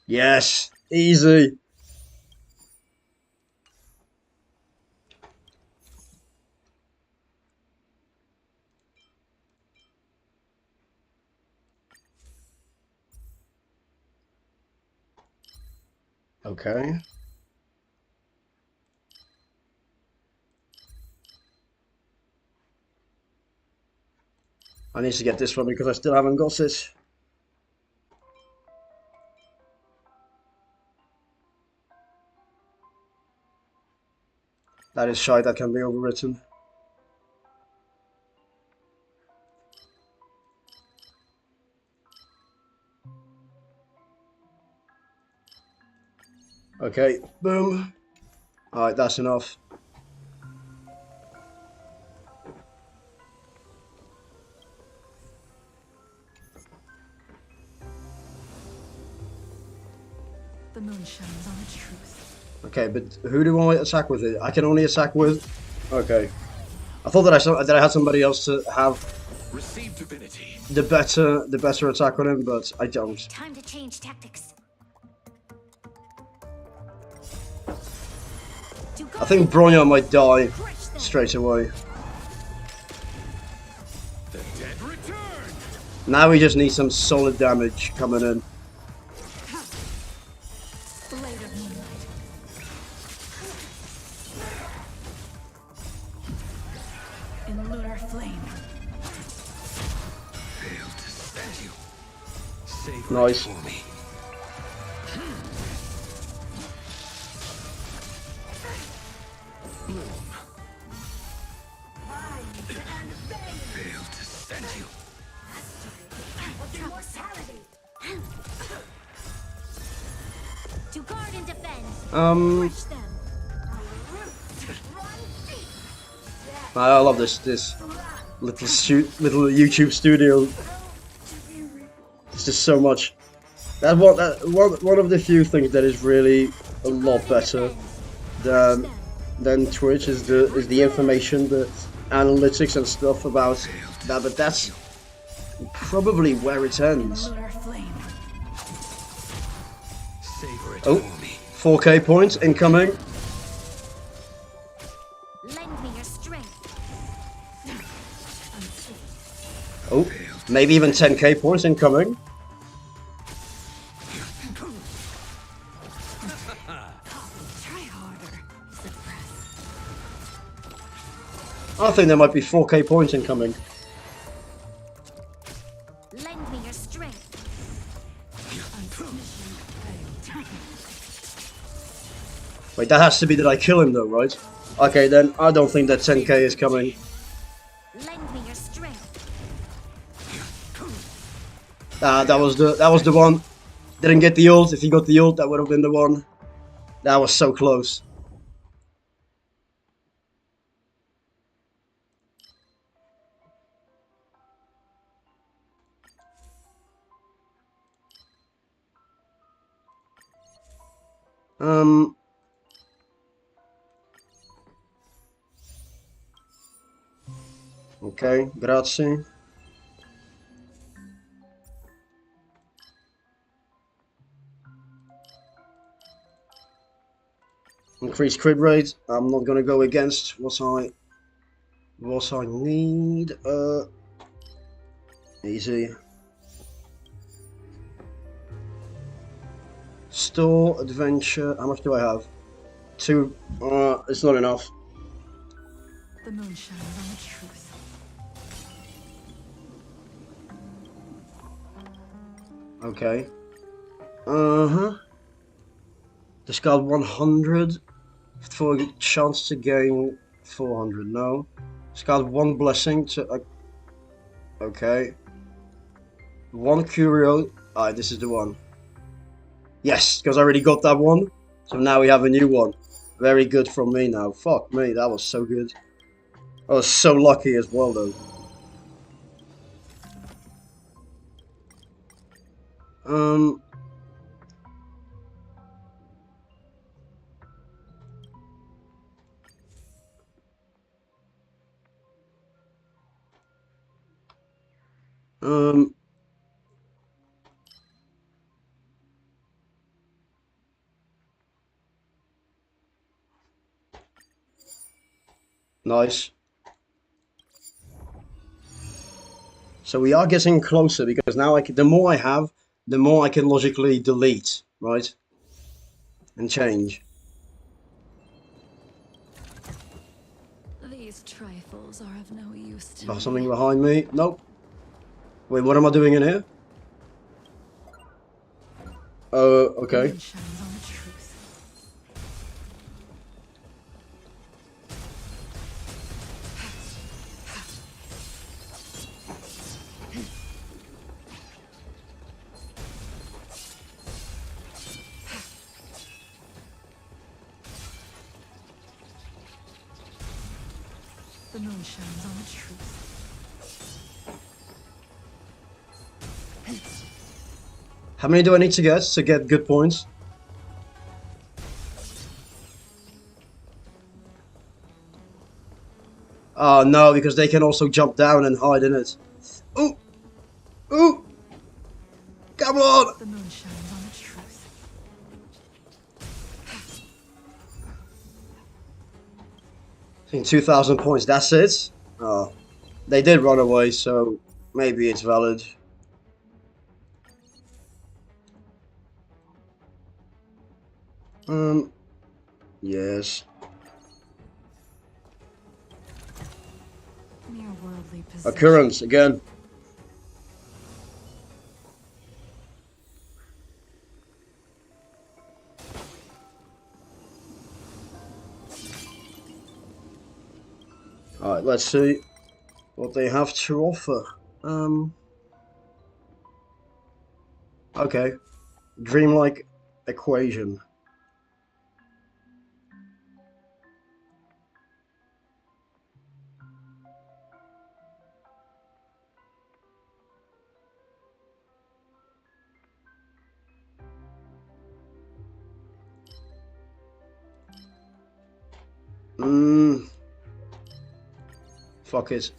Yes, easy. Okay. I need to get this one because I still haven't got it. That is shite, that can be overwritten. Okay, boom. Alright, that's enough. The moon shines on the truth. Okay, but who do I attack with it? I can only attack with... Okay. I thought that I had somebody else to have Receive divinity. the better attack on him, but I don't. Time to change tactics. I think Bronya might die straight away. The dead return. Now we just need some solid damage coming in. Blade of moonlight. In lunar flame. Fail to stand you. Save Nice. for me. Fail to stand you. To guard and defend. I Crush them. love this little YouTube studio. It's just so much. That's one of the few things that is really a lot better than Twitch is the information that analytics and stuff about that, but that's probably where it In the ends. lunar flame. Savor it Oh. for me. 4k points incoming. Lend me your strength. Oh, maybe even 10k points incoming. Try harder. Suppress. I think there might be 4k points incoming. Lend me your strength. Wait, that has to be that I kill him though, right? Okay, then I don't think that 10k is coming. Lend me your strength. Ah, that was the one. Didn't get the ult. If he got the ult, that would have been the one. That was so close. Okay, grazie. Increase crit rate. I'm not gonna go against what I need. Easy. Store adventure. How much do I have? 2. It's not enough. The moon shines on the truth. Okay. Discard 100 for a chance to gain 400. No. Discard 1 blessing to. Okay. 1 curio. Alright, this is the one. Yes, because I already got that one. So now we have a new one. Very good from me now. Fuck me, that was so good. I was so lucky as well though. Nice. So we are getting closer because now the more I have, the more I can logically delete, right? And change. These trifles are of no use to Got me. something behind me? Nope. Wait, what am I doing in here? The Okay. moon shines on the truth. The moon shines on the truth. How many do I need to get good points? Oh no, because they can also jump down and hide in it. Ooh! Ooh! Come on! The moon shines on the truth. I think 2,000 points, that's it? Oh. They did run away, so maybe it's valid. Yes. Mere worldly possession. Occurrence, again. Alright, let's see what they have to offer. Okay. Dreamlike equation. Fuck it.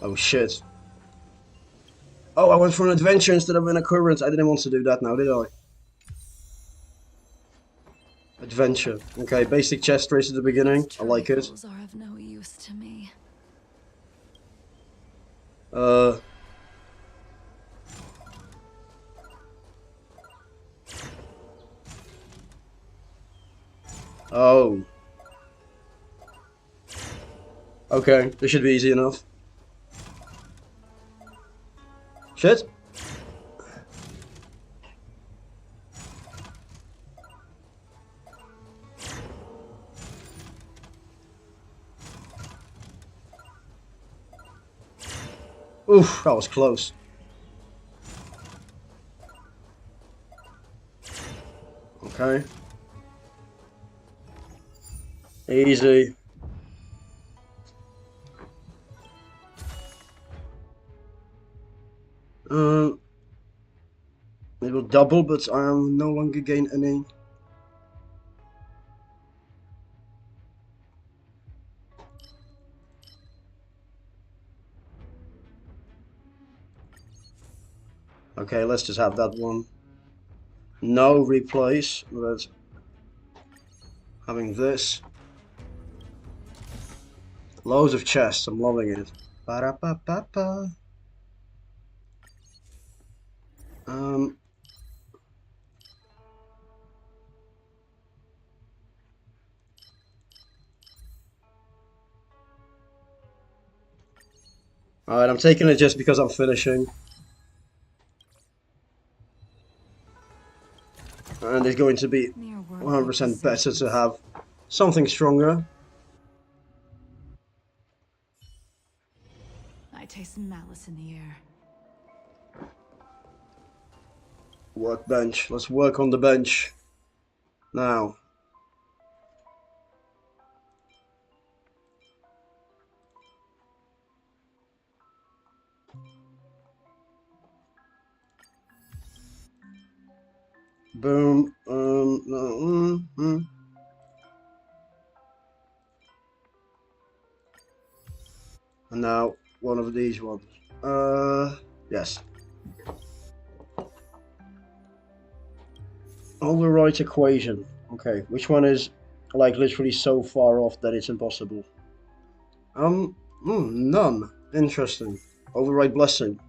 Oh shit. Oh, I went for an adventure instead of an occurrence. I didn't want to do that now, did I? Adventure. Okay, basic chest race at the beginning. I like it. Trifles are of no use to me. Oh. Okay, this should be easy enough. Shit. Oof, that was close. Okay. Easy. It will double, but I am no longer gain any. Okay, let's just have that one. No replace, but having this. Loads of chests, I'm loving it. Ba-da-ba-ba-ba. Alright, I'm taking it just because I'm finishing. And it's going to be Mere word 100% better to possessions. have something stronger. I taste malice in the air. Workbench. Let's work on the bench. Now. Boom. No, And now one of these ones. Yes. Overwrite equation. Okay, which one is like literally so far off that it's impossible? None. Interesting. Override blessing.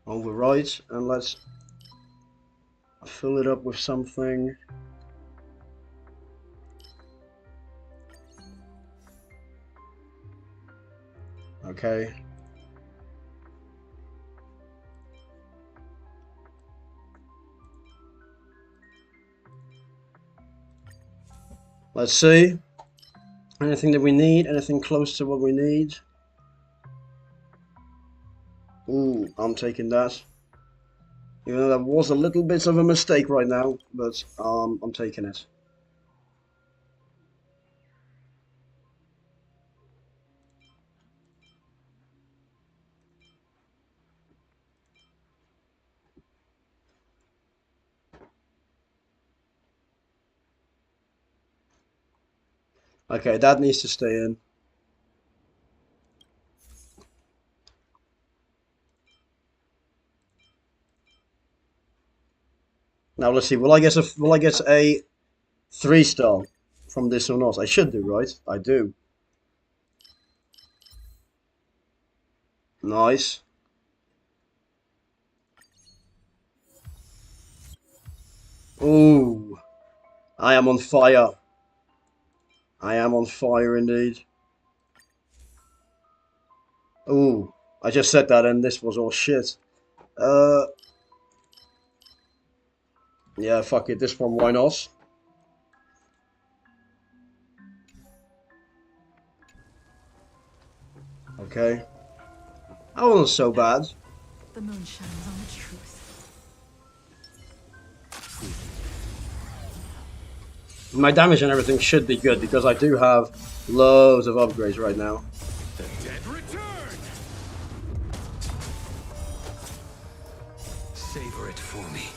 Overwrite, and let's fill it up with something. Okay. Let's see. Anything that we need? Anything close to what we need? Ooh, I'm taking that. Even though that was a little bit of a mistake right now, but I'm taking it. Okay, that needs to stay in. Now let's see. Will I get a 3-star from this or not? I should do, right? I do. Nice. Ooh, I am on fire. I am on fire indeed. Ooh, I just said that and this was all shit. Yeah, fuck it. This one, why not? Okay. That wasn't so bad. The moon shines on the truth. My damage and everything should be good because I do have loads of upgrades right now. The dead return. Savor it for me.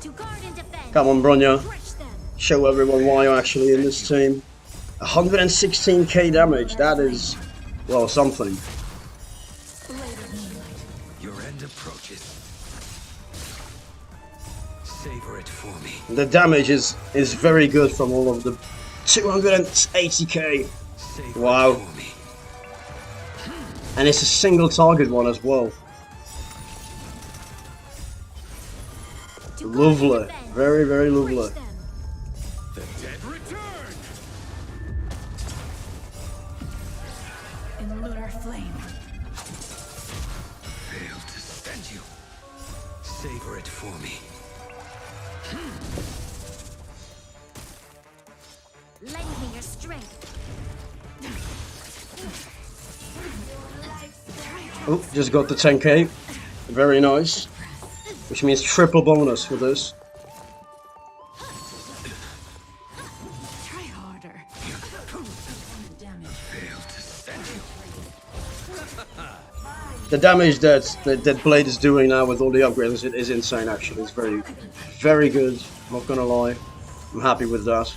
To guard and defend. Come on, Bronya. Crush them. Show everyone why you're actually in this team. 116k damage, that is, well, something. Your end approaches. Savor it for me. The damage is very good from all of the 280k. Savor Wow. it for me. And it's a single target one as well. To guard and Lovely. defend. Very, very lovely. Crush them. The dead return. In lunar flame. Fail to stand you. Savor it for me. Lend me your strength. Oh, just got the 10k. Very nice. Which means triple bonus for this. Try harder. Damage. Fail to stand you. The damage that Blade is doing now with all the upgrades is insane actually. It's very, very good. I'm not gonna lie. I'm happy with that.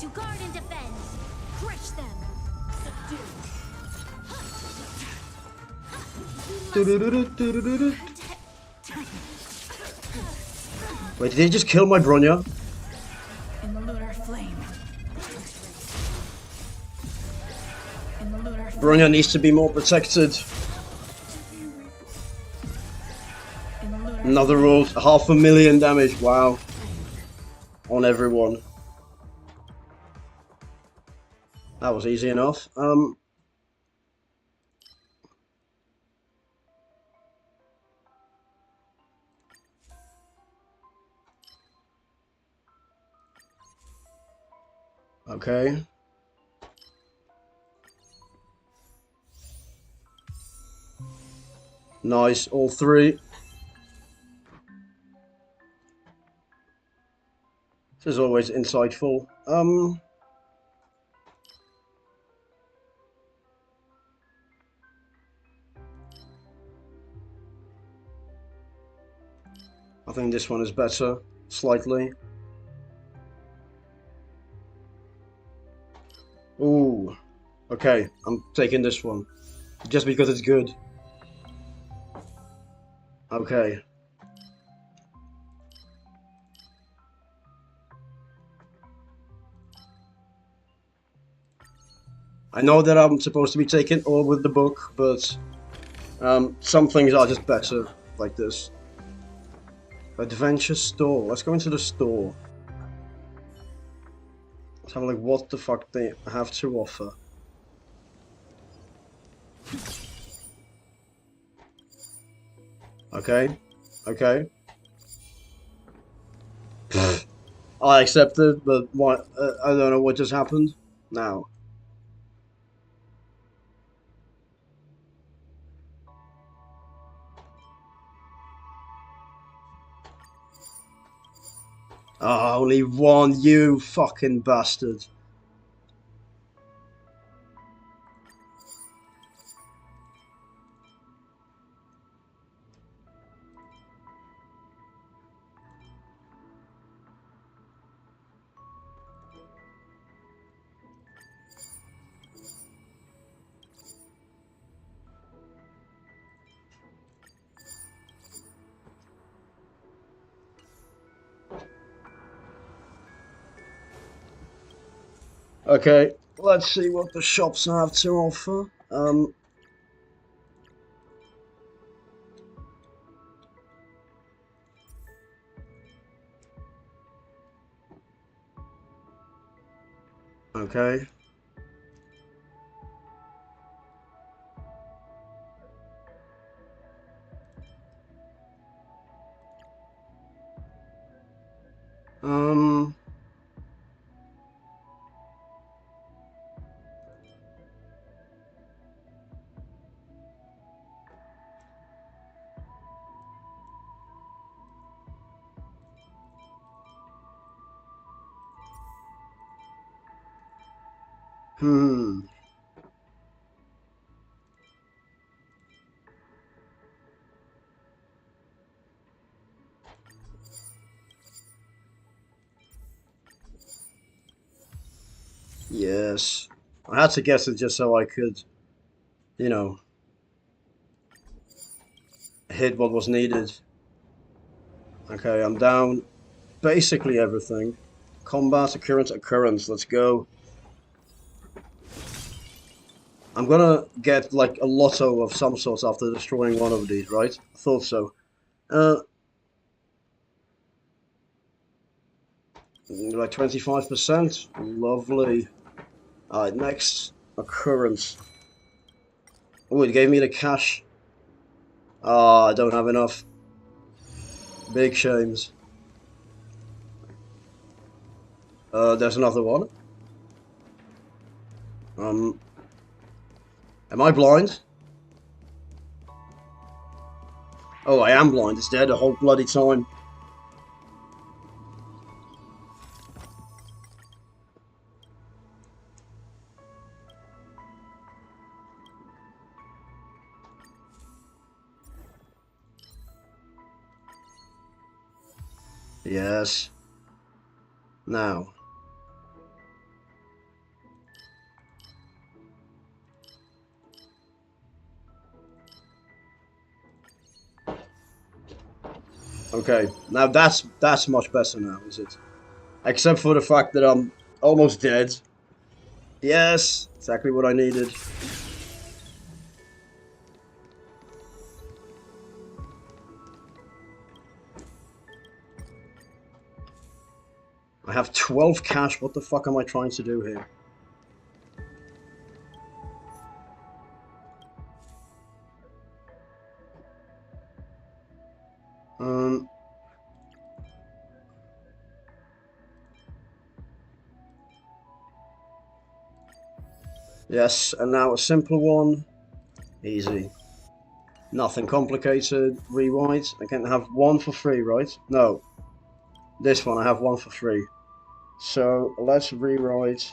To guard and defend. Crush them. Wait, did he just kill my Bronya? In lunar flame. In lunar flame. Bronya needs to be more protected. In lunar Another roll, 500,000 damage, wow. On everyone. That was easy enough. Okay. Nice, all three. This is always insightful. I think this one is better, slightly. Ooh, okay, I'm taking this one. Just because it's good. Okay. I know that I'm supposed to be taking all with the book, but some things are just better like this. Adventure store. Let's go into the store. Let's have a look what the fuck they have to offer. Okay. Okay. I accept it, but what? I don't know what just happened. Now. Oh, only one, you fucking bastard. Okay, let's see what the shops have to offer. Okay. Um. Hmm. Yes. I had to guess it just so I could, you know, hit what was needed. Okay, I'm down basically everything. Combat, occurrence, let's go. I'm gonna get like a lotto of some sort after destroying one of these, right? I thought so. Like 25%. Lovely. Alright, next occurrence. Oh, it gave me the cash. Ah, I don't have enough. Big shames. There's another one. Am I blind? Oh, I am blind. It's there the whole bloody time. Yes. Now. Okay, now that's much better now, is it? Except for the fact that I'm almost dead. Yes, exactly what I needed. I have 12 cash. What the fuck am I trying to do here? Yes, and now a simpler one. Easy. Nothing complicated. Rewrite. I can have one for free, right? No. This one, I have one for free. So, let's rewrite.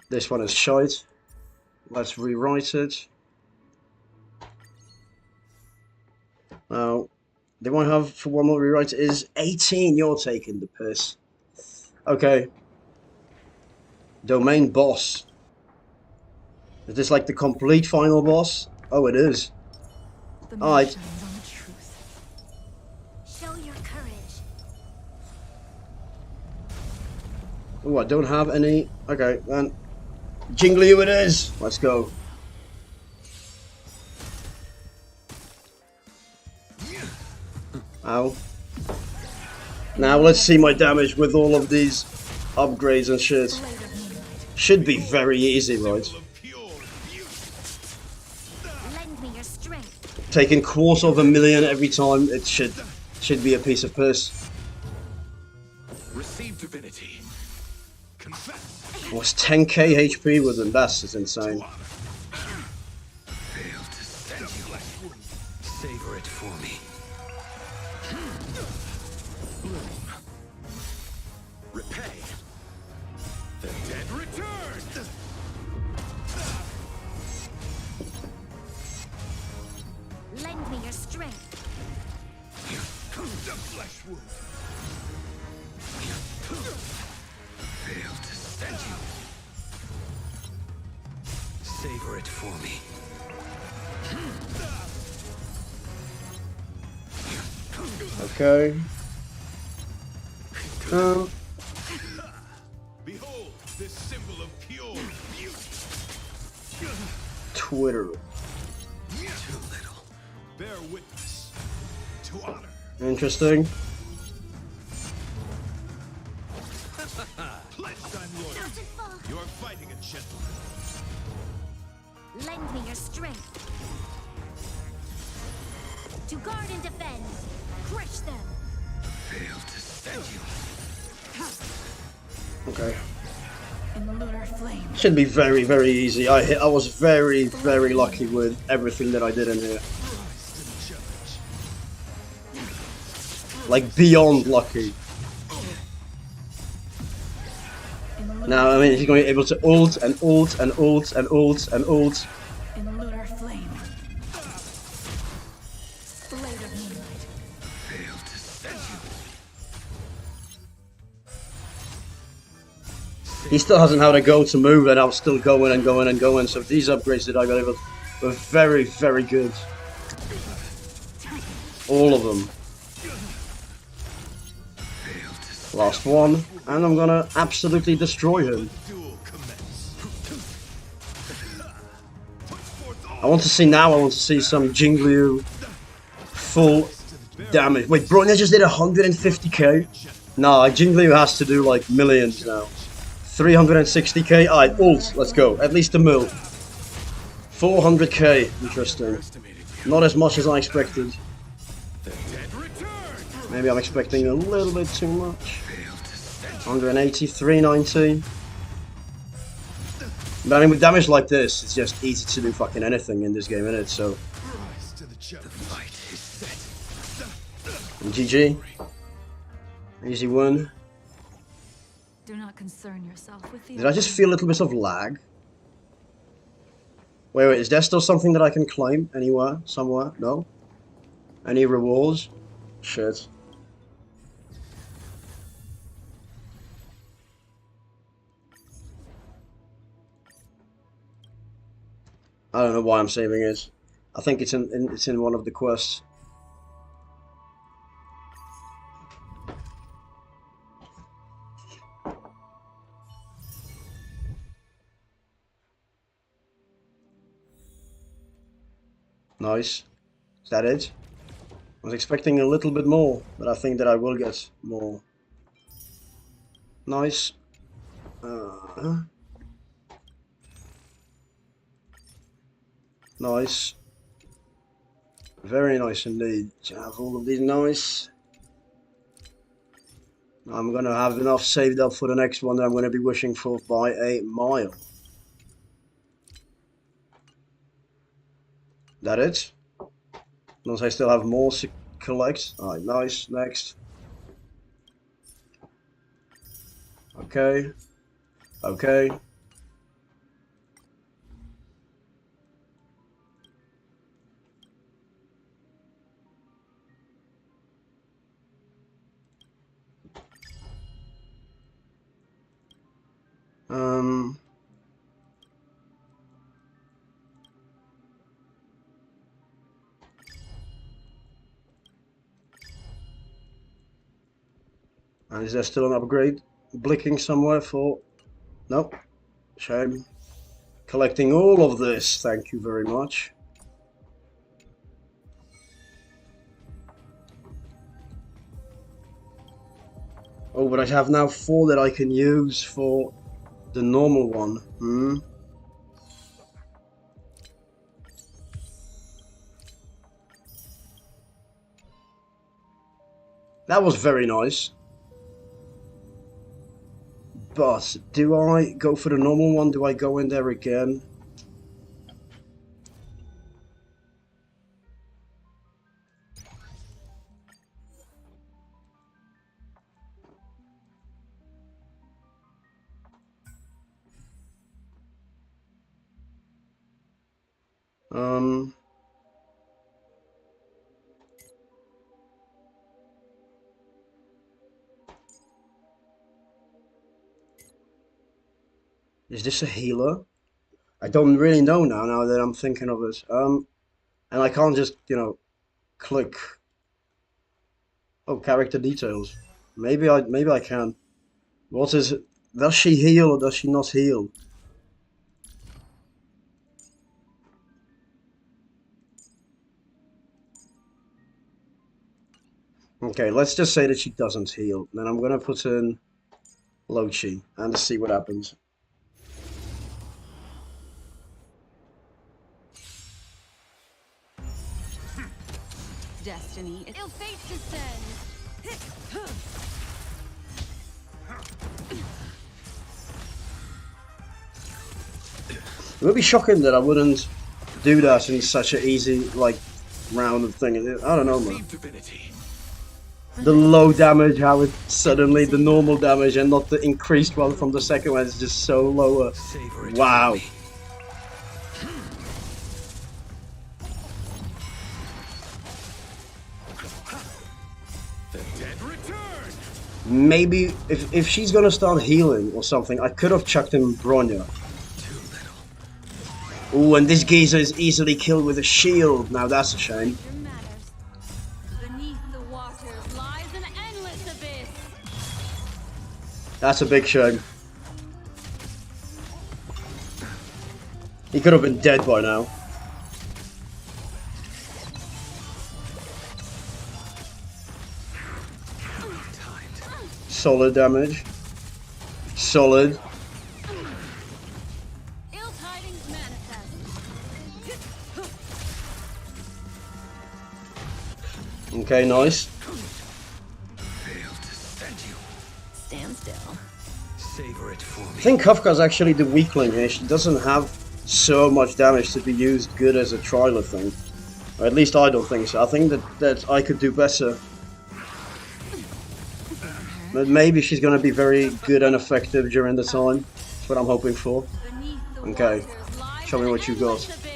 This one is shite. Let's rewrite it. Now, the one I have for one more rewrite is 18. You're taking the piss. Okay. Domain boss. Is this like the complete final boss? Oh, it is. The moon Alright. shines on the truth. Show your courage. Oh, I don't have any. Okay, then. Jingly it is. Let's go. Ow. Now let's see my damage with all of these upgrades and shit. Blade of moonlight. Should be very easy, right? Lend me your strength. Taking 250,000 every time, it should be a piece of piss. Receive divinity. Confess. What's 10k HP with them? That's just insane. Fail to send you. Savor it for me. Repay. The dead return. Lend me your strength. The flesh wound. Fail to send you. Savor it for me. Okay. Behold this symbol of pure beauty. Twitter. Too little. Bear witness to honor. Interesting. Pledge thy loyalty. Mountain fall. You are fighting a gentleman. Lend me your strength. To guard and defend. Crush them. Fail to send you. Okay. In the lunar flame. Should be very, very easy. I was very, very lucky with everything that I did in here. Christ and judge. Like beyond lucky. Now, I mean, he's going to be able to ult and ult and ult and ult and ult. In lunar flame. Blade of moonlight. Fail to send you. He still hasn't had a go to move, and I'm still going and going and going. So these upgrades that I got were very, very good. All of them. Last one, and I'm gonna absolutely destroy him. Duel commence. Put forth all I want to see some Jingliu full damage. Wait, bro, they just did 150k? Nah, Jingliu has to do like millions now. 360k. Alright, ult, let's go. At least a mil. 400k. Interesting. Not as much as I expected. Maybe I'm expecting a little bit too much. 180, 390. But I mean, with damage like this, it's just easy to do fucking anything in this game, innit? So, rise to the challenge. Fight is set. GG. Easy win. Do not concern yourself with the. Did I just feel a little bit of lag? Wait, is there still something that I can claim anywhere, somewhere? No? Any rewards? Shit. I don't know why I'm saving it. I think it's in one of the quests. Nice. Is that it? I was expecting a little bit more, but I think that I will get more. Nice. Nice. Very nice indeed to have all of these. Nice. I'm gonna have enough saved up for the next one that I'm gonna be wishing for by a mile. That it? Unless I still have more to collect. Alright, nice. Next. Okay. Okay. And is there still an upgrade blinking somewhere for... Nope. Shame. Collecting all of this, thank you very much. Oh, but I have now 4 that I can use for the normal one. That was very nice. But do I go for the normal one? Do I go in there again? Is this a healer? I don't really know now that I'm thinking of it. And I can't just, you know, click. Oh, character details. Maybe I can. What is it? Does she heal or does she not heal? Okay, let's just say that she doesn't heal. Then I'm gonna put in Lochi and see what happens. Destiny. Ill fate descends. It would be shocking that I wouldn't do that in such an easy, like, round of thing. I don't know, man. Divinity. the low damage, how it suddenly the normal damage and not the increased one from the second one is just so lower. Savor it. Wow. The dead return. Maybe if she's gonna start healing or something, I could have chucked in Bronya. Too little. Ooh, and this geezer is easily killed with a shield. Now that's a shame. Your matters. Beneath the waters lies an endless abyss. That's a big shame. He could have been dead by now. Solid damage. Solid. Ill tidings manifest. Okay, nice. Failed to send you. Stand still. Savor it for I me. think Kafka's actually the weakling here. She doesn't have so much damage to be used good as a trialer thing. Or at least I don't think so. I think that I could do better. But maybe she's gonna be very good and effective during the time. That's what I'm hoping for. Beneath the Okay. waters lies Show me an what you got. endless abyss.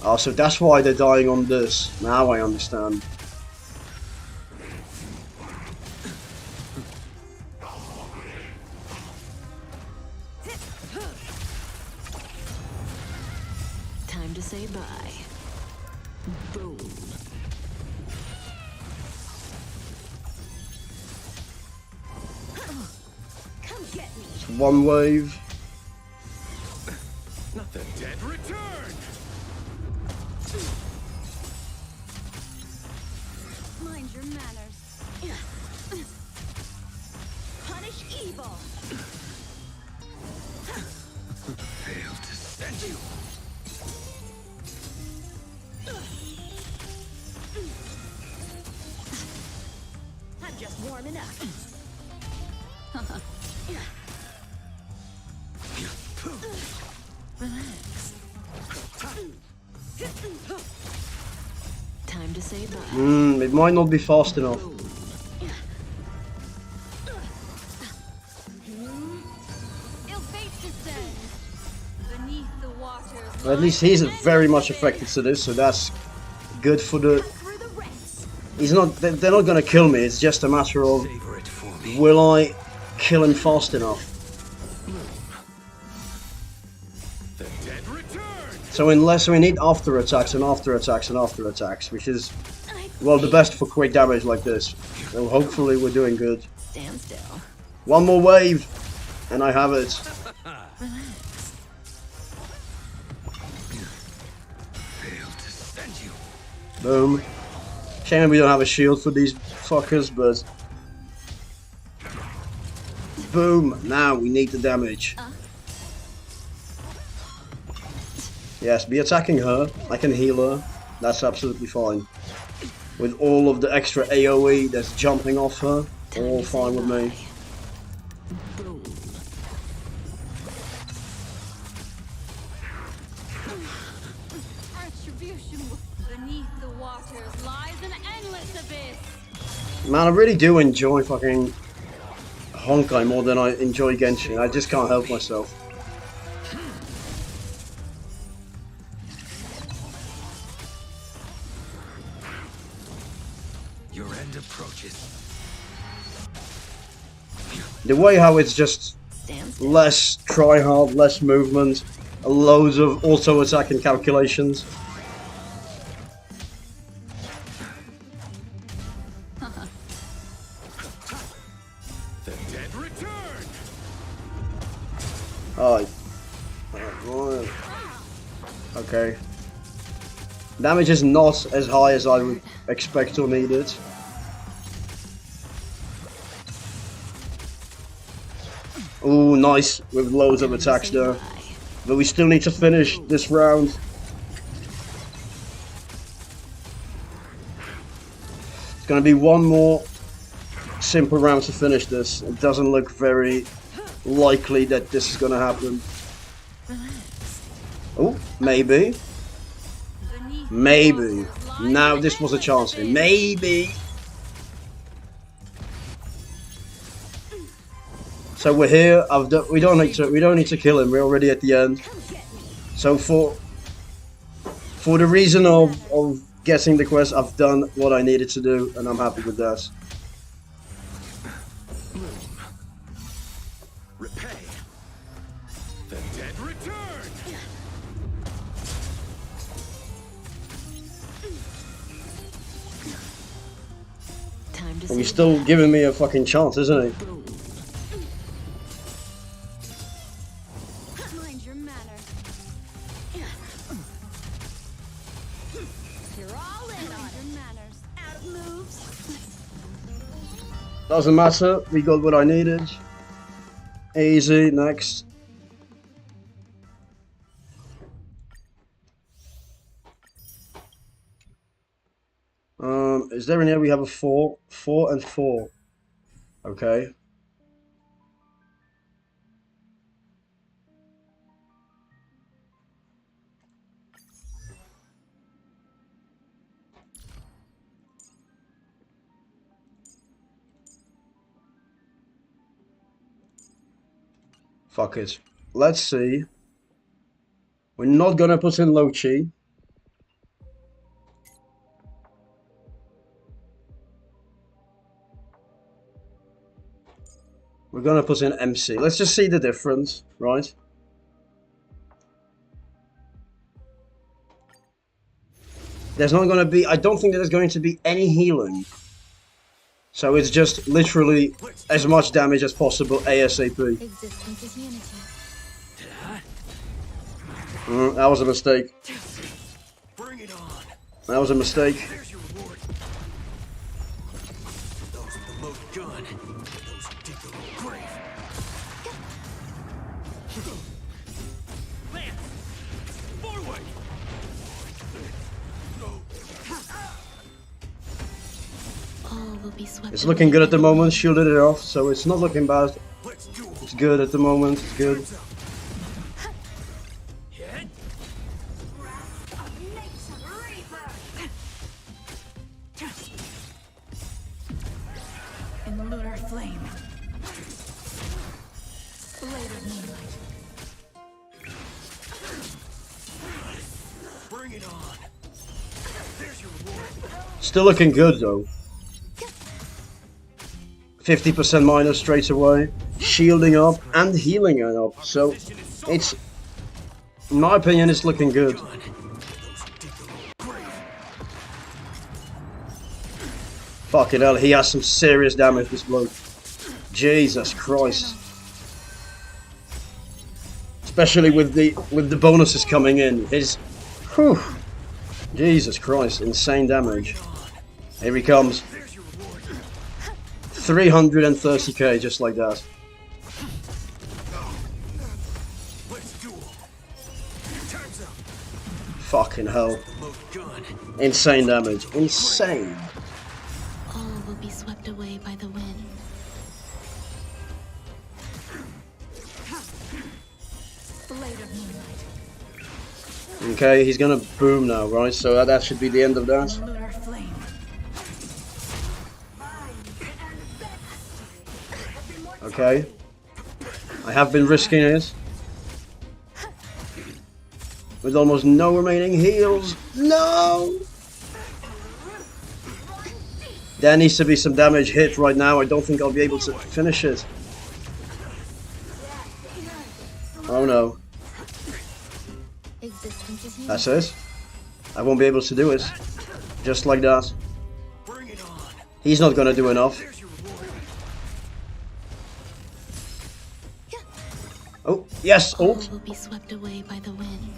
Oh, so that's why they're dying on this. Now I understand. Time to say bye. Boom. Come get me. One wave. The dead return. Mind your manners. Punish evil. Failed to send you. I'm just warming up. Relax. Time to say bye. It might not be fast enough. Ill fates descend. Beneath the waters. But at least he's very much affected to this, so that's good for the. Through the ranks. He's not. They're not gonna kill me. It's just a matter of Savor it for me. will I kill him fast enough. The dead return. So unless we need after attacks and after attacks and after attacks, which is well the best for quick damage like this. So hopefully we're doing good. Stand still. One more wave, and I have it. Relax. Failed to send you. Boom. Shame we don't have a shield for these fuckers, but boom. Now we need the damage. Yes, be attacking her. I can heal her. That's absolutely fine. With all of the extra AoE that's jumping off her, all fine with me. Boom. Retribution beneath the waters lies an endless abyss. Man, I really do enjoy fucking Honkai more than I enjoy Genshin. I just can't help myself. Your end approaches. The way how it's just Stand still. less try hard, less movement, loads of auto attack and calculations. The dead return. Oh. Okay. Damage is not as high as I would expect or need it. Ooh, nice, with loads of attacks there. But we still need to finish this round. It's gonna be one more simple round to finish this. It doesn't look very likely that this is gonna happen. Relax. Oh, maybe. Beneath Maybe. Now this was a chance. Maybe. So we're here. We don't need to kill him. We're already at the end. So for the reason of getting the quest, I've done what I needed to do, and I'm happy with that. Repay. The dead return. Time to And he's still giving me a fucking chance, isn't he? Mind your manners. You're all in on your manners. Out of moves. Doesn't matter. We got what I needed. Easy. Next. Is there in here? We have a 4, 4 and 4. Okay. Fuck it. Let's see. We're not gonna put in low chi. We're gonna put in MC. Let's just see the difference, right? There's not gonna be. I don't think there's going to be any healing. So it's just literally as much damage as possible ASAP. Existence is unity. That was a mistake. Bring it on. That was a mistake. There's your reward. Those with the most gun. Those who dig their own grave. Lance! Forward! all will be swept. It's looking good at the moment. Shielded it off, so it's not looking bad. Let's do it. It's good at the moment. It's good. Hands up. Hit. In the lunar flame. Blade of moonlight. Bring it on. There's your reward. Still looking good though. 50% minus straight away. Shielding up and healing it up. So it's, in my opinion, it's looking good. Gun. Those who dig their own grave. Fucking hell, he has some serious damage, this bloke. Jesus Christ. Especially with the bonuses coming in. His, whew, Jesus Christ, insane damage. Here he comes. There's your reward. 330k, just like that. Let's duel. Time's up. Fucking hell. The most gun. Insane damage. Insane. All will be swept away by the wind. Blade of moonlight. Okay, he's gonna boom now, right? So that should be the end of that. Lunar flame. Okay. I have been risking it. With almost no remaining heals. No! There needs to be some damage hit right now. I don't think I'll be able to finish it. Oh no. Existence is unity. That's it. I won't be able to do it. Just like that. Bring it on. He's not gonna do enough. There's your reward. Oh, yes, All ult. will be swept away by the wind.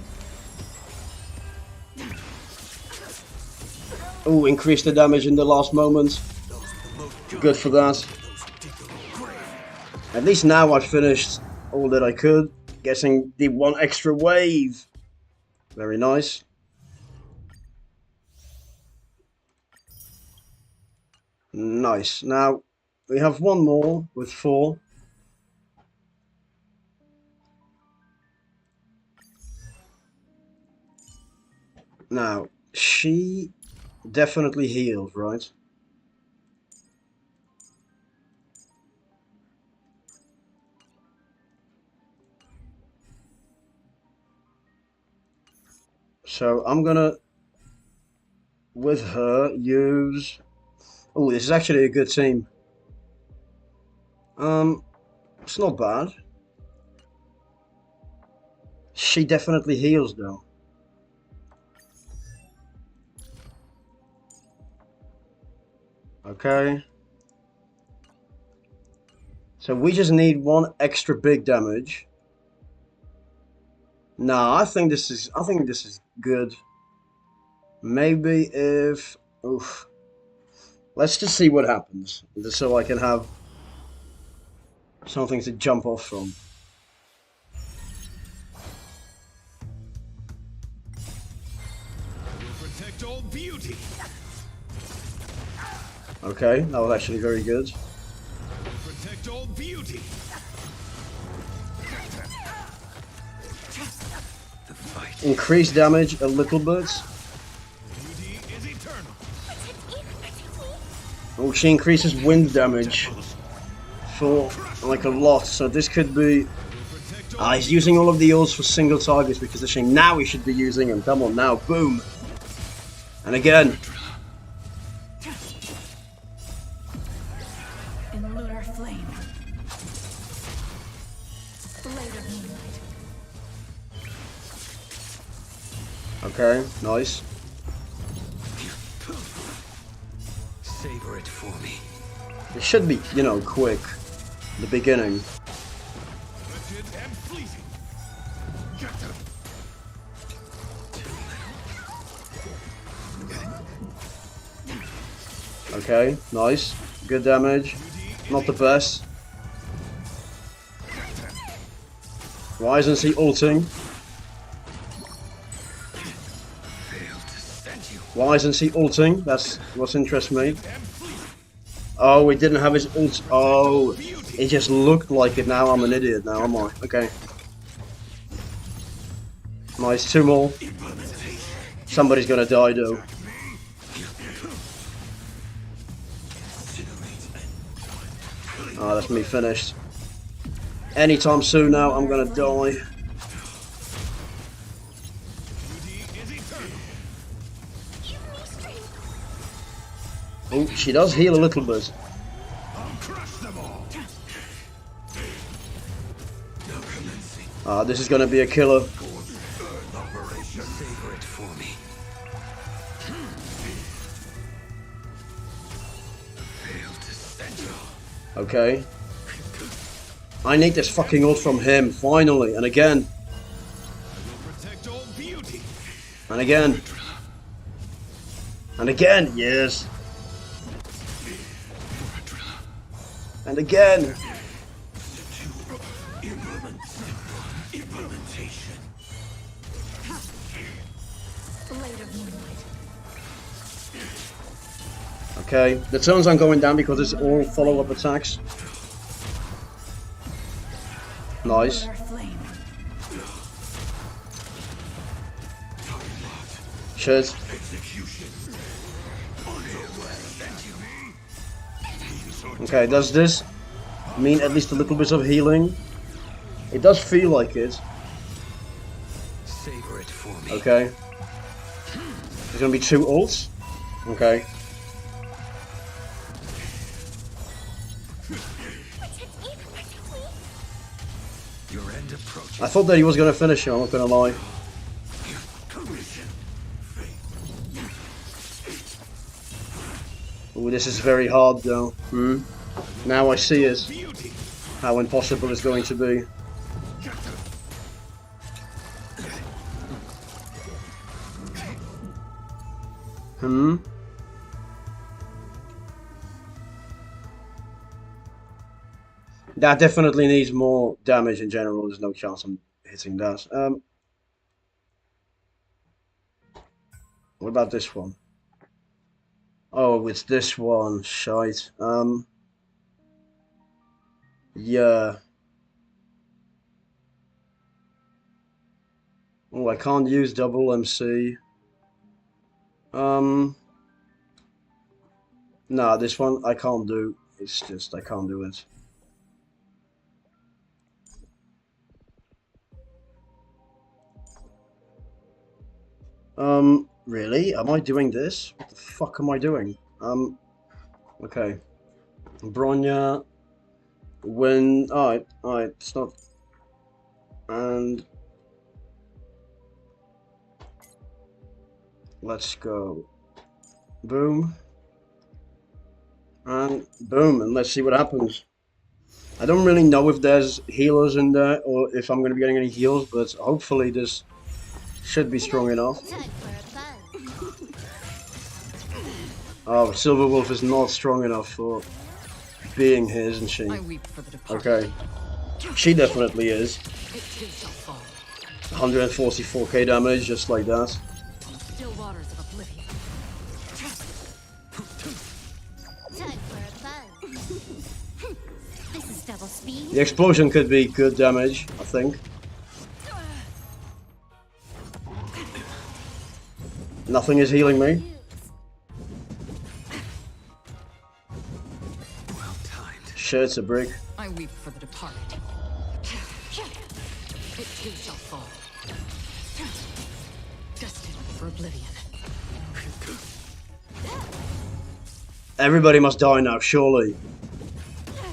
Oh, increase the damage in the last moment. Good for that. At least now I've finished all that I could. Getting the one extra wave. Very nice. Nice. Now, we have one more with 4. Now, She definitely healed, right? So I'm gonna, with her, use... Oh, this is actually a good team. It's not bad. She definitely heals, though. Okay. So we just need one extra big damage. Nah, I think this is good. Maybe if... Oof. Let's just see what happens. Just so I can have something to jump off from. Protect all beauty. Okay, that was actually very good. Protect all beauty. The fight. Increase damage a little bit. Beauty is eternal. Oh, she increases wind damage for like a lot. So this could be... Ah, he's using all of the ults for single targets because of shame. Now he should be using them. Come on now, boom. And again. In lunar flame. Blade of moonlight. Okay, nice. Savor it for me. It should be, you know, quick. The beginning. Lifted and fleeting. Okay, nice. Good damage. Not the best. Why isn't he ulting? Why isn't he ulting? That's what interests me. Oh, he didn't have his ult. Oh, it just looked like it. Now I'm an idiot. Now am I? Okay. Nice, two more. Somebody's gonna die though. Oh, that's me finished. Anytime soon now, I'm gonna die. Oh, she does heal a little bit. Ah, this is gonna be a killer. Savor it for me. Fail to center. Okay. I need this fucking ult from him, finally. And again. Protect all beauty. And again. And again, yes. And again. Implementation. Blade of moonlight. Okay, the turns aren't going down because it's all follow-up attacks. Nice. Lunar flame. Shit. Okay, does this mean at least a little bit of healing? It does feel like it. Savor it for me. Okay. There's gonna be two ults. Okay. Your end approaches. I thought that he was gonna finish him, I'm not gonna lie. Ooh, this is very hard though. Now I see it. How impossible it's going to be. That definitely needs more damage in general. There's no chance I'm hitting that. What about this one? Oh, it's this one. Shite. Yeah. Oh, I can't use double MC. Nah, this one I can't do. It's just I can't do it. Really? Am I doing this? What the fuck am I doing? Okay. Bronya. When. Alright, stop. And. Let's go. Boom. And boom, and let's see what happens. I don't really know if there's healers in there or if I'm going to be getting any heals, but hopefully this should be strong enough. Time for a fun. Oh, Silver Wolf is not strong enough for being here, isn't she? I weep for the departed. Okay. She definitely is. It too shall fall. 144k damage, just like that. Still waters of oblivion. Time for a fun. This is double speed. The explosion could be good damage, I think. Nothing is healing me. Well timed. Shit, it's a brick. I weep for the departed. It too shall fall. Destined for oblivion. Everybody must die now, surely.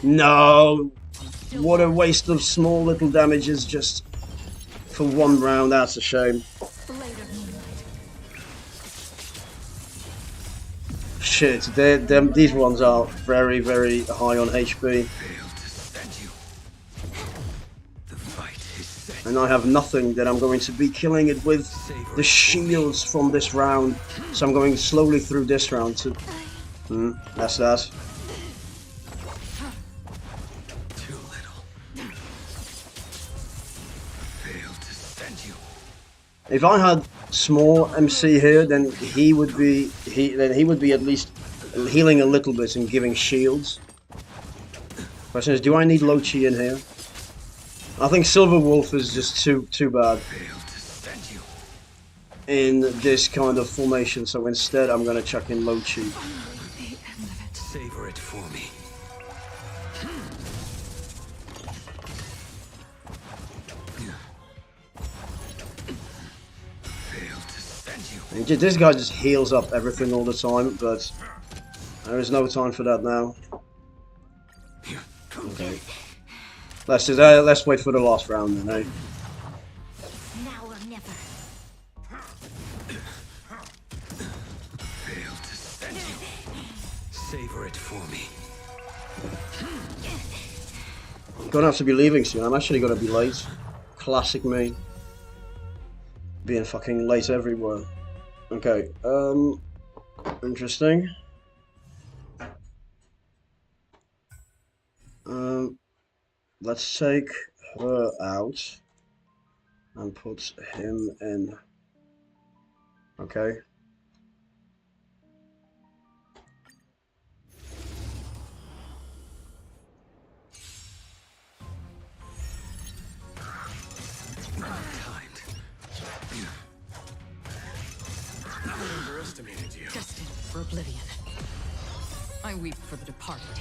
No! What a waste of small little damages just for one round, that's a shame. Blade of moonlight. Shit, these ones are very, very high on HP. Failed to stand you. The fight is set. And I have nothing that I'm going to be killing it with the shields from this round. So I'm going slowly through this round to... that's that. Too little. Failed to stand you. If I had small MC here, then he would be at least healing a little bit and giving shields. Question is, do I need Lochi in here? I think Silver Wolf is just too bad Failed to stand you. in this kind of formation, so instead I'm gonna chuck in Lochi. Savor it for me. Failed to stand you. This guy just heals up everything all the time, but there is no time for that now. Okay. Let's wait for the last round then, eh? Now or never. Failed to stand you. Savor it for me. I'm gonna have to be leaving soon. I'm actually gonna be late. Classic me. Being fucking late everywhere. Okay, interesting. Let's take her out and put him in. Okay. Timed. Underestimated you. Destined for oblivion. I weep for the departed.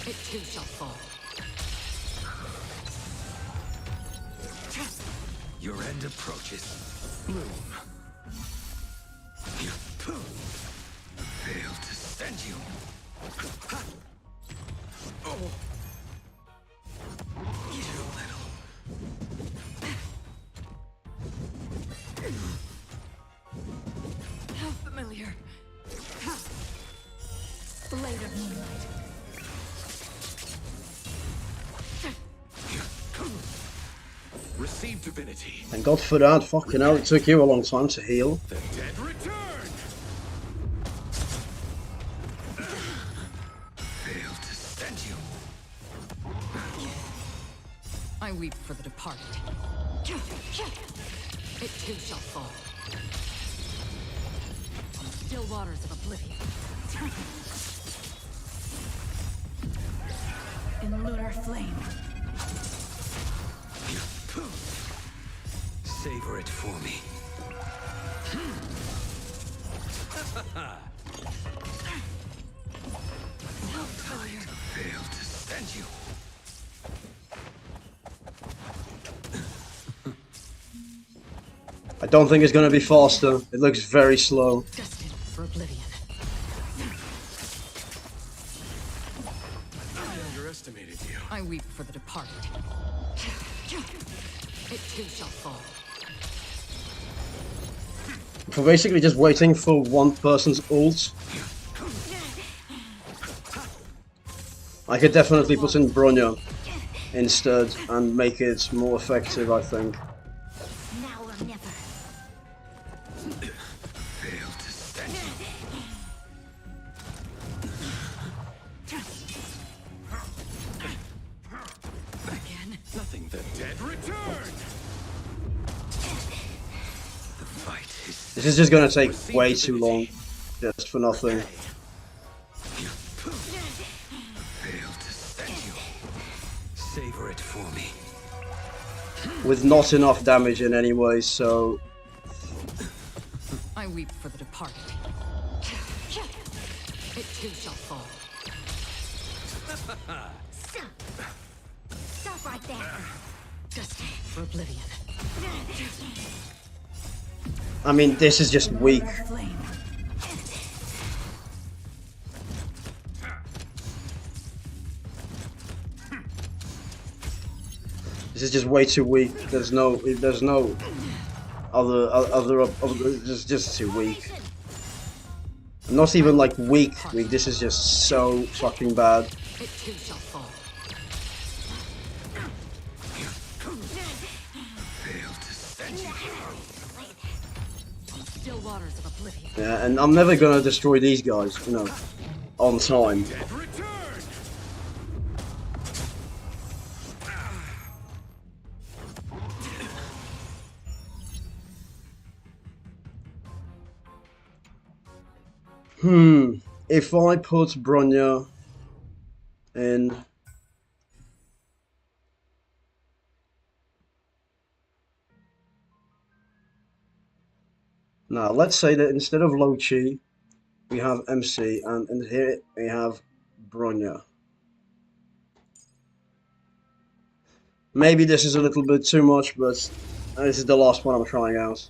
It too shall fall. Your end approaches. Bloom. Failed to stand you. Too little. How familiar. Blade of moonlight. Receive divinity. Thank God for that. Fucking hell, it took you a long time to heal. The dead return. Failed to stand you. I weep for the departed. It too shall fall. Still waters of oblivion. In lunar flame. Savor it for me. Fail to stand you. I don't think it's gonna be faster. It looks very slow. Destined for oblivion. I underestimated you. I weep for the departed. It too shall fall. We're basically just waiting for one person's ult. I could definitely put in Bronya instead and make it more effective, I think. Now or never. Fail to stand you. Again. Nothing the dead return. The fight is This is just gonna take way too long, just for nothing. fail to stand you. Savor it for me. With not enough damage in anyway, so I weep for the departed. It too shall fall. Stop. Stop right there. Destined for oblivion. I mean, this is just weak. Flame. This is just way too weak. There's no other. It's just too weak. Not even like weak. This is just so fucking bad. It too shall fall. Fail to stand you. Still waters of oblivion. Yeah, and I'm never gonna destroy these guys, you know, on time. Dead return. If I put Bronya in. Now, let's say that instead of Lochi, we have MC, and in here we have Bronya. Maybe this is a little bit too much, but this is the last one I'm trying out.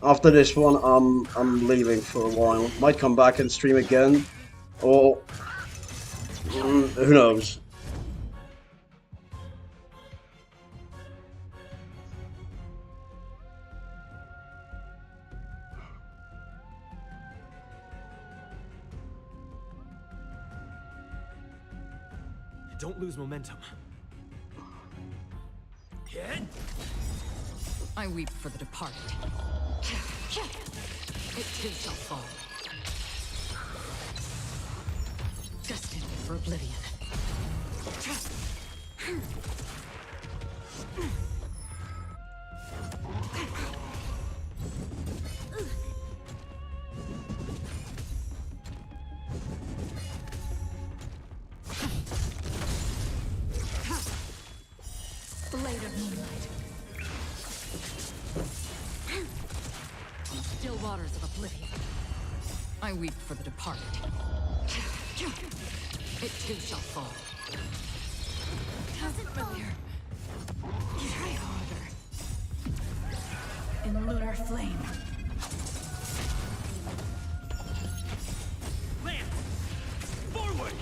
After this one, I'm leaving for a while. Might come back and stream again, or who knows. Don't lose momentum. I weep for the departed. It too shall fall. Destined for oblivion. Blade of moonlight. Still waters of oblivion. I weep for the departed. It too shall fall. Doesn't familiar. Try harder. In lunar flame. Lance! Forward!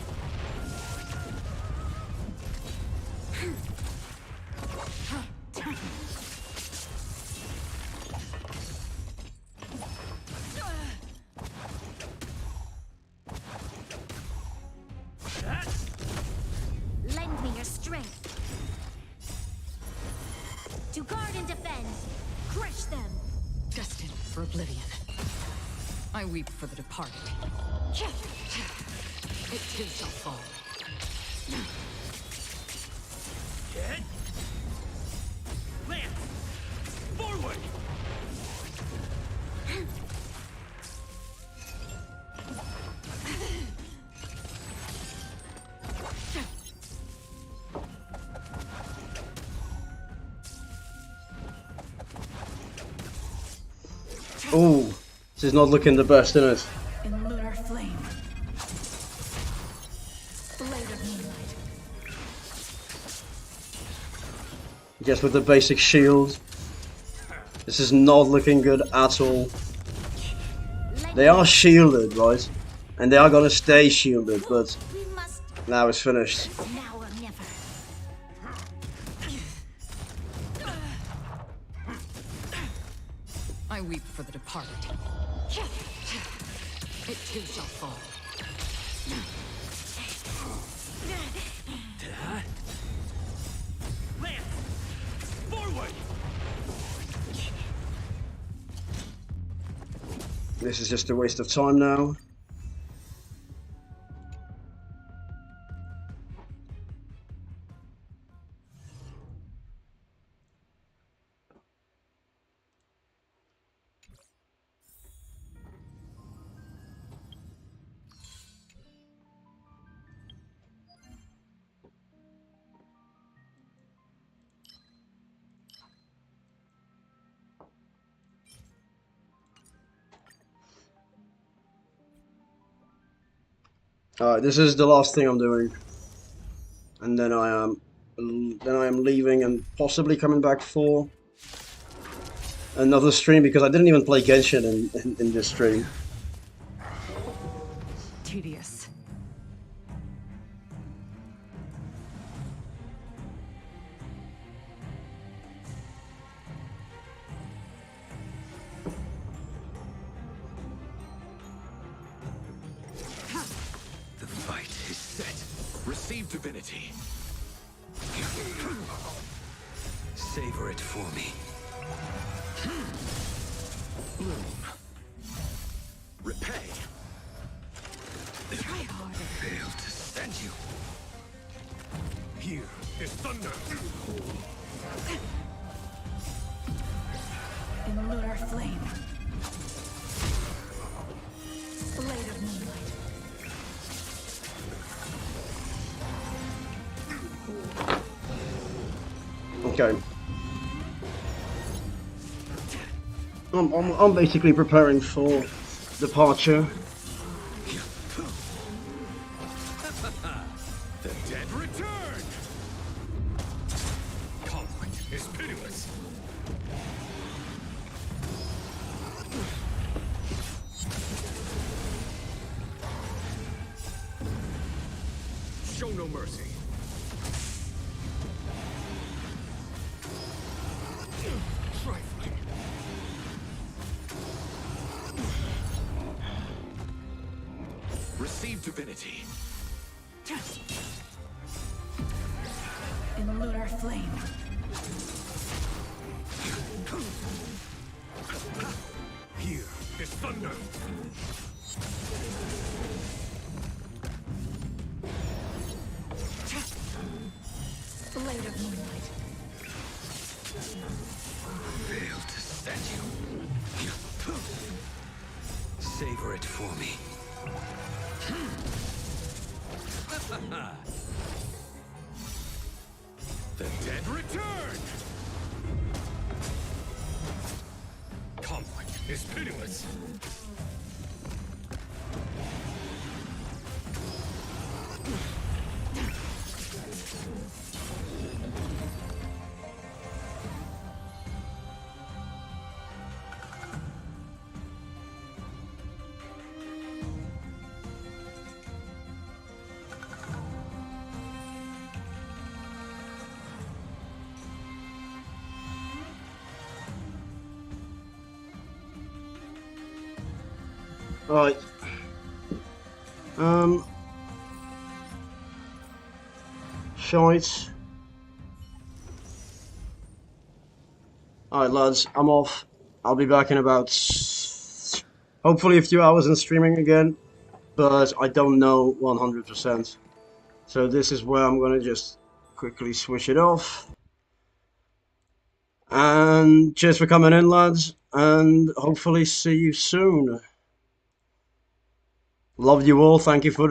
Lend me your strength. To guard and defend. Crush them. Destined for oblivion. I weep for the departed. It too shall fall. Lance! Forward! Ooh, this is not looking the best, is it? In lunar flame. Blade of moonlight. Just with the basic shield. This is not looking good at all. They are shielded, right? And they are gonna stay shielded, but We must now it's finished. now or never. I weep for the departed. It too shall fall. Lance! Forward! This is just a waste of time now. Alright, this is the last thing I'm doing. And then I am leaving and possibly coming back for another stream because I didn't even play Genshin in this stream. Tedious. The fight is set. Receive divinity. Savor it for me. Bloom. Repay. Try harder. Fail to stand you. Here is thunder. In lunar flame. Blade of moonlight. Okay. I'm basically preparing for departure. The dead return. Conflict is pitiless. Show no mercy. Trifling. Receive divinity. In lunar flame. Here is thunder. Blade of moonlight. Fail to stand you. Savor it for me. The dead return. Conflict is pitiless. Right. Shite. Alright lads, I'm off. I'll be back in about hopefully a few hours in streaming again, but I don't know 100%. So this is where I'm gonna just quickly switch it off. And cheers for coming in lads, and hopefully see you soon. Love you all, thank you for